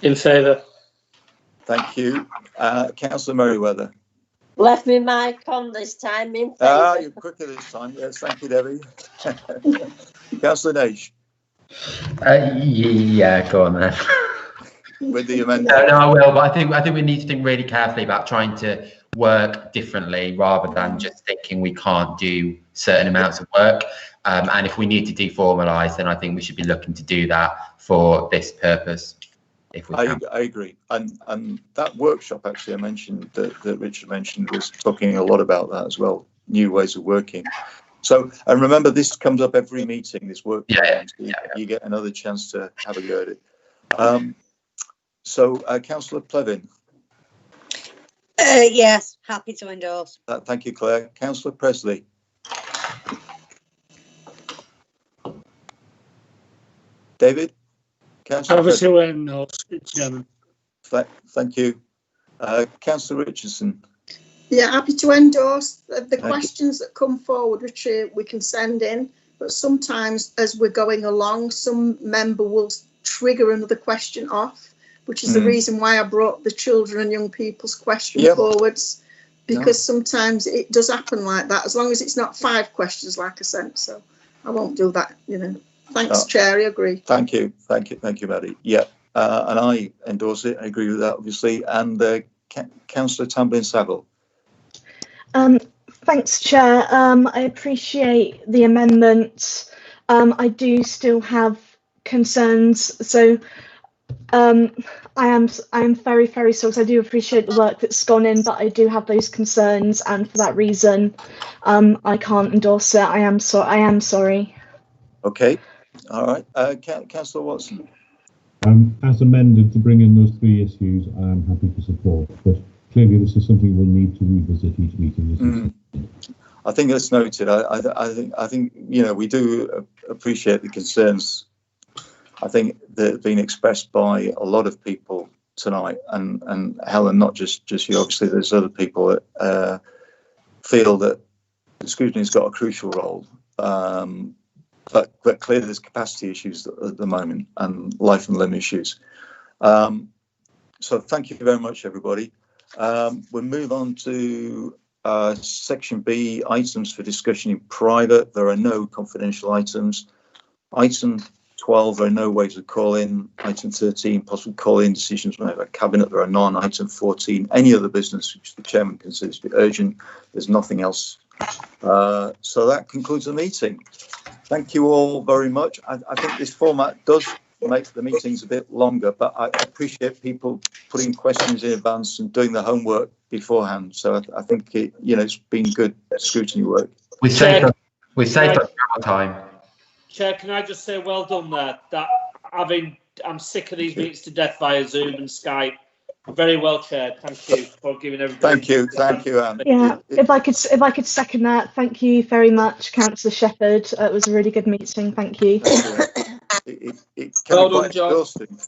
In favour. Thank you. Councillor Merriweather. Left me mic on this time. In favour. You're quicker this time. Yes, thank you, Debbie. Councillor Naish. Yeah, go on then. With the amendment. No, I will, but I think we need to think really carefully about trying to work differently rather than just thinking we can't do certain amounts of work. And if we need to deformalise, then I think we should be looking to do that for this purpose. If we can. I agree. And that workshop actually I mentioned that Richard mentioned was talking a lot about that as well, new ways of working. So, and remember, this comes up every meeting, this work. Yeah. You get another chance to have a go at it. Councillor Plevin. Yes, happy to endorse. Thank you, Claire. Councillor Presley. David? Happy to endorse, Chairman. Thank you. Councillor Richardson. Yeah, happy to endorse the questions that come forward, which we can send in. But sometimes as we're going along, some member will trigger another question off, which is the reason why I brought the children and young people's question forwards, because sometimes it does happen like that, as long as it's not 5 questions like I sent. So I won't do that, Thanks, Chair, I agree. Thank you, Maddie. Yeah, and I endorse it. I agree with that, obviously. And Councillor Tamblyn-Saville. Thanks, Chair. I appreciate the amendments. I do still have concerns. So I am very, very sorry. I do appreciate the work that's gone in, but I do have those concerns, and for that reason, I can't endorse it. I am sorry. Okay. All right. Councillor Watson. As amended to bring in those 3 issues, I am happy to support, but clearly this is something we'll need to revisit each meeting. I think that's noted. I think we do appreciate the concerns. I think that have been expressed by a lot of people tonight, and Helen, not just you. Obviously, there's other people that feel that the scrutiny's got a crucial role. But clearly there's capacity issues at the moment and life and limb issues. So thank you very much, everybody. We'll move on to Section B, items for discussion in private. There are no confidential items. Item 12, there are no ways of call-in. Item 13, possible call-in decisions made by Cabinet. There are none. Item 14, any other business which the Chairman considers to be urgent. There's nothing else. So that concludes the meeting. Thank you all very much. I think this format does make the meetings a bit longer, but I appreciate people putting questions in advance and doing the homework beforehand. So I think it's been good scrutiny work. We saved on time. Chair, can I just say well done there? I'm sick of these meetings to death via Zoom and Skype. Very well chaired. Thank you for giving everybody. Thank you, Anne. Yeah, if I could second that. Thank you very much, Councillor Shepherd. It was a really good meeting. Thank you. It can be quite exhausting.